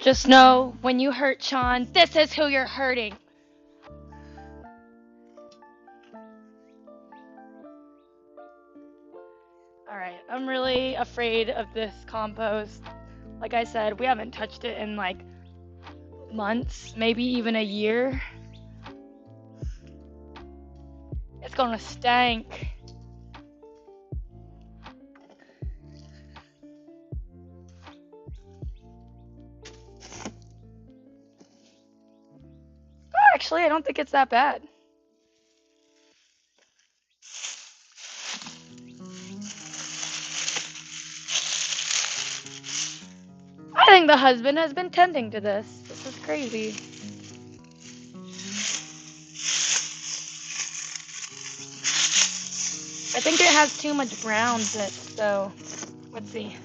Just know, when you hurt Chan, this is who you're hurting. Alright, I'm really afraid of this compost. Like I said, we haven't touched it in like months, maybe even a year. It's gonna stank. Actually, I don't think it's that bad. I think the husband has been tending to this. This is crazy. I think it has too much brown bits, so let's see.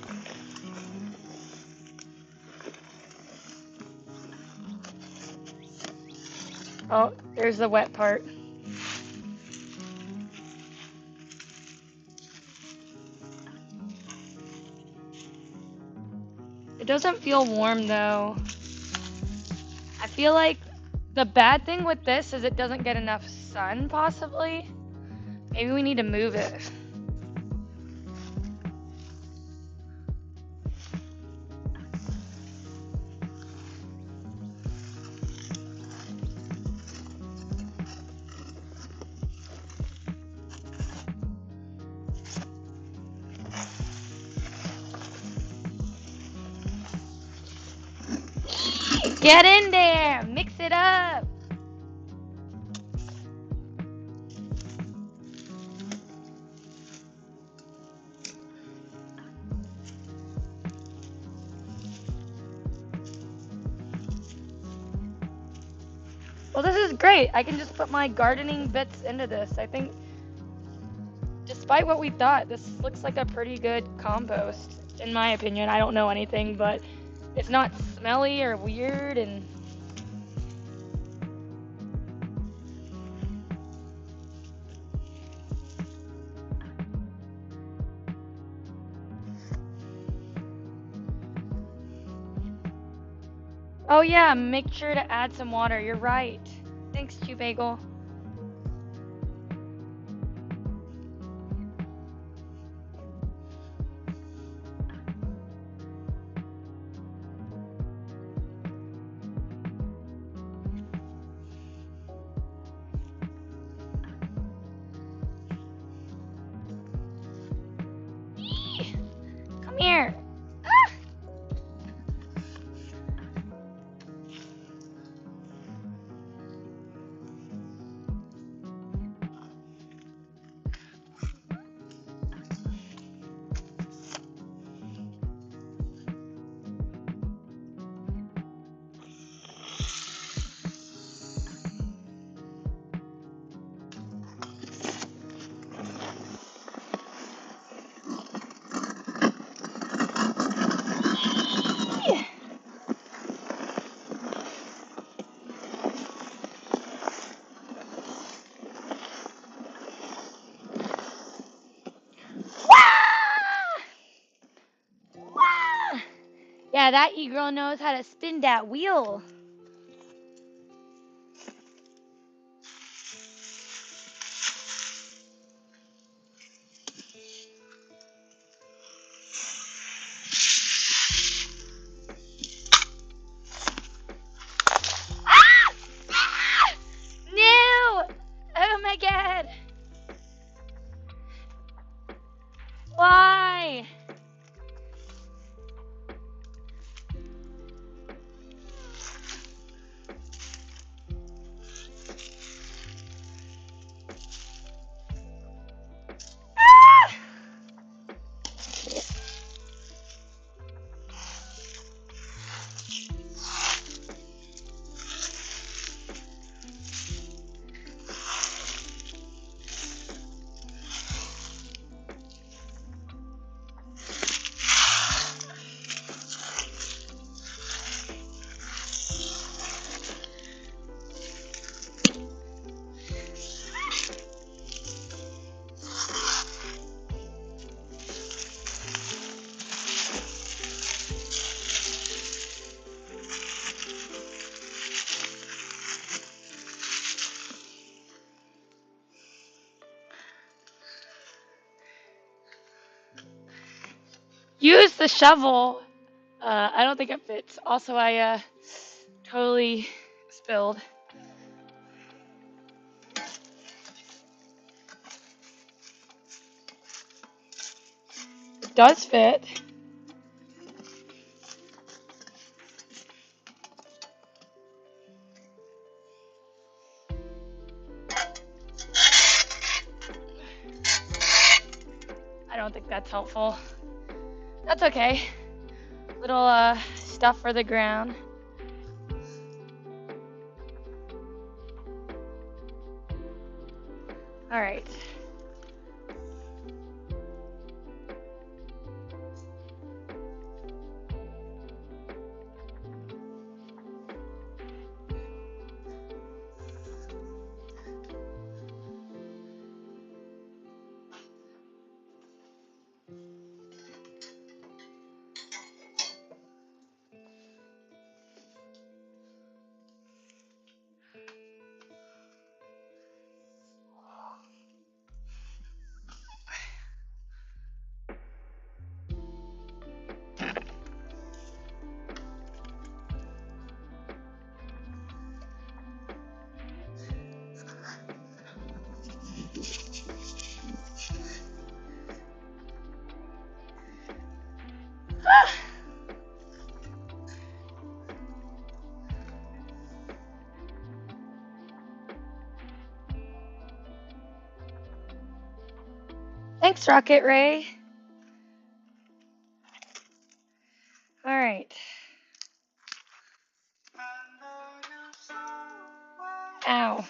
Oh, there's the wet part. It doesn't feel warm though. I feel like the bad thing with this is it doesn't get enough sun, possibly. Maybe we need to move it. Get in there! Mix it up! Well, this is great. I can just put my gardening bits into this. I think, despite what we thought, this looks like a pretty good compost, in my opinion. I don't know anything, but it's not smelly or weird, and oh yeah, make sure to add some water. You're right. Thanks, Chew Bagel. Come here. Ah! Wah! Yeah, that e-girl knows how to spin that wheel. Ah! Ah! No! Oh my god! Why? Ah! Use the shovel. I don't think it fits. Also, I totally spilled. It does fit. I don't think that's helpful. That's okay. Little stuff for the ground. All right. Thanks, Rocket Ray. All right. Ow.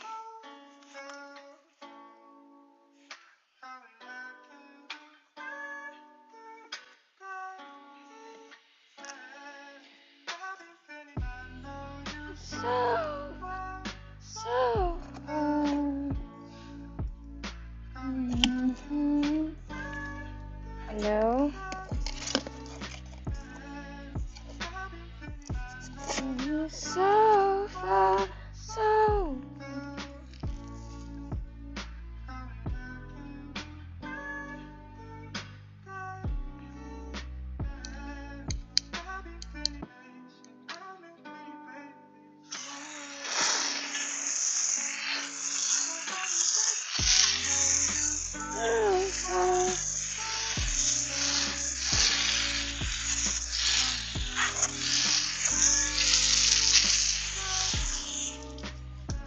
So. Hello. So far, so.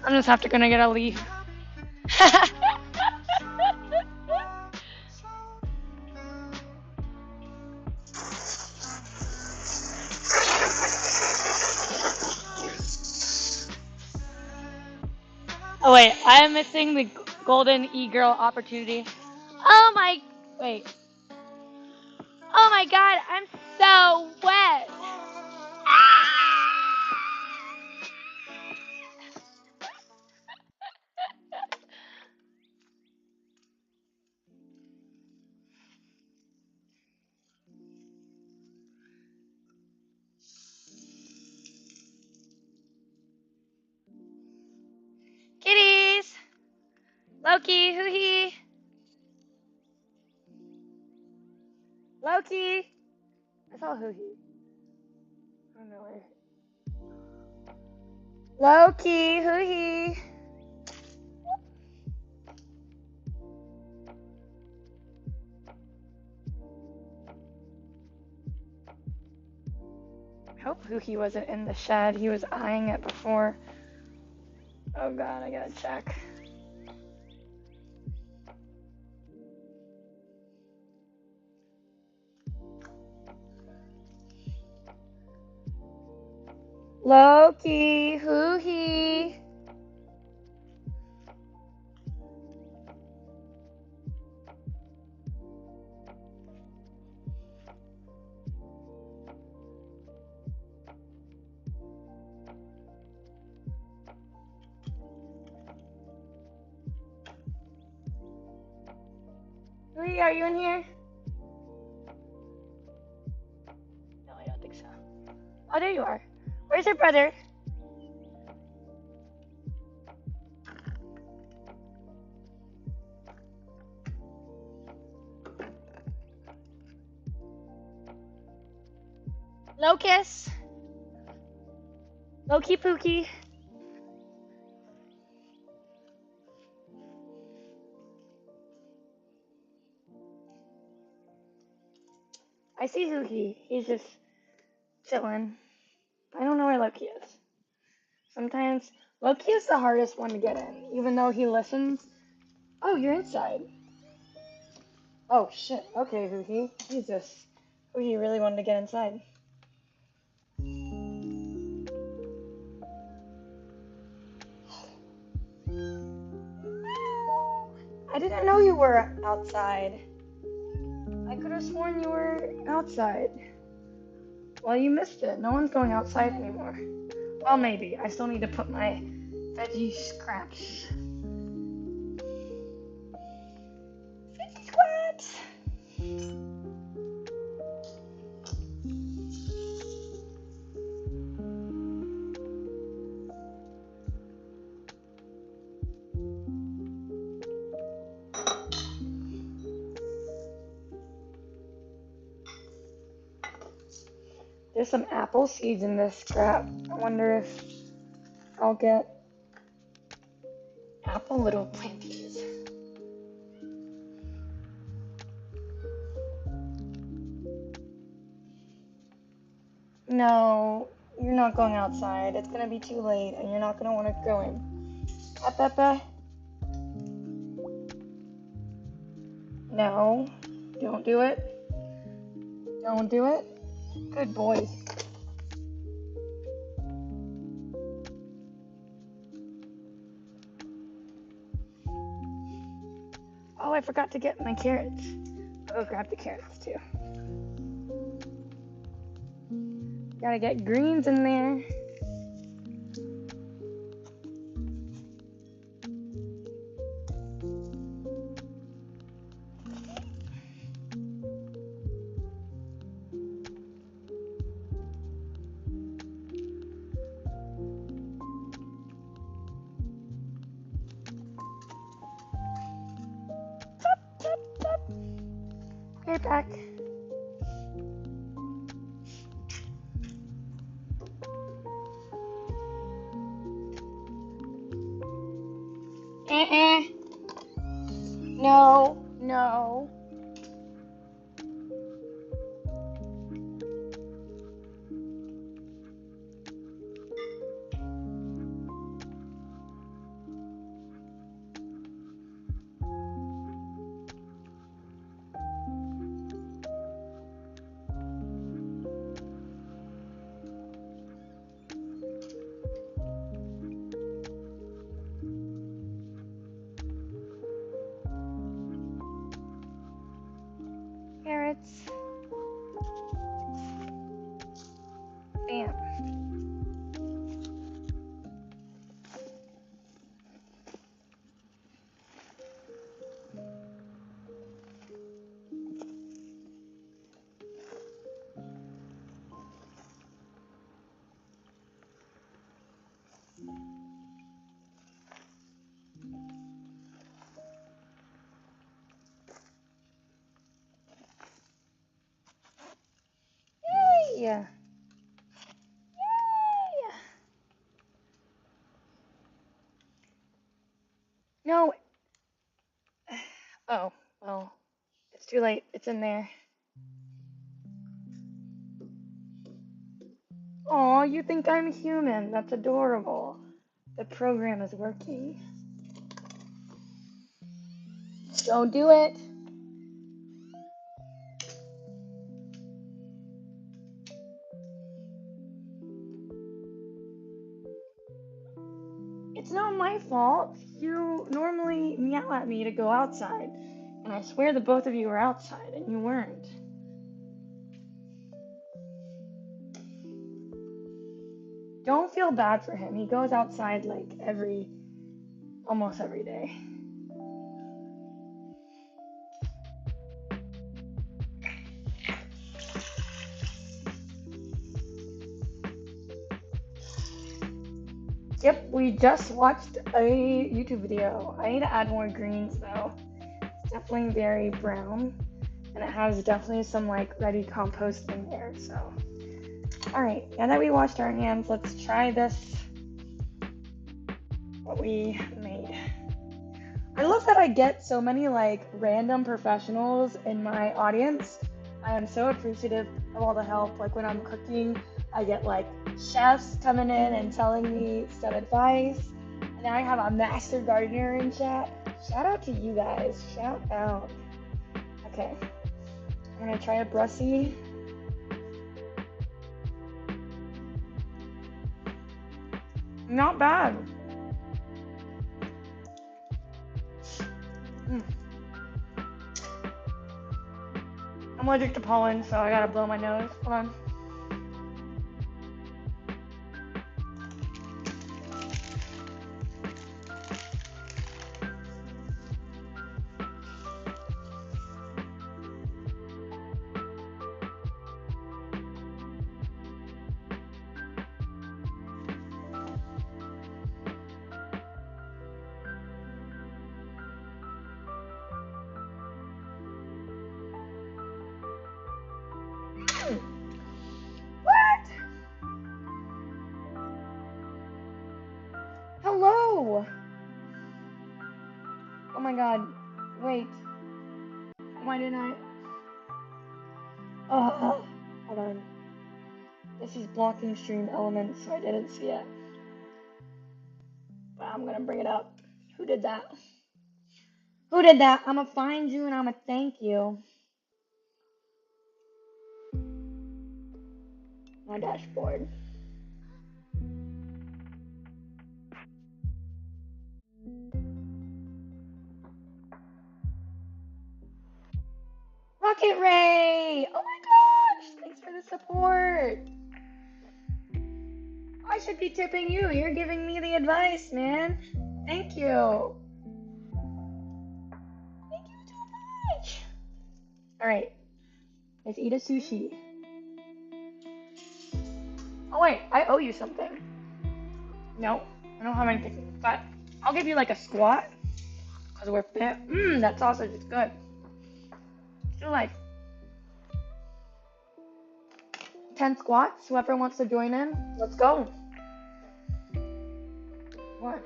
I'm just have to gonna get a leaf. Oh wait, I am missing the golden e-girl opportunity. Oh my, wait. Oh my god, I'm so wet. Kitties! Loki, hoo-hee! Loki! I saw hoo-hee. I don't know where. Loki, hoo-hee! I hope hoo-hee wasn't in the shed. He was eyeing it before. Oh god, I gotta check. Loki, hoo-hee! Hoo-hee, are you in here? No, I don't think so. Oh, there you are. Where's your brother? Locust? Loki Pookie? I see Hoo-hee. He's just chilling. I don't know where Loki is. Sometimes Loki is the hardest one to get in, even though he listens. Oh, you're inside. Oh shit. Okay, Hoo-hee. Jesus. Hoo-hee really wanted to get inside. I didn't know you were outside. I could have sworn you were outside. Well, you missed it. No one's going outside anymore. Well, maybe. I still need to put my veggie scraps. Veggie scraps! There's some apple seeds in this scrap. I wonder if I'll get apple little planties. No, you're not going outside. It's gonna be too late and you're not gonna want to go in. Pepe? No. Don't do it. Don't do it. Good boy. Oh, I forgot to get my carrots. I'll go grab the carrots too. Gotta get greens in there. Tap, tap. Hey, back. No, no. Carrots. Bam. Yay! Yay! No. Oh, well, it's too late. It's in there. Aw, you think I'm human. That's adorable. The program is working. Don't do it. It's not my fault. You normally yell at me to go outside. And I swear the both of you were outside and you weren't. Don't feel bad for him. He goes outside like almost every day. Yep, we just watched a YouTube video. I need to add more greens though. It's definitely very brown. And it has definitely some like ready compost in there, so. Alright, now that we washed our hands, let's try this, what we made. I love that I get so many like random professionals in my audience. I am so appreciative of all the help. Like when I'm cooking, I get like chefs coming in and telling me some advice. And now I have a master gardener in chat. Shout out to you guys. Shout out. Okay. I'm gonna try a brussy. Not bad. I'm allergic to pollen, so I gotta blow my nose. Hold on. What? Hello. Oh my god. Wait. Why didn't I? Hold on. This is blocking stream elements, so I didn't see it. But I'm gonna bring it up. Who did that? Who did that? I'ma find you and I'ma thank you. My dashboard. Rocket Ray! Oh my gosh! Thanks for the support. I should be tipping you. You're giving me the advice, man. Thank you. Thank you so much. All right, let's eat a sushi. Oh wait, I owe you something. No, I don't have anything, but I'll give you like a squat because we're fit. That sausage is good. Do like 10 squats. Whoever wants to join in, let's go. 1,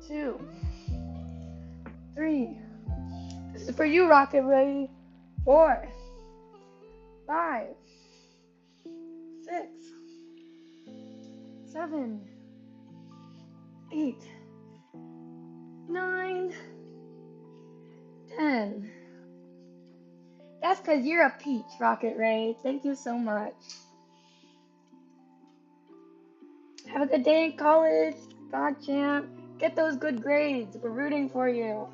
2, 3. This is for you, Rocket Ray. 4, 5, 6, 7, 8, 9, 10. That's because you're a peach, Rocket Ray. Thank you so much. Have a good day in college, God champ. Get those good grades. We're rooting for you.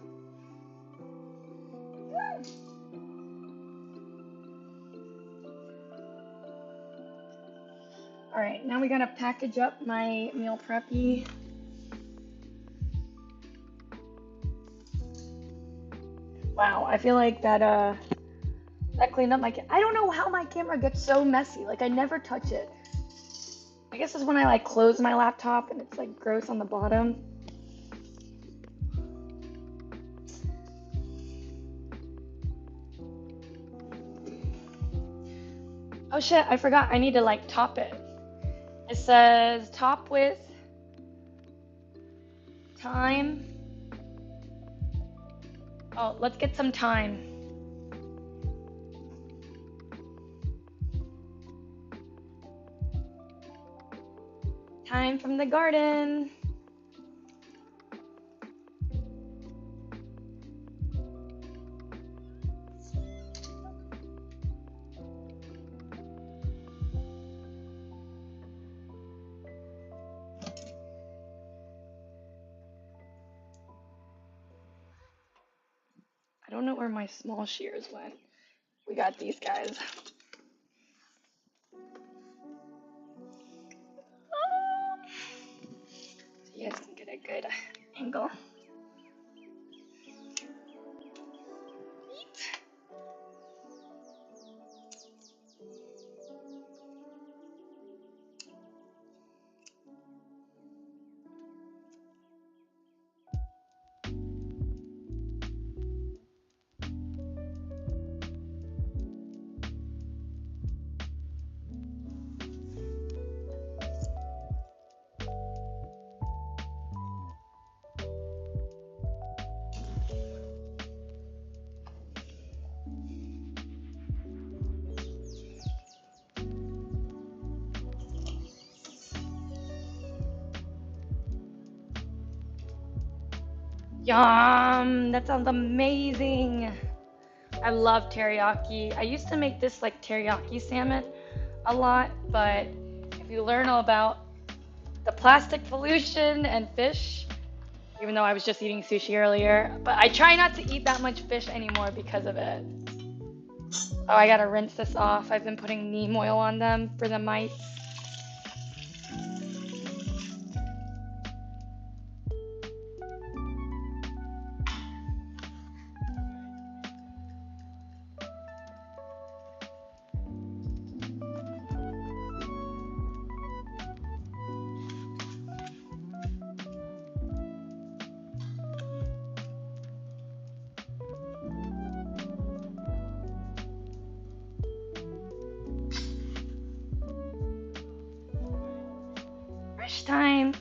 Alright, now we gotta package up my meal preppy. Wow, I feel like that cleaned up my I don't know how my camera gets so messy. Like I never touch it. I guess it's when I like close my laptop and it's like gross on the bottom. Oh shit, I forgot. I need to like top it. It says top with thyme. Oh, let's get some thyme. Thyme from the garden. I don't know where my small shears went. We got these guys. So you guys can get a good angle. Yum! That sounds amazing. I love teriyaki. I used to make this like teriyaki salmon a lot, but if you learn all about the plastic pollution and fish, even though I was just eating sushi earlier, but I try not to eat that much fish anymore because of it. Oh, I gotta rinse this off. I've been putting neem oil on them for the mites. Fresh time.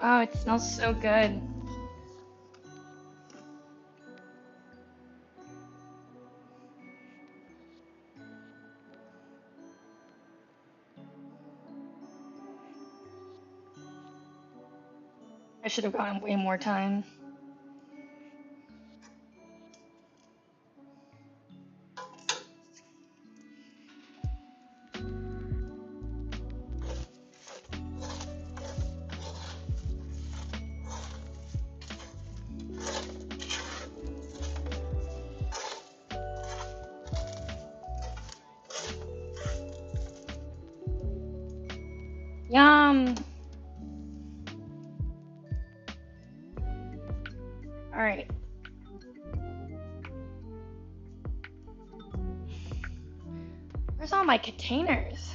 Oh, it smells so good. I should have gotten way more time. Yum. All right. Where's all my containers?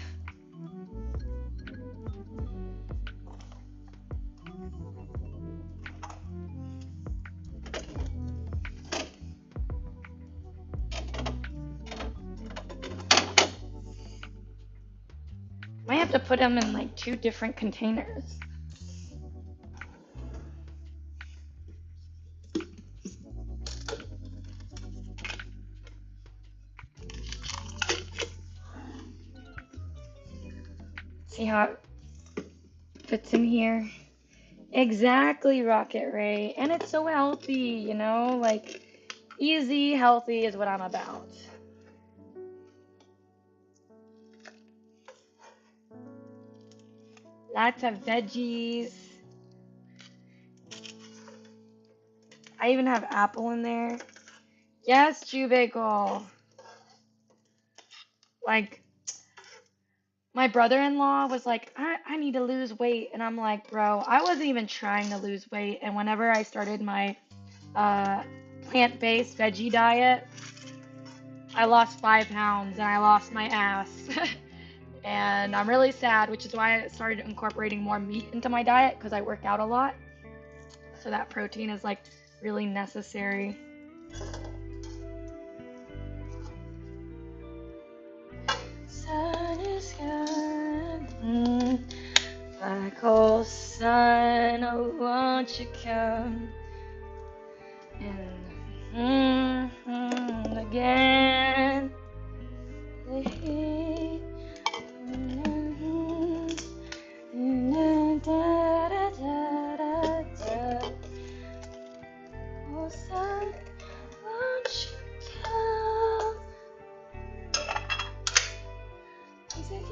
I have to put them in like 2 different containers. See how it fits in here? Exactly, Rocket Ray. And it's so healthy, you know? Like, easy, healthy is what I'm about. Lots of veggies. I even have apple in there. Yes, Jubigel. Like, my brother-in-law was like, I need to lose weight. And I'm like, bro, I wasn't even trying to lose weight. And whenever I started my plant-based veggie diet, I lost 5 pounds and I lost my ass. And I'm really sad, which is why I started incorporating more meat into my diet because I work out a lot. So that protein is like really necessary. Sun is gone, like sun, oh won't you come? And again, the heat. Oh sun, won't you come once again?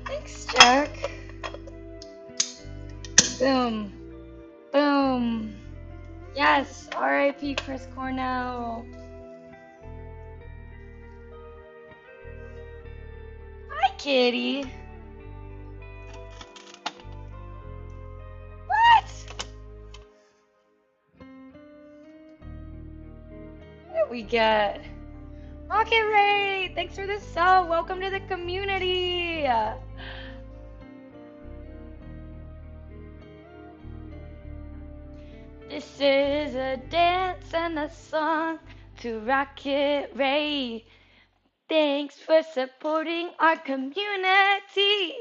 Thanks, Jack. Boom. Boom. Yes, R.I.P. Chris Cornell. Hi, kitty. What? What did we get? Rocket Ray, thanks for the sub. Welcome to the community. This is a dance and a song to Rocket Ray. Thanks for supporting our community.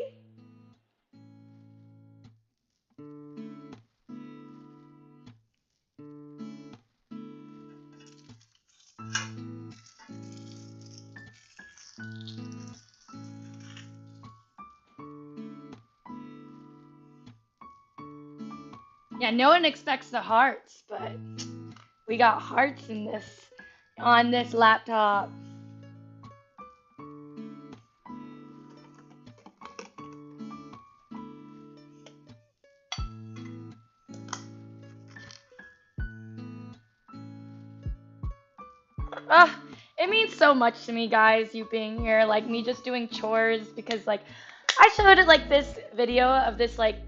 Yeah, no one expects the hearts, but we got hearts in this on this laptop. It means so much to me, guys, you being here, like me just doing chores, because like I showed it like this video of this like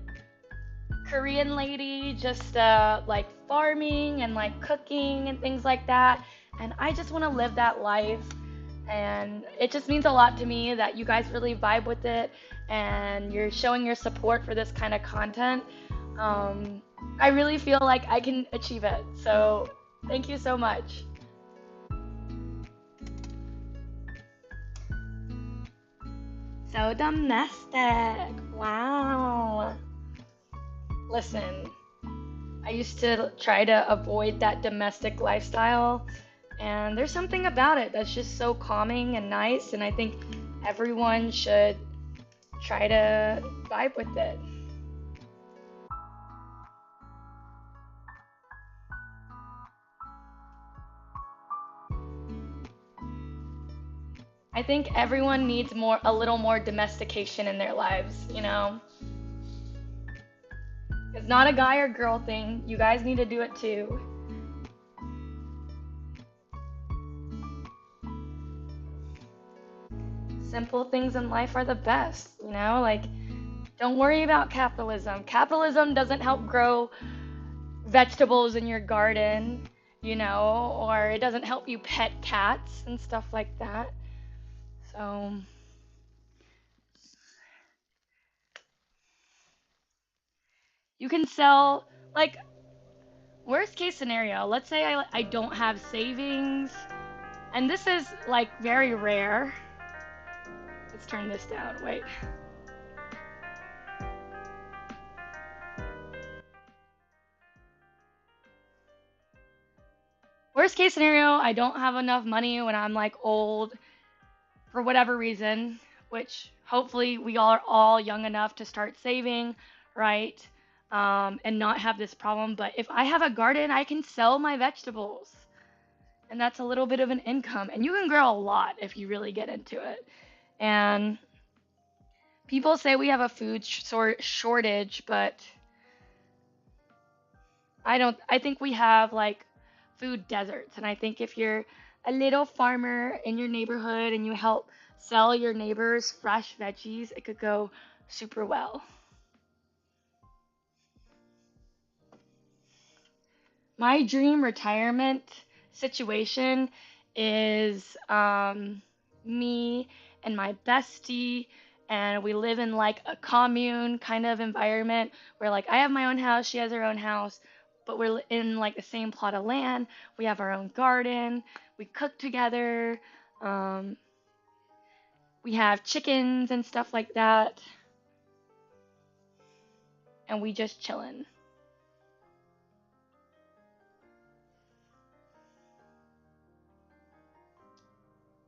Korean lady just like farming and like cooking and things like that, and I just want to live that life, and it just means a lot to me that you guys really vibe with it and you're showing your support for this kind of content. I really feel like I can achieve it, so thank you so much. So domestic. Wow. Listen, I used to try to avoid that domestic lifestyle, and there's something about it that's just so calming and nice, and I think everyone should try to vibe with it. I think everyone needs a little more domestication in their lives, you know? It's not a guy or girl thing. You guys need to do it too. Simple things in life are the best, you know? Like, don't worry about capitalism. Capitalism doesn't help grow vegetables in your garden, you know, or it doesn't help you pet cats and stuff like that. So, you can sell, like, worst case scenario, let's say I don't have savings, and this is like very rare. Let's turn this down. Wait. Worst case scenario, I don't have enough money when I'm like old for whatever reason, which hopefully we are all young enough to start saving, right? And not have this problem. But if I have a garden, I can sell my vegetables. And that's a little bit of an income. And you can grow a lot if you really get into it. And people say we have a food shortage, but I think we have like food deserts. And I think if you're a little farmer in your neighborhood and you help sell your neighbors fresh veggies, it could go super well. My dream retirement situation is me and my bestie, and we live in like a commune kind of environment where like I have my own house, she has her own house, but we're in like the same plot of land. We have our own garden, we cook together, we have chickens and stuff like that, and we just chillin'.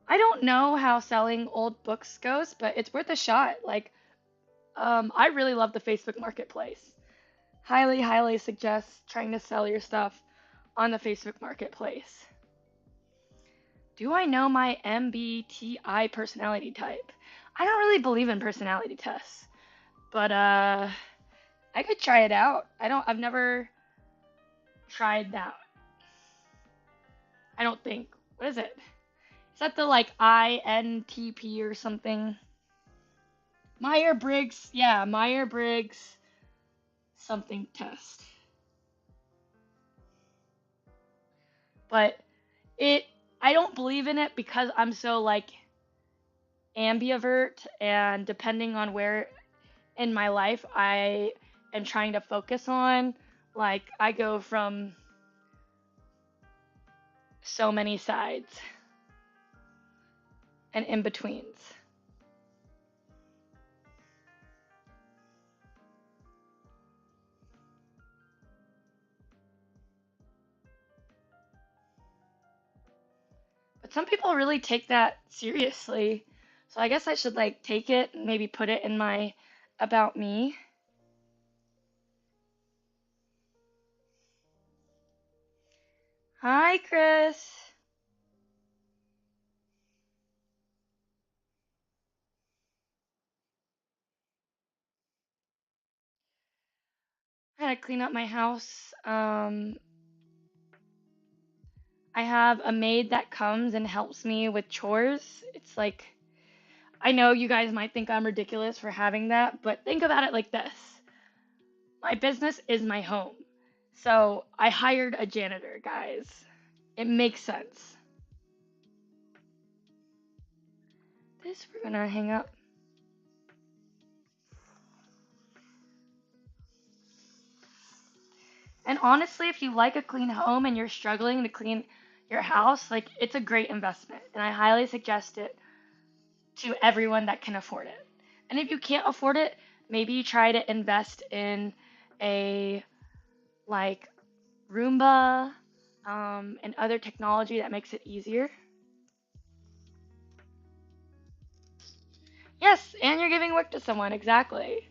I don't know how selling old books goes, but it's worth a shot. Like, I really love the Facebook Marketplace. Highly, highly suggest trying to sell your stuff on the Facebook Marketplace. Do I know my MBTI personality type? I don't really believe in personality tests, but I could try it out. I've never tried that. I don't think. What is it? Is that the like INTP or something? Myers-Briggs, yeah, Myers-Briggs something test. But I don't believe in it because I'm so like ambivert, and depending on where in my life I am trying to focus on, like I go from so many sides and in betweens. But some people really take that seriously. So I guess I should like take it and maybe put it in my about me. Hi, Chris. I had to clean up my house. I have a maid that comes and helps me with chores. It's like, I know you guys might think I'm ridiculous for having that, but think about it like this. My business is my home. So I hired a janitor, guys. It makes sense. This we're gonna hang up. And honestly, if you like a clean home and you're struggling to clean your house, like it's a great investment. And I highly suggest it to everyone that can afford it. And if you can't afford it, maybe you try to invest in a like Roomba, and other technology that makes it easier. Yes, and you're giving work to someone, exactly.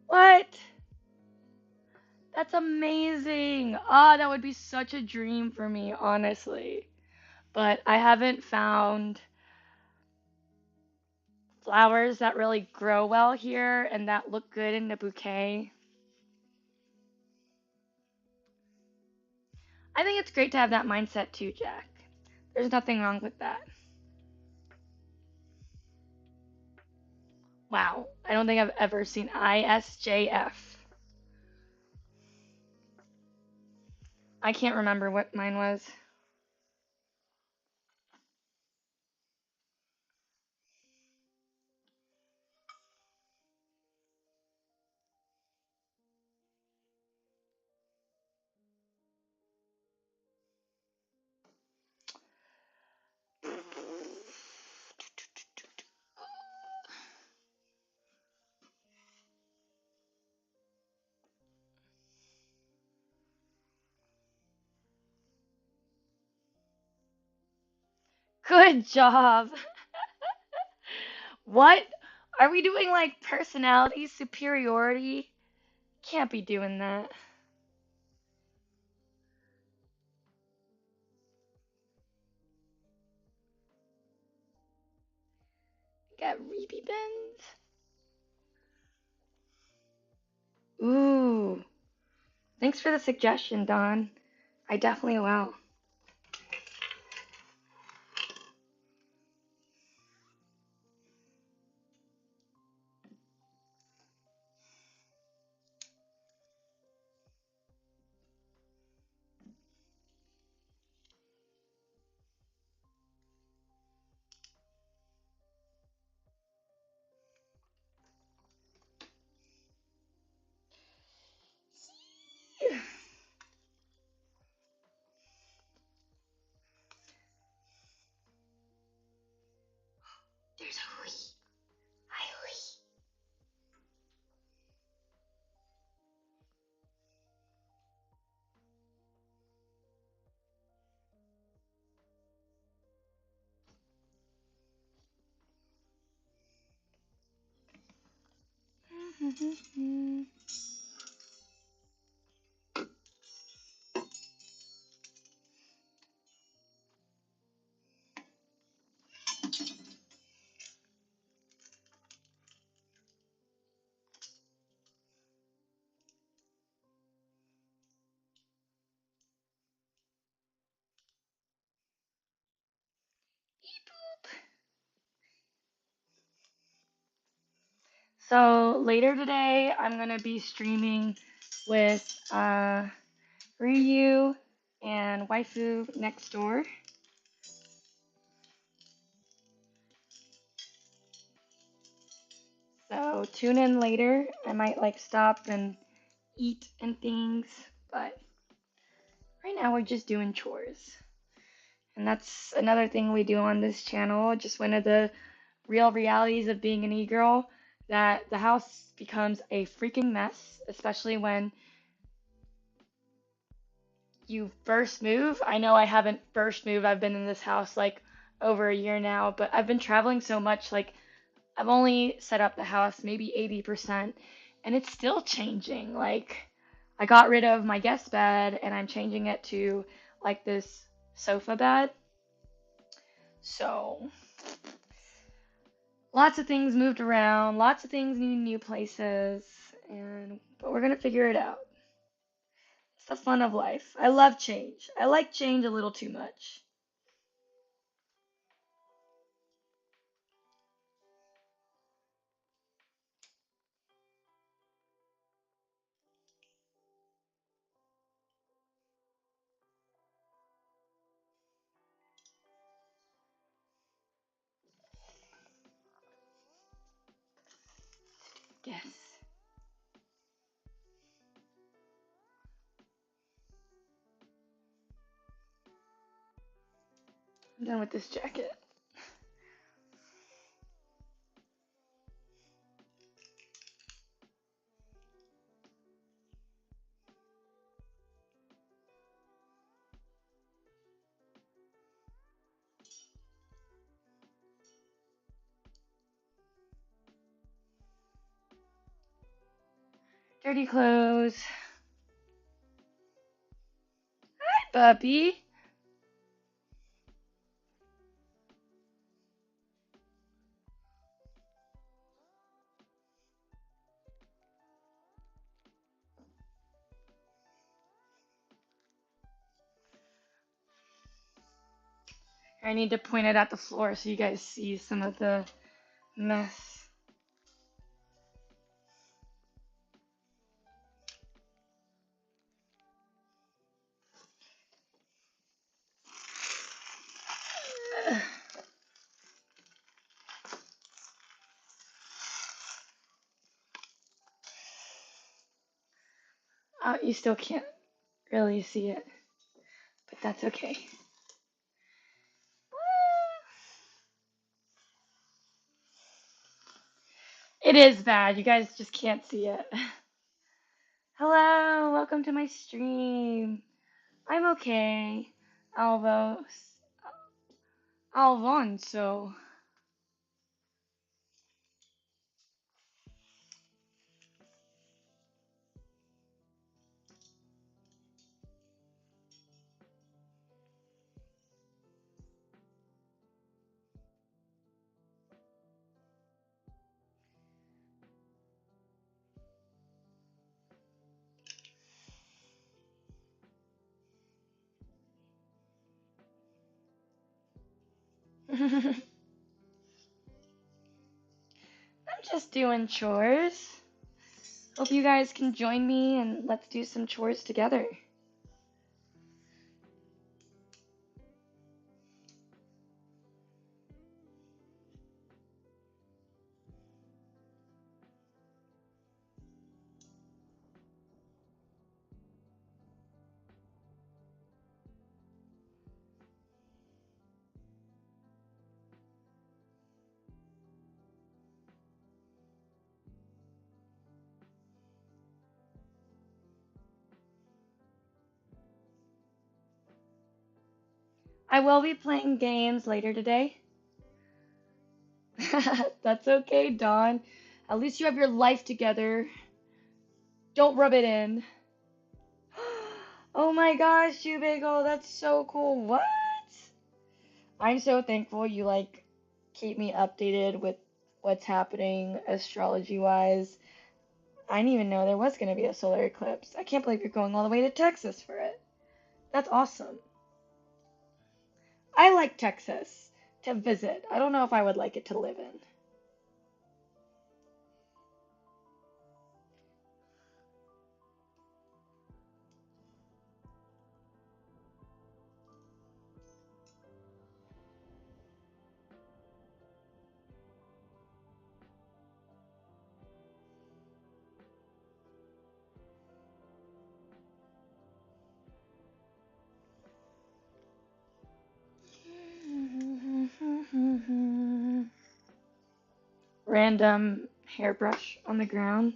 What? That's amazing. Ah, that would be such a dream for me, honestly. But I haven't found flowers that really grow well here and that look good in the bouquet. I think it's great to have that mindset too, Jack. There's nothing wrong with that. Wow, I don't think I've ever seen ISJF. I can't remember what mine was. Good job. What? Are we doing like personality superiority? Can't be doing that. Got Reeby Bends. Ooh. Thanks for the suggestion, Don. I definitely will. There's a Hui. Hi, Hui. So later today, I'm gonna be streaming with Ryu and Waifu next door. So tune in later. I might like stop and eat and things, but right now we're just doing chores. And that's another thing we do on this channel. Just one of the real realities of being an e-girl, that the house becomes a freaking mess, especially when you first move. I know I haven't first moved. I've been in this house like over a year now, but I've been traveling so much, like I've only set up the house maybe 80% and it's still changing. Like I got rid of my guest bed and I'm changing it to like this sofa bed. So lots of things moved around, lots of things need new places, and but we're gonna figure it out. It's the fun of life. I love change. I like change a little too much. Yes. I'm done with this jacket. Dirty clothes. Hi, puppy. I need to point it at the floor so you guys see some of the mess. Oh, you still can't really see it, but that's okay. It is bad. You guys just can't see it. Hello, welcome to my stream. I'm okay. Alfonso. I'm just doing chores. Hope you guys can join me and let's do some chores together. I will be playing games later today. That's okay, Dawn. At least you have your life together. Don't rub it in. Oh my gosh, you bagel, that's so cool. What? I'm so thankful you keep me updated with what's happening astrology wise. I didn't even know there was going to be a solar eclipse. I can't believe you're going all the way to Texas for it. That's awesome. I like Texas to visit. I don't know if I would like it to live in. Random hairbrush on the ground.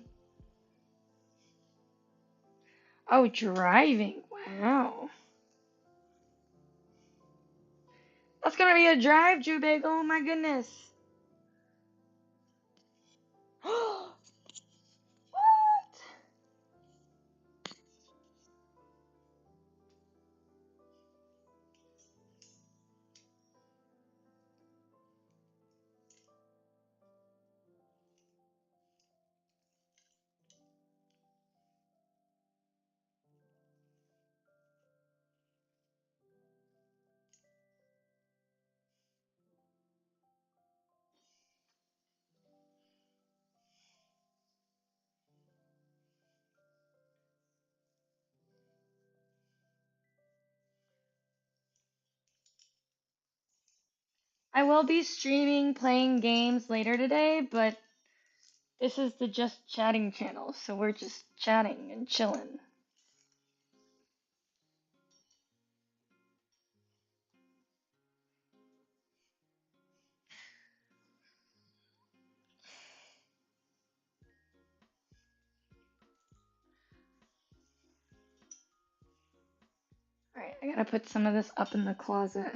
Oh, driving. Wow. That's gonna be a drive, Jew Bagel. Oh my goodness. What? I will be streaming playing games later today, but This is the just chatting channel, so we're just chatting and chilling. Alright, I gotta put some of this up in the closet.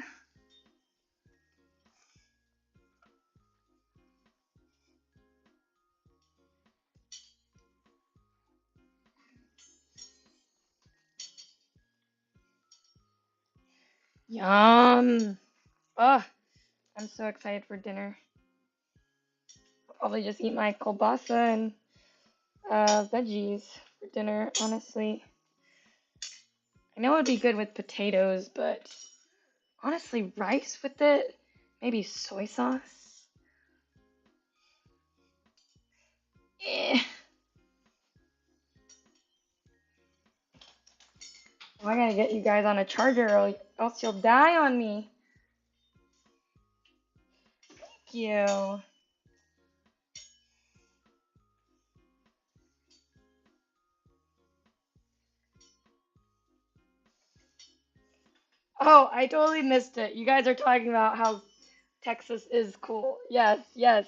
Yum! Oh, I'm so excited for dinner. I'll probably just eat my kielbasa and veggies for dinner, honestly. I know it'd be good with potatoes, but honestly, rice with it? Maybe soy sauce? Eh. Oh, I gotta get you guys on a charger or else you'll die on me. Thank you. Oh, I totally missed it. You guys are talking about how Texas is cool. Yes, yes.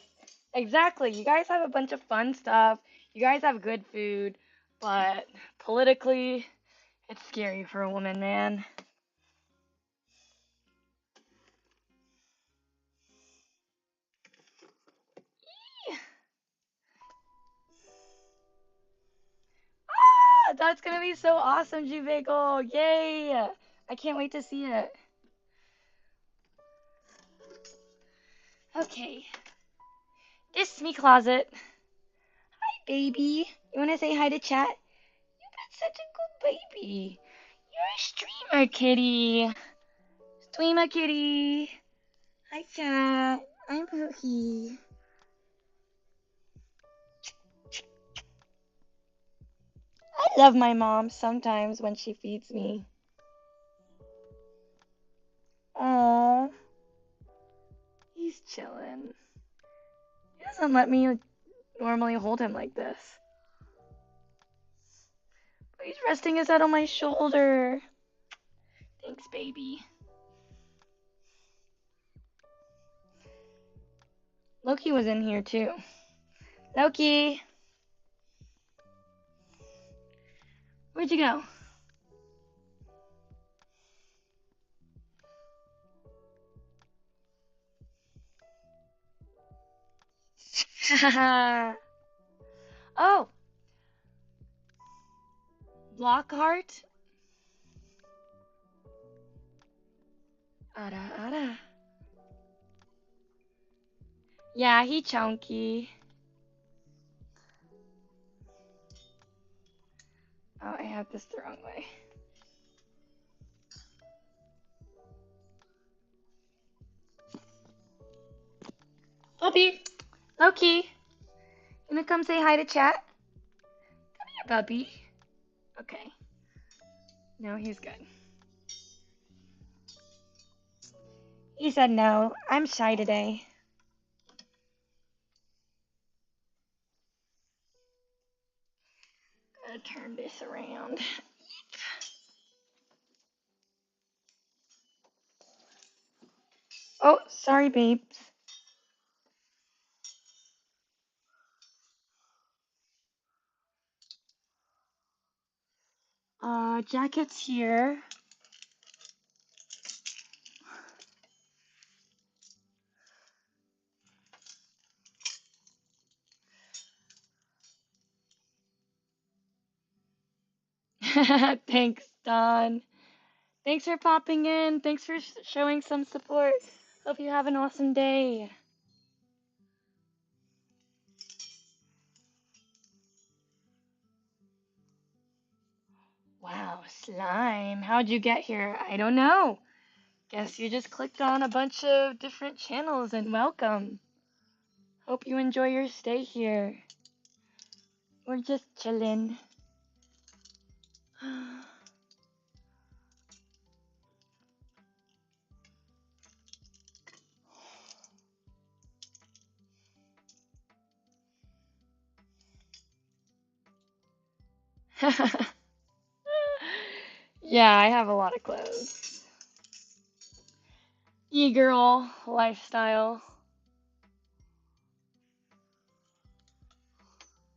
Exactly. You guys have a bunch of fun stuff. You guys have good food, but politically, it's scary for a woman, man. Ah, that's gonna be so awesome, Jubagel. Yay! I can't wait to see it. Okay. This is me closet. Hi, baby. You wanna say hi to chat? You got such a good baby. You're a streamer kitty. Streamer kitty. Hi, chat. I'm Pookie. I love my mom sometimes when she feeds me. Aww. He's chillin'. He doesn't let me normally hold him like this. But he's resting his head on my shoulder. Thanks, baby. Loki was in here too. Loki! Where'd you go? Oh! Lockhart? Ara ara. Yeah, he chunky. Oh, I have this the wrong way. Puppy! Loki! You wanna come say hi to chat? Come here, puppy. Okay. No, he's good. He said no. I'm shy today. Gotta turn this around. Oh, sorry, babes. Jacket's here. Thanks, Don. Thanks for popping in. Thanks for showing some support. Hope you have an awesome day. Wow, slime. How'd you get here? I don't know. Guess you just clicked on a bunch of different channels and welcome. Hope you enjoy your stay here. We're just chillin'. Yeah, I have a lot of clothes. E-girl lifestyle.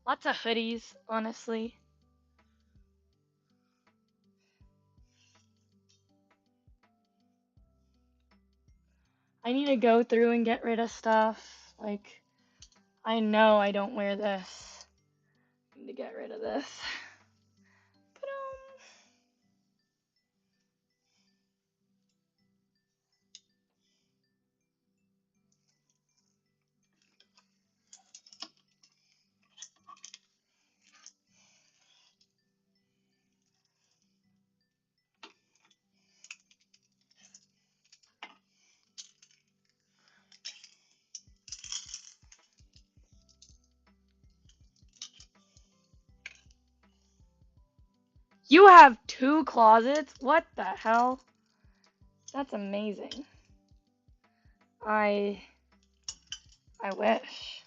Lots of hoodies, honestly. I need to go through and get rid of stuff. Like, I know I don't wear this. I need to get rid of this. But, you have 2 closets? What the hell? That's amazing. I wish.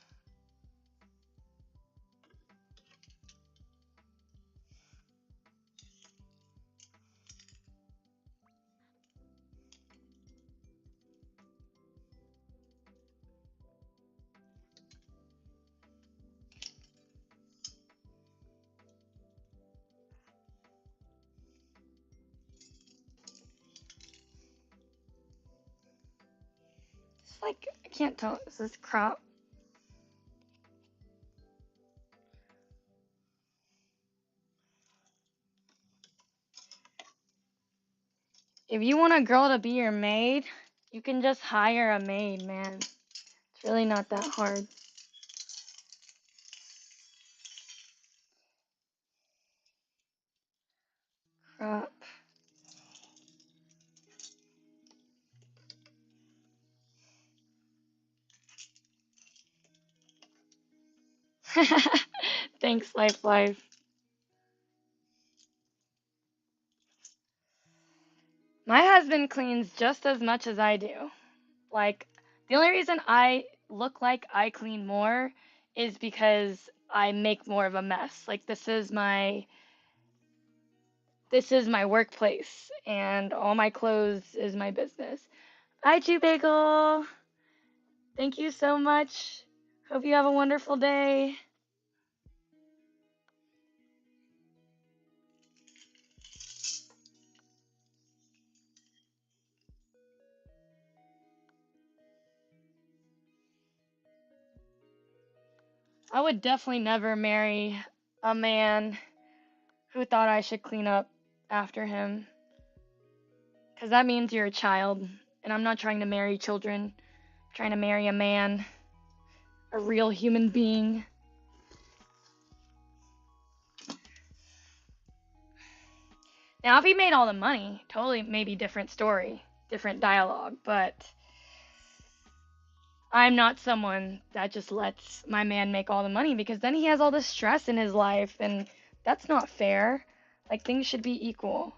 It's like, I can't tell. Is this crop? If you want a girl to be your maid, you can just hire a maid, man. It's really not that hard. Crop. Thanks, Life. My husband cleans just as much as I do. Like, the only reason I look like I clean more is because I make more of a mess. Like, this is my workplace, and all my clothes is my business. Hi, Chew Bagel. Thank you so much. Hope you have a wonderful day. I would definitely never marry a man who thought I should clean up after him, because that means you're a child, and I'm not trying to marry children. I'm trying to marry a man, a real human being. Now, if he made all the money, totally maybe different story, different dialogue, but I'm not someone that just lets my man make all the money, because then he has all this stress in his life, and that's not fair. Like, things should be equal.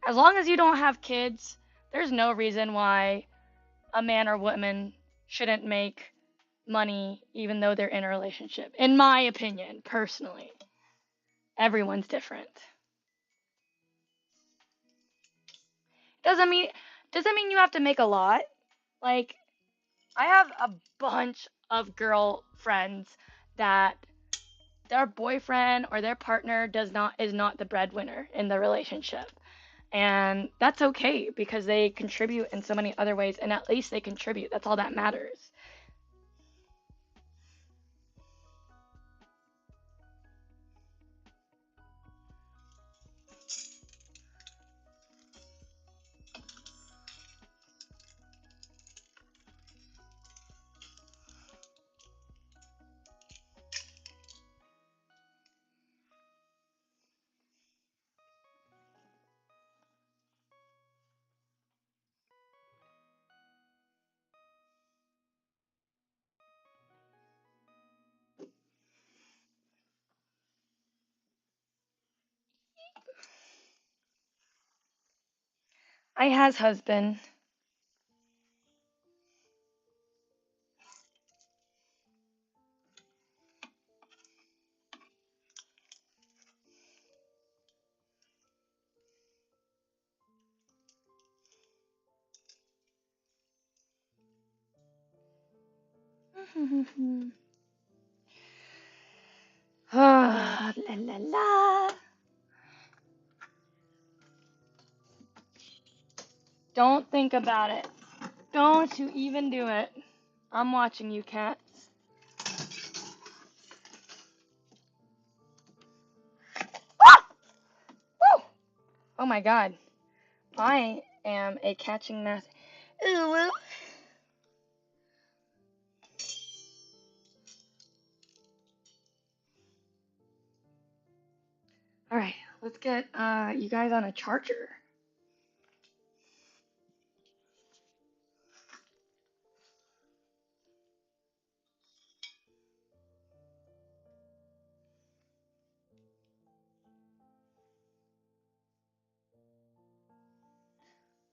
As long as you don't have kids, there's no reason why a man or woman shouldn't make money even though they're in a relationship. In my opinion, personally. Everyone's different. Doesn't mean you have to make a lot. Like, I have a bunch of girl friends that their boyfriend or their partner is not the breadwinner in the relationship. And that's okay, because they contribute in so many other ways, and at least they contribute. That's all that matters. I has husband. Ah, la la la. Don't think about it. Don't you even do it. I'm watching you, cats. Ah! Woo! Oh my god. I am a catching master. Ooh, woo. Alright, let's get you guys on a charger.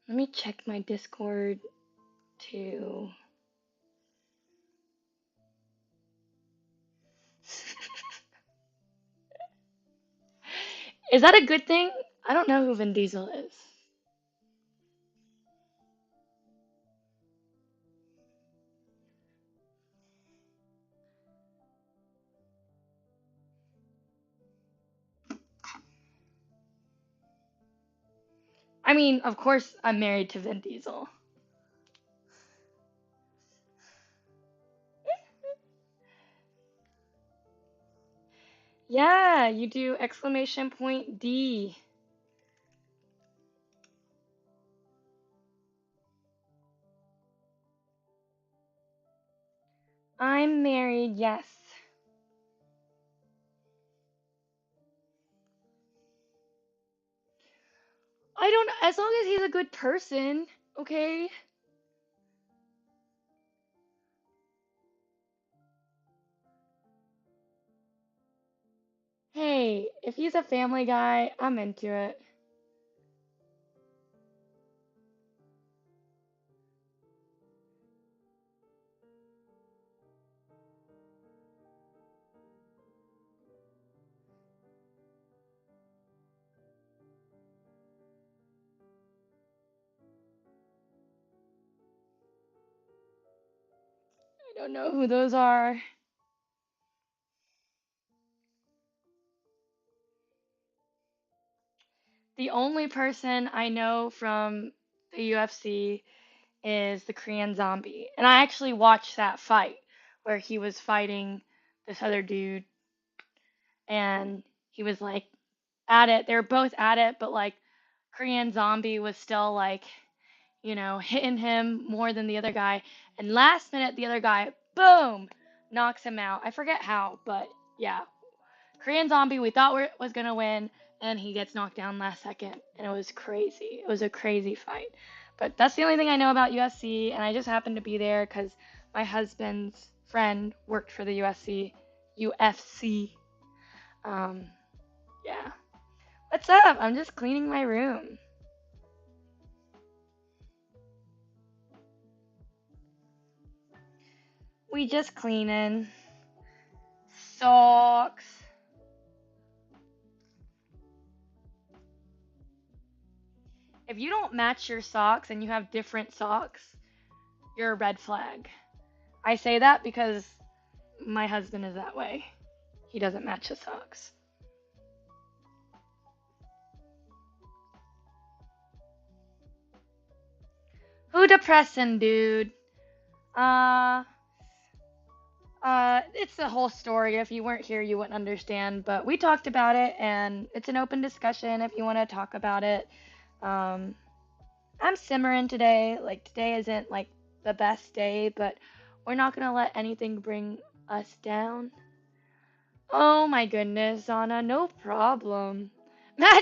Let me check my Discord too. Is that a good thing? I don't know who Vin Diesel is. I mean, of course, I'm married to Vin Diesel. Yeah, you do exclamation point D. I'm married, yes. I don't, as long as he's a good person, okay? Hey, if he's a family guy, I'm into it. I don't know who those are. The only person I know from the UFC is the Korean Zombie. And I actually watched that fight where he was fighting this other dude and he was like at it. They were both at it, but like Korean Zombie was still like, hitting him more than the other guy. And last minute, the other guy, boom, knocks him out. I forget how, but yeah. Korean Zombie, we thought was going to win, and he gets knocked down last second. And it was crazy. It was a crazy fight. But that's the only thing I know about UFC, and I just happened to be there because my husband's friend worked for the UFC. Yeah. What's up? I'm just cleaning my room. We just cleaning. Socks. If you don't match your socks and you have different socks, you're a red flag. I say that because my husband is that way. He doesn't match his socks. Who depressing, dude? It's the whole story. If you weren't here, you wouldn't understand. But we talked about it, and it's an open discussion if you want to talk about it. I'm simmering today. Like, today isn't, like, the best day, but we're not gonna let anything bring us down. Oh my goodness, Anna, no problem.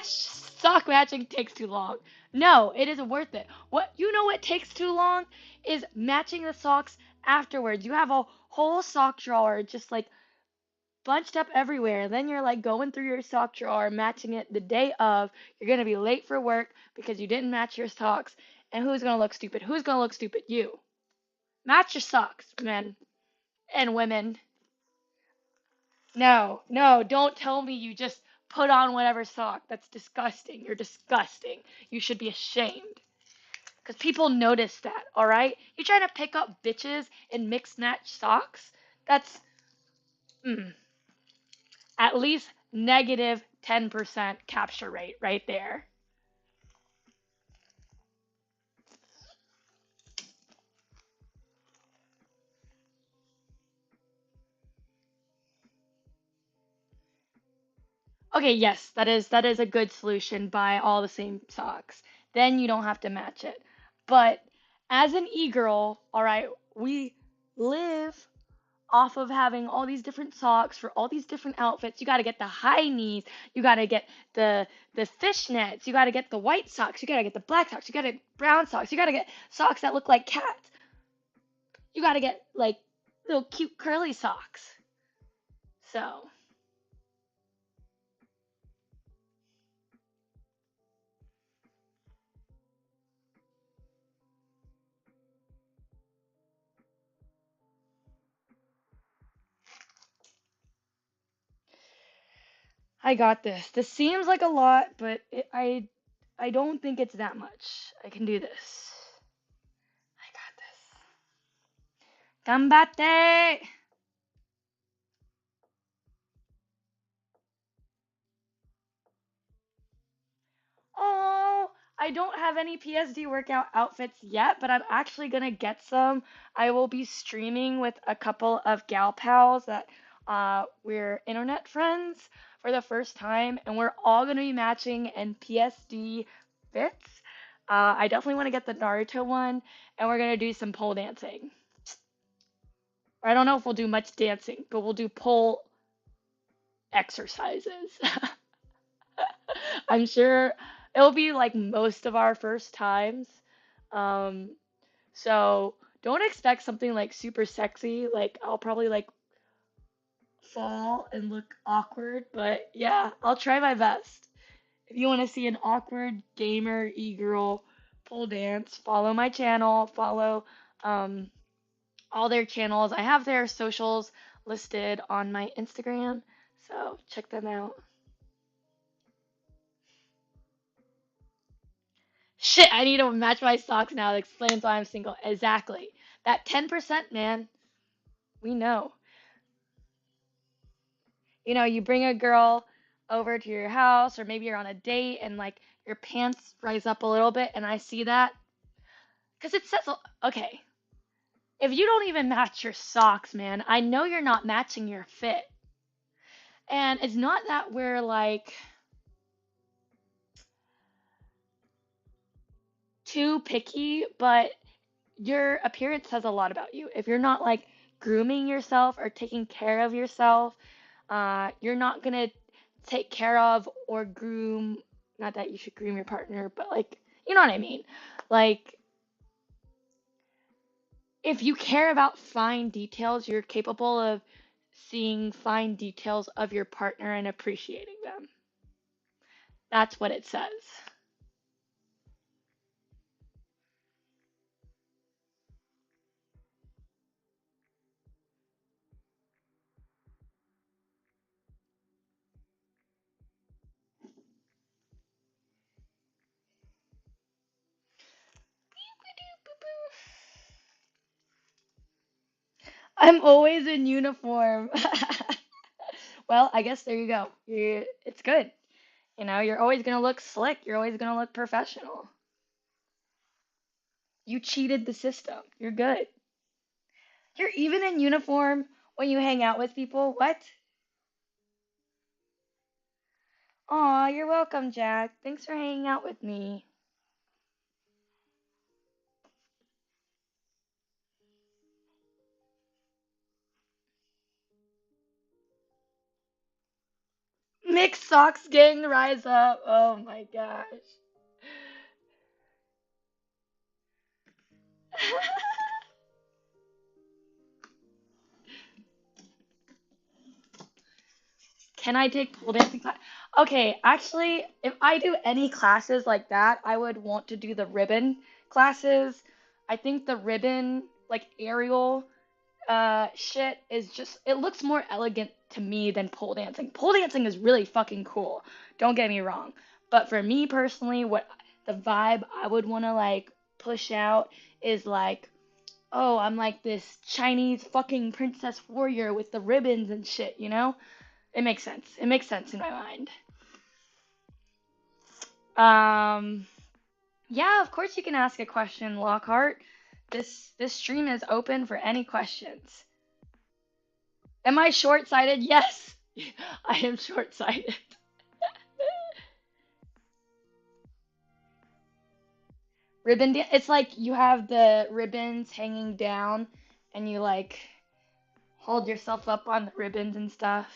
Sock matching takes too long. No, it isn't worth it. What takes too long is matching the socks afterwards. You have a whole sock drawer just like bunched up everywhere. Then you're like going through your sock drawer, matching it the day of. You're gonna be late for work because you didn't match your socks. And who's gonna look stupid? Who's gonna look stupid? You. Match your socks, men and women. No, no, don't tell me you just put on whatever sock. That's disgusting. You're disgusting. You should be ashamed. Because people notice that, all right? You trying to pick up bitches in mixed match socks? That's at least negative 10% capture rate right there. Okay, yes, that is a good solution. Buy all the same socks. Then you don't have to match it. But as an e-girl, all right, we live off of having all these different socks for all these different outfits. You got to get the high knees, you got to get the fishnets, you got to get the white socks, you got to get the black socks, you got to get brown socks, you got to get socks that look like cats. You got to get like little cute curly socks. So, I got this. This seems like a lot, but I don't think it's that much. I can do this. I got this. Gambate! Oh, I don't have any PSD workout outfits yet, but I'm actually gonna get some. I will be streaming with a couple of gal pals that we're internet friends for the first time, and we're all gonna be matching in PSD fits. I definitely want to get the Naruto one, and we're gonna do some pole dancing. I don't know if we'll do much dancing, but we'll do pole exercises. I'm sure it'll be like most of our first times. Um, so don't expect something like super sexy. Like I'll probably like fall and look awkward, but yeah, I'll try my best. If you want to see an awkward gamer e-girl pole dance, follow my channel, follow um all their channels. I have their socials listed on my Instagram, so check them out. Shit, I need to match my socks now. That explains why I'm single. Exactly. That 10%, man, we know. You bring a girl over to your house, or maybe you're on a date and like your pants rise up a little bit, and I see that. Because it says, okay, if you don't even match your socks, man, I know you're not matching your fit. And it's not that we're like too picky, but your appearance says a lot about you. If you're not like grooming yourself or taking care of yourself, you're not gonna take care of or groom. Not that you should groom your partner, but like, you know what I mean? Like, if you care about fine details, you're capable of seeing fine details of your partner and appreciating them. That's what it says. I'm always in uniform. Well, I guess there you go. It's good. You're always gonna look slick. You're always gonna look professional. You cheated the system. You're good. You're even in uniform when you hang out with people. What? Aw, you're welcome, Jack. Thanks for hanging out with me. Mixed socks gang, rise up. Oh my gosh. Can I take pole dancing class? Okay, actually, if I do any classes like that, I would want to do the ribbon classes. I think the ribbon, like aerial shit is just, it looks more elegant to me than pole dancing. Pole dancing is really fucking cool. Don't get me wrong. But for me personally, what the vibe I would want to like push out is like, oh, I'm like this Chinese fucking princess warrior with the ribbons and shit, you know? It makes sense. It makes sense in my mind. Yeah, of course you can ask a question, Lockhart. This stream is open for any questions. Am I short-sighted? Yes, I am short-sighted. It's like you have the ribbons hanging down and you like hold yourself up on the ribbons and stuff.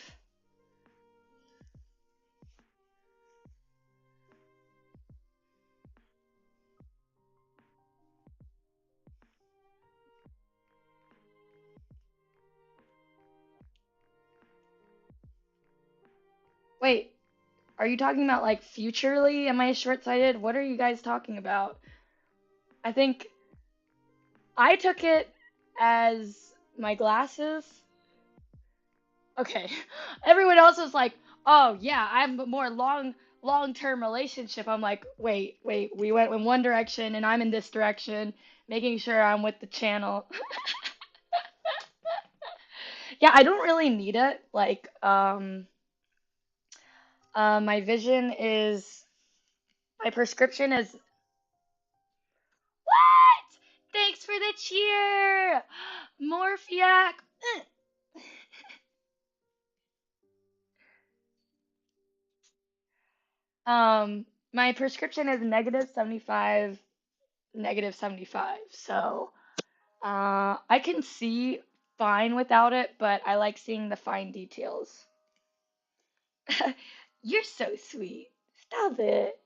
Wait, are you talking about like futurely? Am I short-sighted? What are you guys talking about? I think I took it as my glasses. Okay. Everyone else was like, "Oh, yeah, I'm a more long-term relationship." I'm like, "Wait. We went in one direction and I'm in this direction, making sure I'm with the channel." Yeah, I don't really need it. Like, my vision is my prescription is what? Thanks for the cheer, Morphiac. My prescription is -75, -75. So, I can see fine without it, but I like seeing the fine details. You're so sweet. Stop it.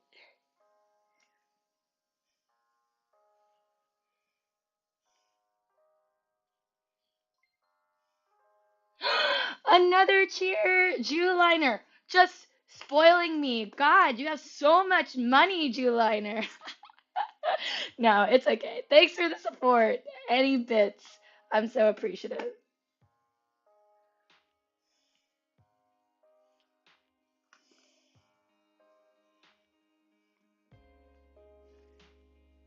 Another cheer, Jeweliner. Just spoiling me. God, you have so much money, Jeweliner. No, it's okay. Thanks for the support. Any bits. I'm so appreciative.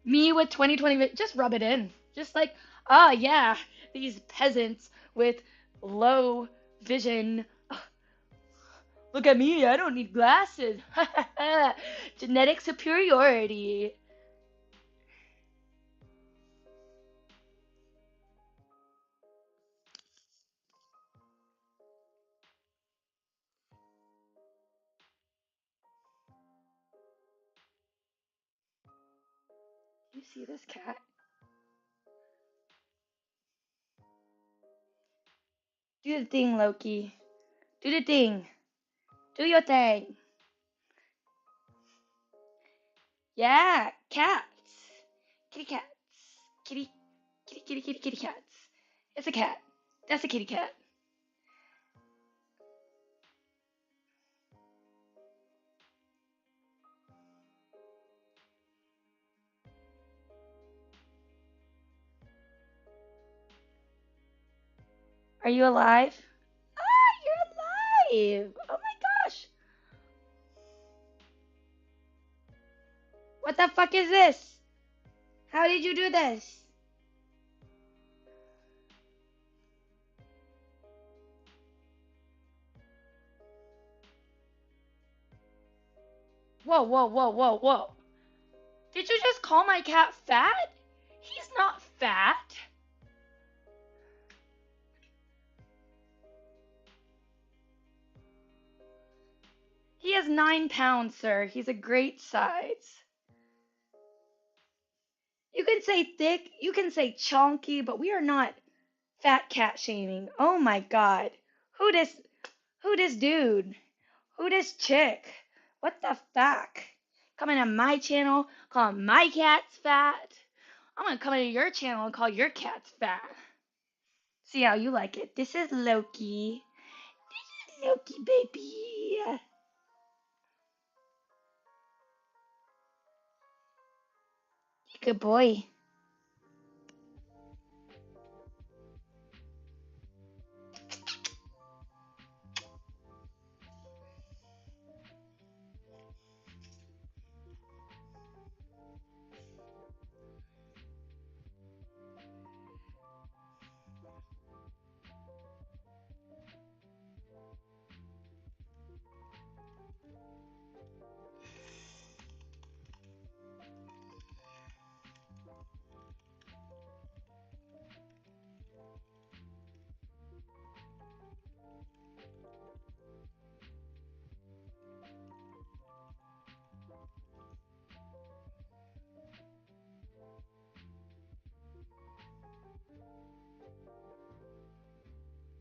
Me with 2020, just rub it in. Just like, ah, yeah, these peasants with low vision. Look at me, I don't need glasses. Genetic superiority. You see this cat? Do the thing, Loki. Do the thing. Do your thing. Yeah, cats. Kitty cats. Kitty, kitty cats. It's a cat. That's a kitty cat. Are you alive? Ah, you're alive. Oh my gosh. What the fuck is this? How did you do this? Whoa. Did you just call my cat fat? He's not fat. He has 9 pounds, sir. He's a great size. You can say thick, you can say chunky, but we are not fat cat shaming. Oh my god. Who this dude? Who this chick? What the fuck? Coming on my channel, calling my cats fat? I'm gonna come into your channel and call your cats fat. See how you like it. This is Loki. This is Loki, baby. Good boy.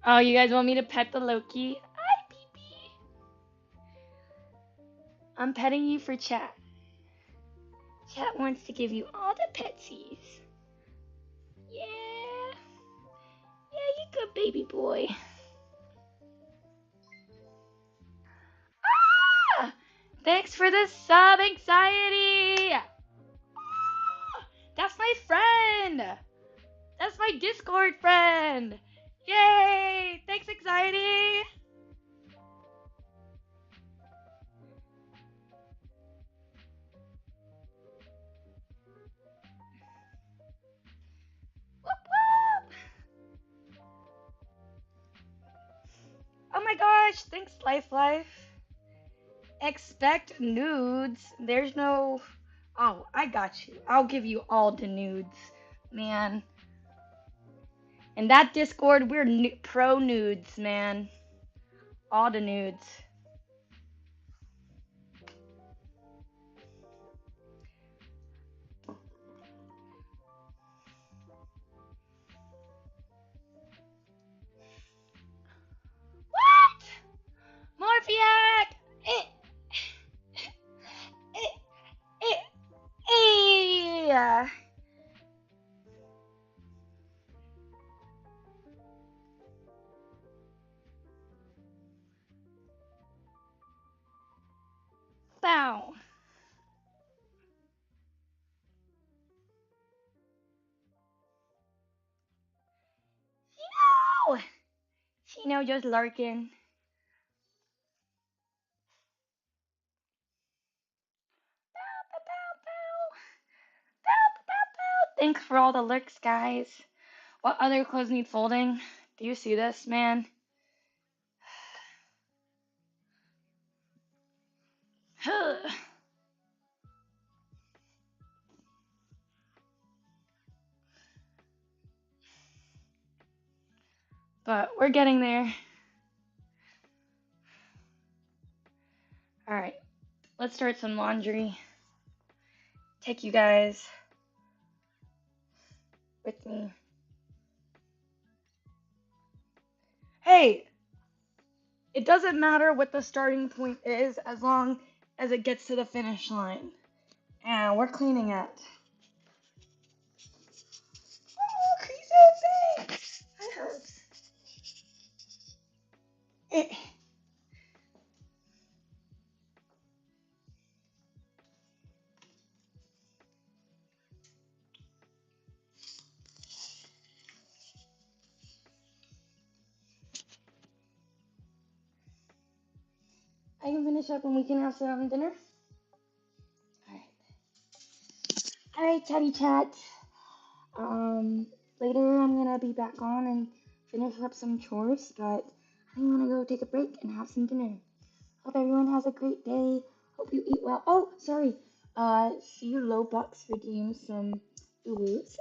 Oh, you guys want me to pet the Loki? Hi, baby. I'm petting you for chat. Chat wants to give you all the petsies. Yeah. Yeah, you good baby boy. Ah! Thanks for the sub, anxiety. Ah! That's my friend. That's my Discord friend. Yay! Thanks, anxiety. Whoop whoop. Oh my gosh, thanks, Life. Expect nudes. There's no. Oh, I got you. I'll give you all the nudes, man. In that Discord, we're pro nudes, man. All the nudes. What? Morphiac! Eh. Bow. No! Chino just lurking. Bow, bow, bow, bow. Bow, bow, bow, bow. Thanks for all the lurks, guys. What other clothes need folding? Do you see this, man? But we're getting there. Alright, let's start some laundry. Take you guys with me. Hey, it doesn't matter what the starting point is as long as it gets to the finish line. And we're cleaning it. Oh, Chris, thanks. That helps. I can finish up and we can have some dinner. Alright, chatty chat. Later I'm gonna be back on and finish up some chores, but I think I'm gonna go take a break and have some dinner. Hope everyone has a great day. Hope you eat well. Oh, sorry. See you low bucks redeem some uwus.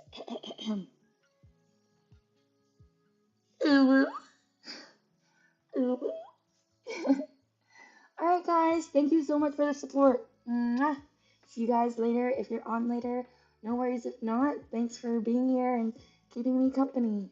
Uwu. Uwu. Alright guys, thank you so much for the support. Mwah. See you guys later. If you're on later, no worries if not. Thanks for being here and keeping me company.